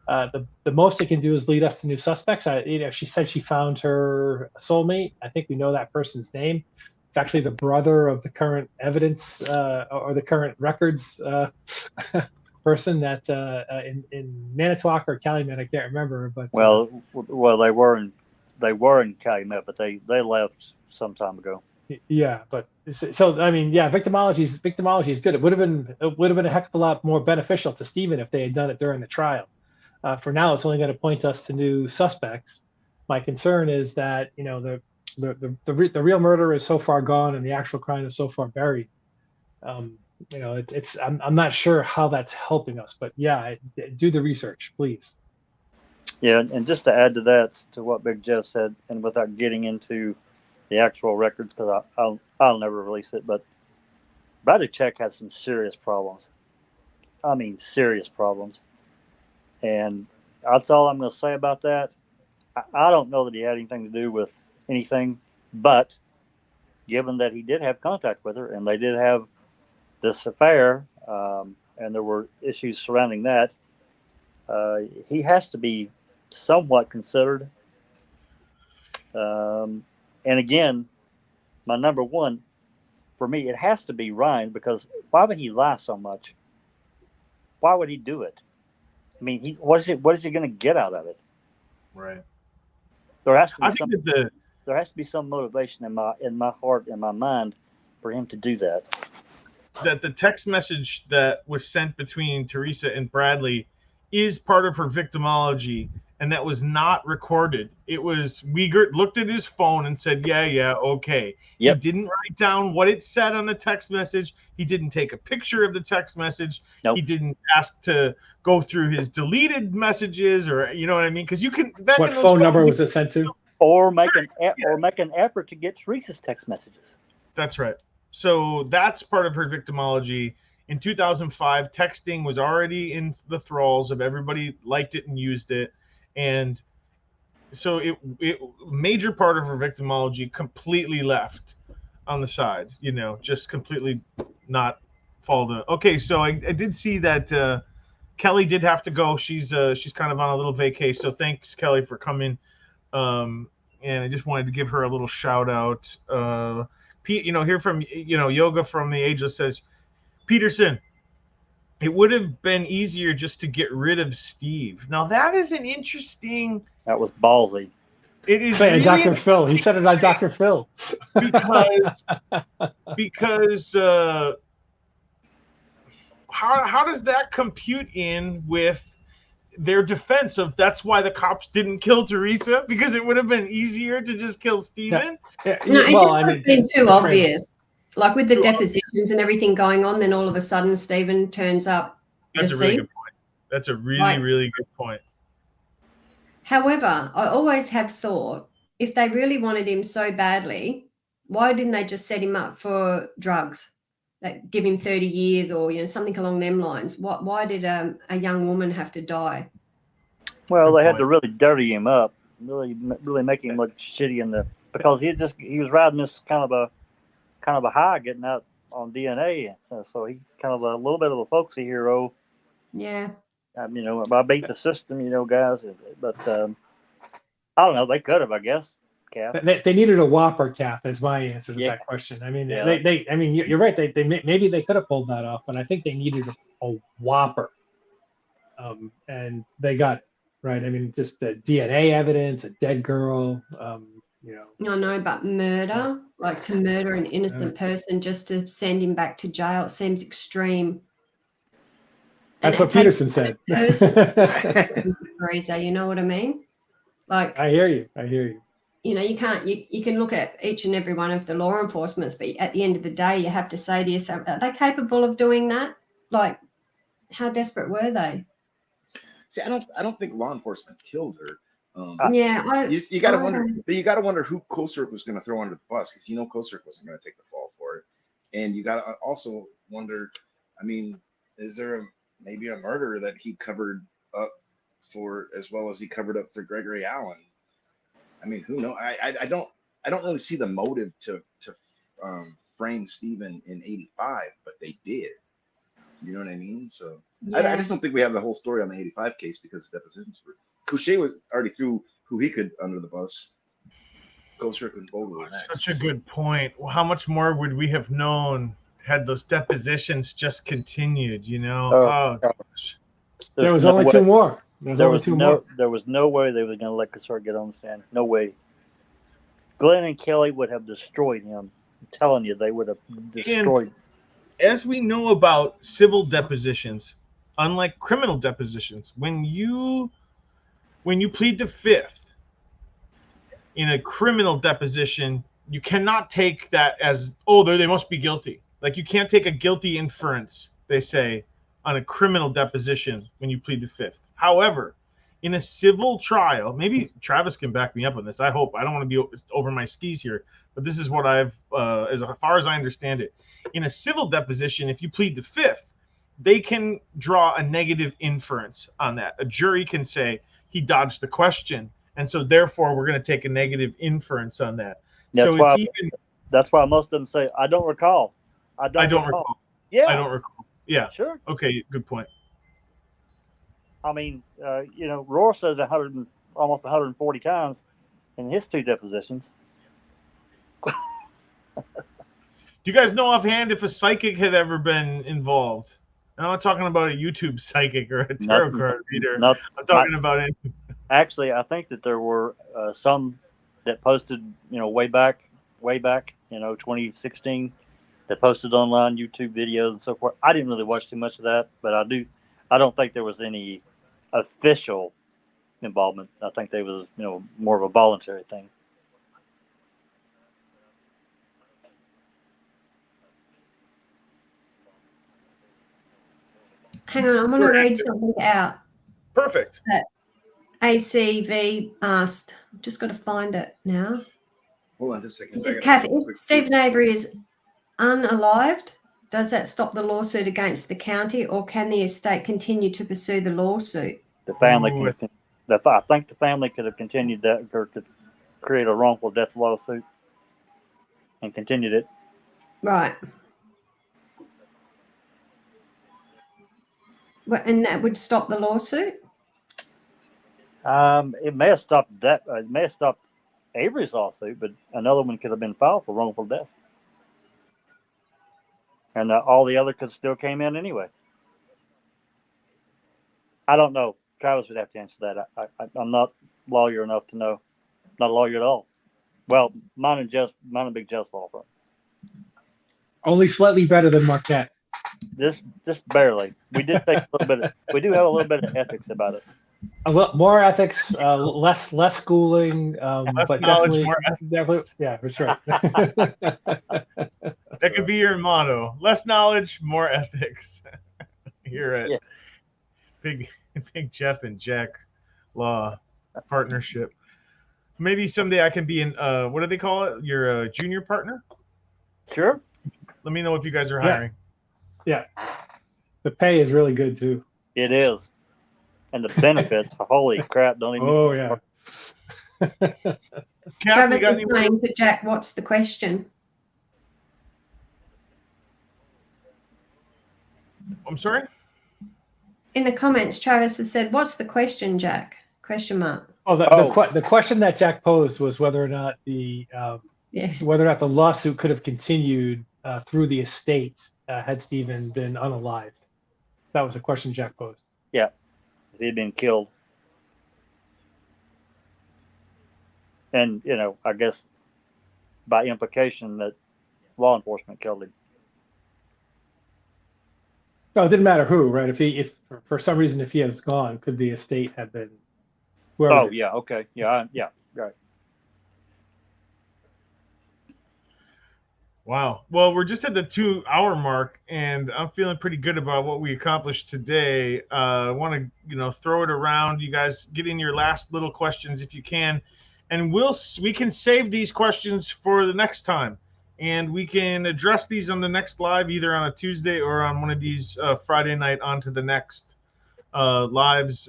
the most it can do is lead us to new suspects. She said she found her soulmate. I think we know that person's name. It's actually the brother of the current evidence or the current records person that in Manitowoc or Calumet, I can't remember. But they were in Calumet, but they left some time ago. Yeah, but so I mean, yeah, victimology is good. It would have been a heck of a lot more beneficial to Stephen if they had done it during the trial. For now, it's only going to point us to new suspects. My concern is that the real murderer is so far gone and the actual crime is so far buried. I'm not sure how that's helping us, but yeah, do the research, please. Yeah, and just to add to that, to what Big Jeff said, and without getting into the actual records, because I'll never release it, but Bradley Check has some serious problems. I mean, serious problems. And that's all I'm going to say about that. I don't know that he had anything to do with anything, but given that he did have contact with her and they did have this affair, and there were issues surrounding that, he has to be somewhat considered. And again, my number one, for me, it has to be Ryan, because why would he lie so much? Why would he do it? I mean, what is he going to get out of it? Right. There has to be I think that there has to be some motivation in my heart, in my mind, for him to do that. That the text message that was sent between Teresa and Bradley is part of her victimology, and that was not recorded. It was Wiegert looked at his phone and said, yeah, okay. Yep. He didn't write down what it said on the text message. He didn't take a picture of the text message. Nope. He didn't ask to go through his deleted messages, or you know what I mean? Because you can What phone number was it sent to? Or make an effort to get Teresa's text messages. That's right. So that's part of her victimology. In 2005, texting was already in the thralls of everybody, liked it and used it. And so it major part of her victimology completely left on the side, just completely not followed. Okay, so I did see that Kelly did have to go. She's kind of on a little vacay. So thanks, Kelly, for coming. And I just wanted to give her a little shout out. Pete, here from Yoga from the Ageless says, Peterson, it would have been easier just to get rid of Steve. Now that is an interesting. That was ballsy. It is really Dr. Phil. He said it on Dr. Phil. Because how does that compute in with their defense of that's why the cops didn't kill Teresa, because it would have been easier to just kill Steven? No, it just would have been too obvious. Like with the depositions and everything going on, then all of a sudden Steven turns up That's deceased. a really good point. That's a really good point. However, I always have thought, if they really wanted him so badly, why didn't they just set him up for drugs? Like give him 30 years or something along them lines. Why did a young woman have to die? Well, they had to really dirty him up, really make him look shitty because he was riding this kind of a high, getting out on DNA, so he kind of a little bit of a folksy hero. Yeah. I beat the system, guys. But I don't know. They could have, I guess. Kath. They needed a whopper, Kath, is my answer to that question. I mean, you're right. They maybe they could have pulled that off, but I think they needed a whopper. And they got it, right. I mean, just the DNA evidence, a dead girl. I know, but murder, like to murder an innocent person just to send him back to jail, it seems extreme. That's what Peterson said. Teresa, you know what I mean? Like I hear you. You can look at each and every one of the law enforcements, but at the end of the day, you have to say to yourself, are they capable of doing that? Like, how desperate were they? See, I don't think law enforcement killed her. You got to wonder. You got to wonder who Kosarek was going to throw under the bus, because Kosarek wasn't going to take the fall for it, and you got to also wonder. I mean, is there maybe a murder that he covered up for, as well as he covered up for Gregory Allen? I mean, who knows? I don't really see the motive to frame Steven in '85, but they did. You know what I mean? So I just don't think we have the whole story on the '85 case, because the depositions were. Couchet was already threw who he could under the bus. Kosarek and Vogel were next. Such a good point. Well, how much more would we have known had those depositions just continued? Oh gosh. There was only two more. There was no way they were going to let Kosarek get on the stand. No way. Glenn and Kelly would have destroyed him. I'm telling you, they would have destroyed him. As we know about civil depositions, unlike criminal depositions, when you plead the fifth in a criminal deposition, you cannot take that as, they must be guilty. Like, you can't take a guilty inference, they say, on a criminal deposition when you plead the fifth. However, in a civil trial, maybe Travis can back me up on this. I hope. I don't want to be over my skis here, but this is what I've, as far as I understand it. In a civil deposition, if you plead the fifth, they can draw a negative inference on that. A jury can say he dodged the question, and so therefore we're going to take a negative inference on that. That's why most of them say, I don't recall. I don't recall. Yeah. I don't recall. Yeah. Sure. Okay. Good point. I mean, Rohr says almost 140 times in his two depositions. you guys know offhand if a psychic had ever been involved? I'm not talking about a YouTube psychic or a tarot card reader. I'm talking about it. Actually, I think that there were some that posted, way back, 2016, that posted online YouTube videos and so forth. I didn't really watch too much of that, but I don't think there was any official involvement. I think they was, more of a voluntary thing. Hang on, I'm going to read something out. Perfect. That ACV asked. I've just got to find it now. Hold on just a second. This is Kathy. If Stephen Avery is unalived, does that stop the lawsuit against the county, or can the estate continue to pursue the lawsuit? The family I think the family could have continued that, or could create a wrongful death lawsuit and continued it. Right. And that would stop the lawsuit? It may have stopped that. It may have stopped Avery's lawsuit, but another one could have been filed for wrongful death, and all the other could still came in anyway. I don't know. Travis would have to answer that. I'm not lawyer enough to know. Not a lawyer at all. Well, mine and Big Jeff's law firm. Only slightly better than Marquette. Just barely. We did take a little bit. We do have a little bit of ethics about us. A lot more ethics, less schooling, less but knowledge, definitely, yeah, that's right. That could be your motto: less knowledge, more ethics. Here at Big Jeff and Jack Law Partnership. Maybe someday I can be in. What do they call it? Your junior partner. Sure. Let me know if you guys are hiring. Yeah. The pay is really good too. It is. And the benefits, holy crap, don't even. Oh, yeah. Travis is saying to Jack, what's the question? I'm sorry? In the comments, Travis has said, what's the question, Jack? Question mark. Oh, the question that Jack posed was whether or not the lawsuit could have continued through the estate had Stephen been unalived. That was a question Jack posed. Yeah. If he'd been killed. And, I guess by implication that law enforcement killed him. No, it didn't matter who, right? If for some reason, if he was gone, could the estate have been whoever? Oh, yeah, okay. Yeah, right. Wow. Well, we're just at the 2-hour mark, and I'm feeling pretty good about what we accomplished today. I want to, throw it around. You guys get in your last little questions if you can, and we can save these questions for the next time, and we can address these on the next live, either on a Tuesday or on one of these Friday night onto the next lives.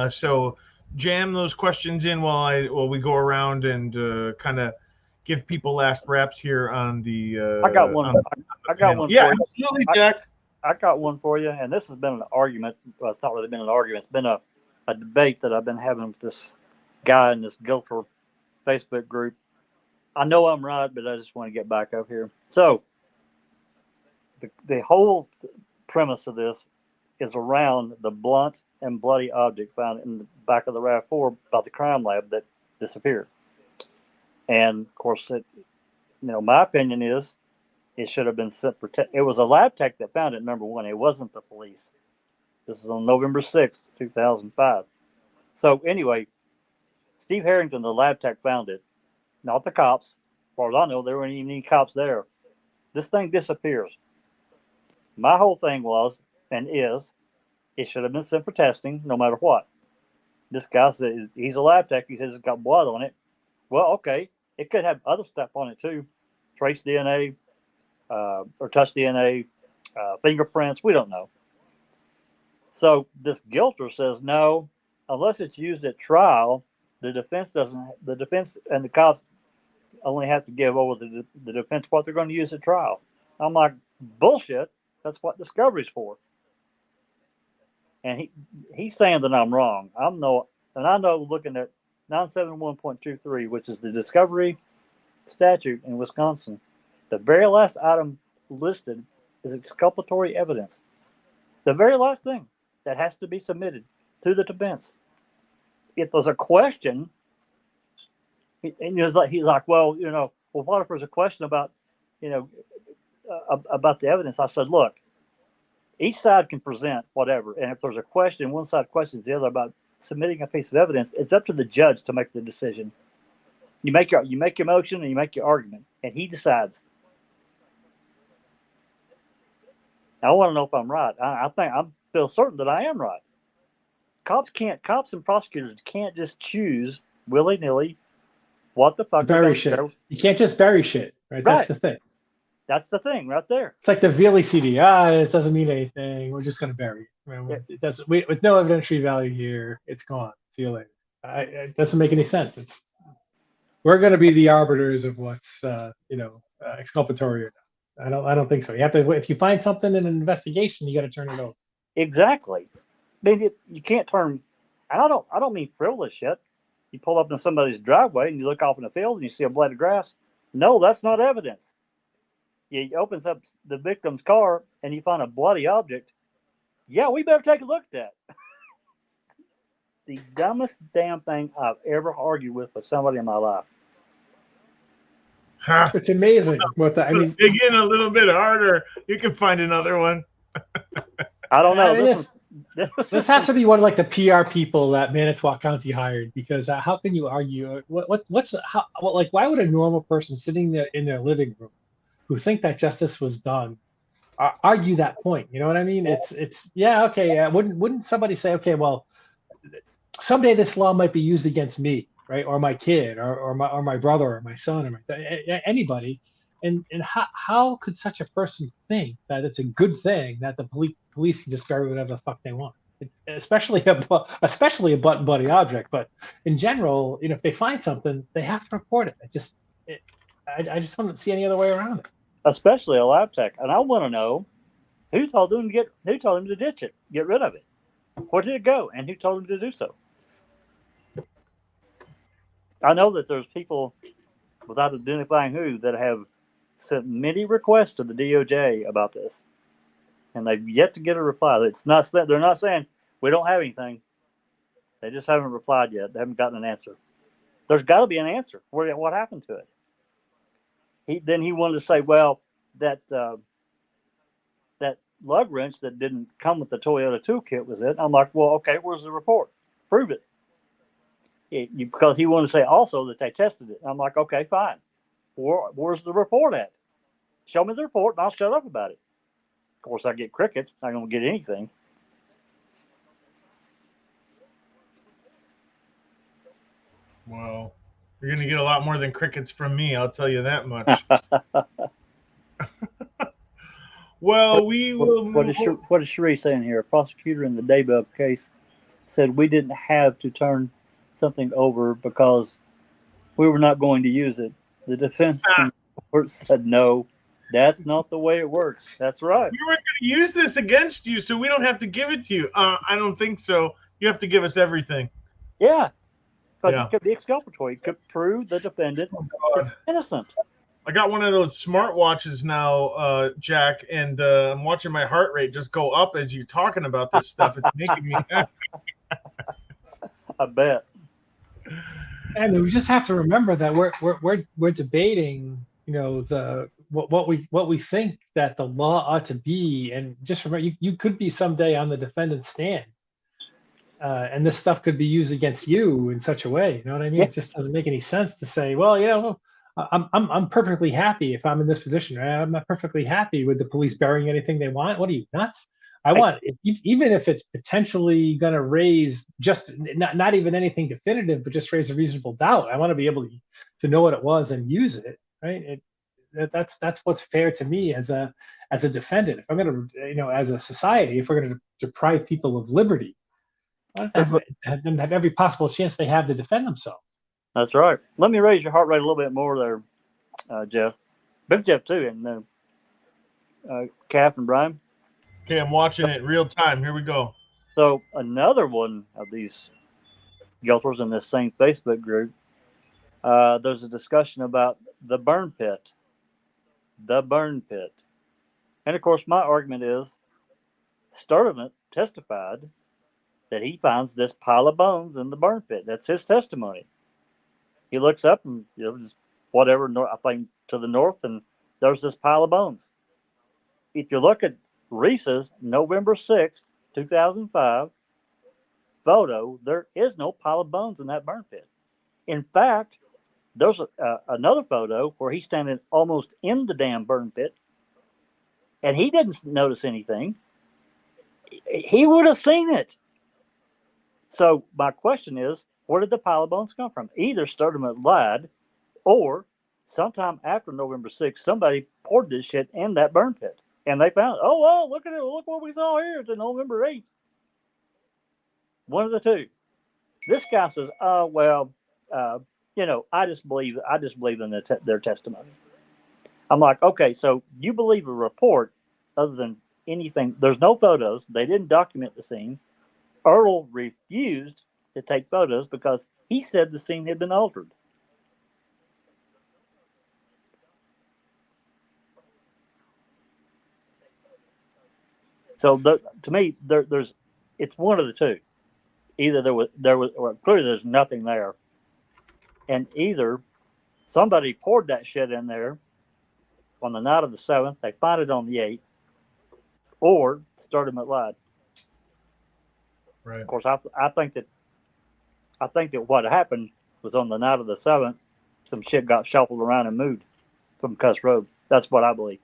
So jam those questions in while we go around and kind of give people last wraps here on the. I got one. I got one. Yeah, for you. absolutely, Jack. I got one for you, and this has been an argument. Well, it's not really been an argument. It's been a debate that I've been having with this guy in this Gilter Facebook group. I know I'm right, but I just want to get back up here. So, the whole premise of this is around the blunt and bloody object found in the back of the RAV4 by the crime lab that disappeared. And of course, my opinion is it should have been sent. It was a lab tech that found it. Number one, it wasn't the police. This is on November 6th, 2005. So anyway, Steve Harrington, the lab tech, found it, not the cops. As far as I know, there weren't even any cops there. This thing disappears. My whole thing was and is, it should have been sent for testing, no matter what. This guy says he's a lab tech. He says it's got blood on it. Well, okay. It could have other stuff on it too. Trace DNA, or touch DNA, fingerprints. We don't know. So this Gilter says no, unless it's used at trial, the defense and the cops only have to give over the defense what they're going to use at trial. I'm like, bullshit. That's what discovery's for. And he's saying that I'm wrong. I know looking at 971.23, which is the discovery statute in Wisconsin, The very last item listed is exculpatory evidence. The very last thing that has to be submitted to the defense. If there's a question, and he's like, well, what if there's a question about, about the evidence? I said, look, each side can present whatever, and if there's a question, one side questions the other about submitting a piece of evidence, it's up to the judge to make the decision. You make your motion and you make your argument, and he decides. I want to know if I'm right. I feel certain that I am right. Cops and prosecutors can't just choose willy-nilly what the fuck. Bury shit. You can't just bury shit, right? That's the thing. That's the thing right there. It's like the Veely CD. It doesn't mean anything. We're just going to bury it. I mean, it doesn't. With no evidentiary value here, it's gone. See you later. It doesn't make any sense. We're going to be the arbiters of what's exculpatory or not. I don't think so. You have to. If you find something in an investigation, you got to turn it over. Exactly. I mean, you can't turn. I don't mean frivolous shit. You pull up in somebody's driveway and you look off in the field and you see a blade of grass. No, that's not evidence. He opens up the victim's car and you find a bloody object. Yeah, we better take a look at that. The dumbest damn thing I've ever argued with somebody in my life. It's amazing what that. I mean, dig in a little bit harder. You can find another one. I don't know. This has to be one of like the PR people that Manitowoc County hired, because how can you argue? Why would a normal person sitting there in their living room who think that justice was done argue that point? You know what I mean? Wouldn't somebody say, okay, well, someday this law might be used against me, right, or my kid, or my brother, or my son, or anybody, and how could such a person think that it's a good thing that the police can just bury whatever the fuck they want, especially a button-buddy object? But in general, if they find something, they have to report it. I just don't see any other way around it. Especially a lab tech, and I want to know who told him to ditch it, get rid of it. Where did it go, and who told him to do so? I know that there's people, without identifying who, that have sent many requests to the DOJ about this, and they've yet to get a reply. They're not saying we don't have anything. They just haven't replied yet. They haven't gotten an answer. There's got to be an answer. What happened to it? He wanted to say, well, that lug wrench that didn't come with the Toyota toolkit was it. I'm like, well, okay, where's the report? Prove it. Because he wanted to say also that they tested it. I'm like, okay, fine. Where's the report at? Show me the report and I'll shut up about it. Of course, I get crickets. I'm not going to get anything. Well, you're going to get a lot more than crickets from me, I'll tell you that much. Well, what is Cherie saying here? A prosecutor in the Daybell case said we didn't have to turn something over because we were not going to use it. The defense court said no. That's not the way it works. That's right. We weren't going to use this against you, so we don't have to give it to you. I don't think so. You have to give us everything. Yeah. Because it could be exculpatory. It could prove the defendant is innocent. I got one of those smartwatches now, Jack, and I'm watching my heart rate just go up as you're talking about this stuff. It's making me happy. I bet. And we just have to remember that we're debating, what we think that the law ought to be, and just remember, you could be someday on the defendant's stand, and this stuff could be used against you in such a way. You know what I mean? Yeah. It just doesn't make any sense to say, well, I'm perfectly happy if I'm in this position. Right? I'm not perfectly happy with the police burying anything they want. What are you, nuts? Even if it's potentially going to raise just not even anything definitive, but just raise a reasonable doubt. I want to be able to know what it was and use it. Right? That's what's fair to me as a defendant. If I'm going to, as a society, if we're going to deprive people of liberty, have them have every possible chance they have to defend themselves. That's right. Let me raise your heart rate a little bit more there, Jeff. Big Jeff too, and Cap and Brian. Okay, I'm watching it real time. Here we go. So another one of these guilters in this same Facebook group, there's a discussion about the burn pit. the burn pit. And of course, my argument is Sturdivant testified that he finds this pile of bones in the burn pit. That's his testimony. He looks up and, just whatever, I think to the north, and there's this pile of bones. If you look at Reese's November 6th, 2005 photo, there is no pile of bones in that burn pit. In fact, there's another photo where he's standing almost in the damn burn pit, and he didn't notice anything. He would have seen it. So my question is, where did the pile of bones come from? Either Sturdivant lied, or sometime after November 6th, somebody poured this shit in that burn pit. And they found, oh, well, look at it. Look what we saw here. It's November 8th. One of the two. This guy says, oh, well, I just believe in their testimony. I'm like, okay, so you believe a report other than anything. There's no photos. They didn't document the scene. Earl refused to take photos because he said the scene had been altered. So to me, it's one of the two. Either there was, or clearly there's nothing there, and either somebody poured that shit in there on the night of the 7th, they find it on the 8th, or Sturdivant lied. Right. Of course, I think that what happened was on the night of the 7th, some shit got shuffled around and moved from Cuss Road. That's what I believe.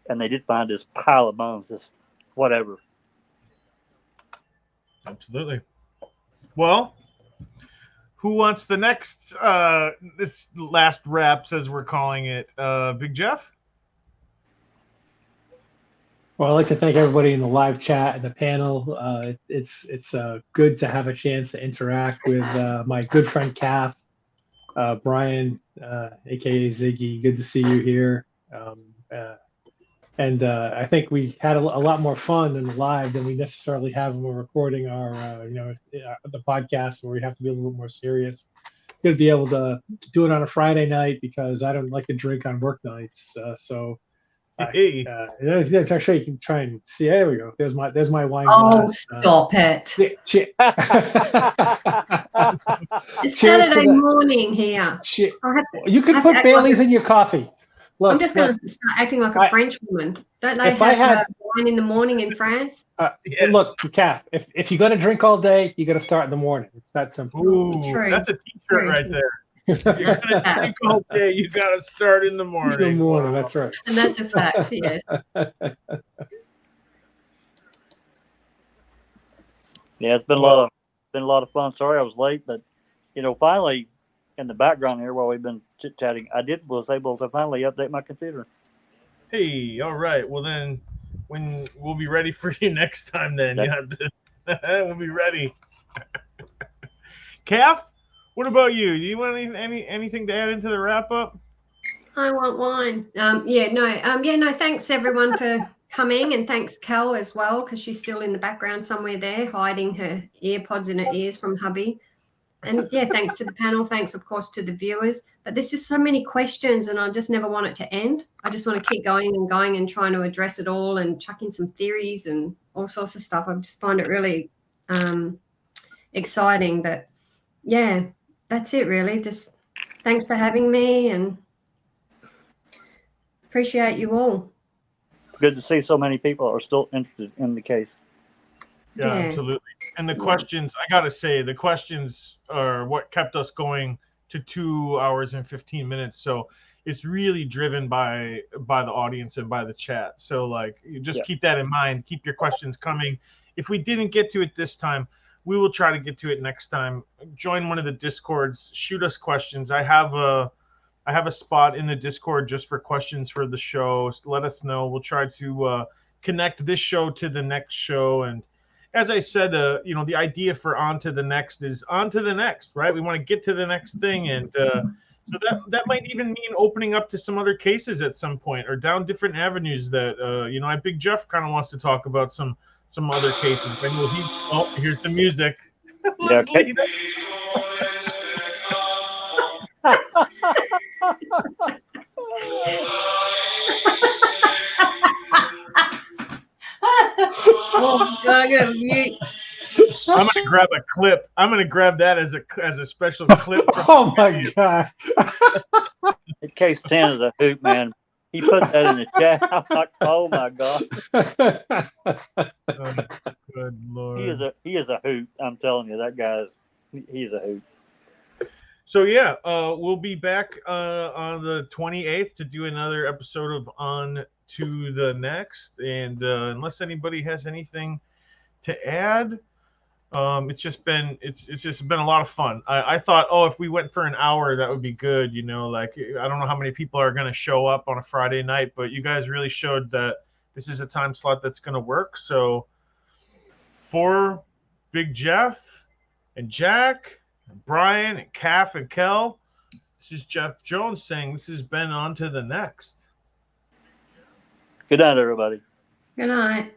And they did find this pile of bones, this whatever. Absolutely. Well, who wants the next, this last wraps, as we're calling it? Big Jeff? Well, I'd like to thank everybody in the live chat and the panel. It's good to have a chance to interact with my good friend Kath, Brian, aka Ziggy. Good to see you here. And I think we had a lot more fun in the live than we necessarily have when we're recording our, the podcast, where we have to be a little bit more serious. Good to be able to do it on a Friday night because I don't like to drink on work nights. Hey. Actually, you can try and see. There we go. There's my wine glass. Stop it! It's Saturday morning here. You could put Bailey's in your coffee. Look, I'm just going to start acting like a French woman. Don't they have wine in the morning in France? Yes. Look, Kath, if you're going to drink all day, you got to start in the morning. It's that simple. Ooh, that's a T-shirt right there. If you're going to drink all day, you got to start in the morning. In the morning, that's right. And that's a fact, yes. Yeah, it's been a lot of fun. Sorry I was late, but finally, in the background here while we've been chit-chatting, I was able to finally update my computer. Hey, all right. Well, then when we'll be ready for you next time, then we'll be ready. Kath, what about you? Do you want anything to add into the wrap up? I want wine. Thanks everyone for coming, and thanks Cal as well, because she's still in the background somewhere there, hiding her earpods in her ears from hubby. And thanks to the panel. Thanks, of course, to the viewers. But there's just so many questions, and I just never want it to end. I just want to keep going and trying to address it all and chuck in some theories and all sorts of stuff. I just find it really exciting. But yeah, that's it really. Just thanks for having me, and appreciate you all. It's good to see so many people are still interested in the case. Yeah, absolutely. And the questions, I got to say, the questions are what kept us going to 2 hours and 15 minutes. So it's really driven by the audience and by the chat. So you just keep that in mind. Keep your questions coming. If we didn't get to it this time, we will try to get to it next time. Join one of the Discords. Shoot us questions. I have a spot in the Discord just for questions for the show. So let us know. We'll try to connect this show to the next show. And as I said, the idea for on to the next is on to the next, right? We want to get to the next thing. And so that might even mean opening up to some other cases at some point, or down different avenues that, Big Jeff kind of wants to talk about some other cases. I know here's the music. Let's lead it. Yeah, you, I'm gonna grab a clip. I'm gonna grab that as a special clip. From Oh my God. Case 10 is a hoot, man. He put that in the chat. I'm like, oh my God. Oh, good Lord. He is a hoot. I'm telling you, that guy's he is a hoot. So yeah, we'll be back on the 28th to do another episode of On to the Next. And unless anybody has anything to add, it's just been a lot of fun. I thought, oh, if we went for an hour, that would be good. You know, like I don't know how many people are going to show up on a Friday night, but you guys really showed that this is a time slot that's going to work. So for Big Jeff and Jack and Brian and Calf and Kel, this is Jeff Jones saying this has been On to the Next. Good night, everybody. good night.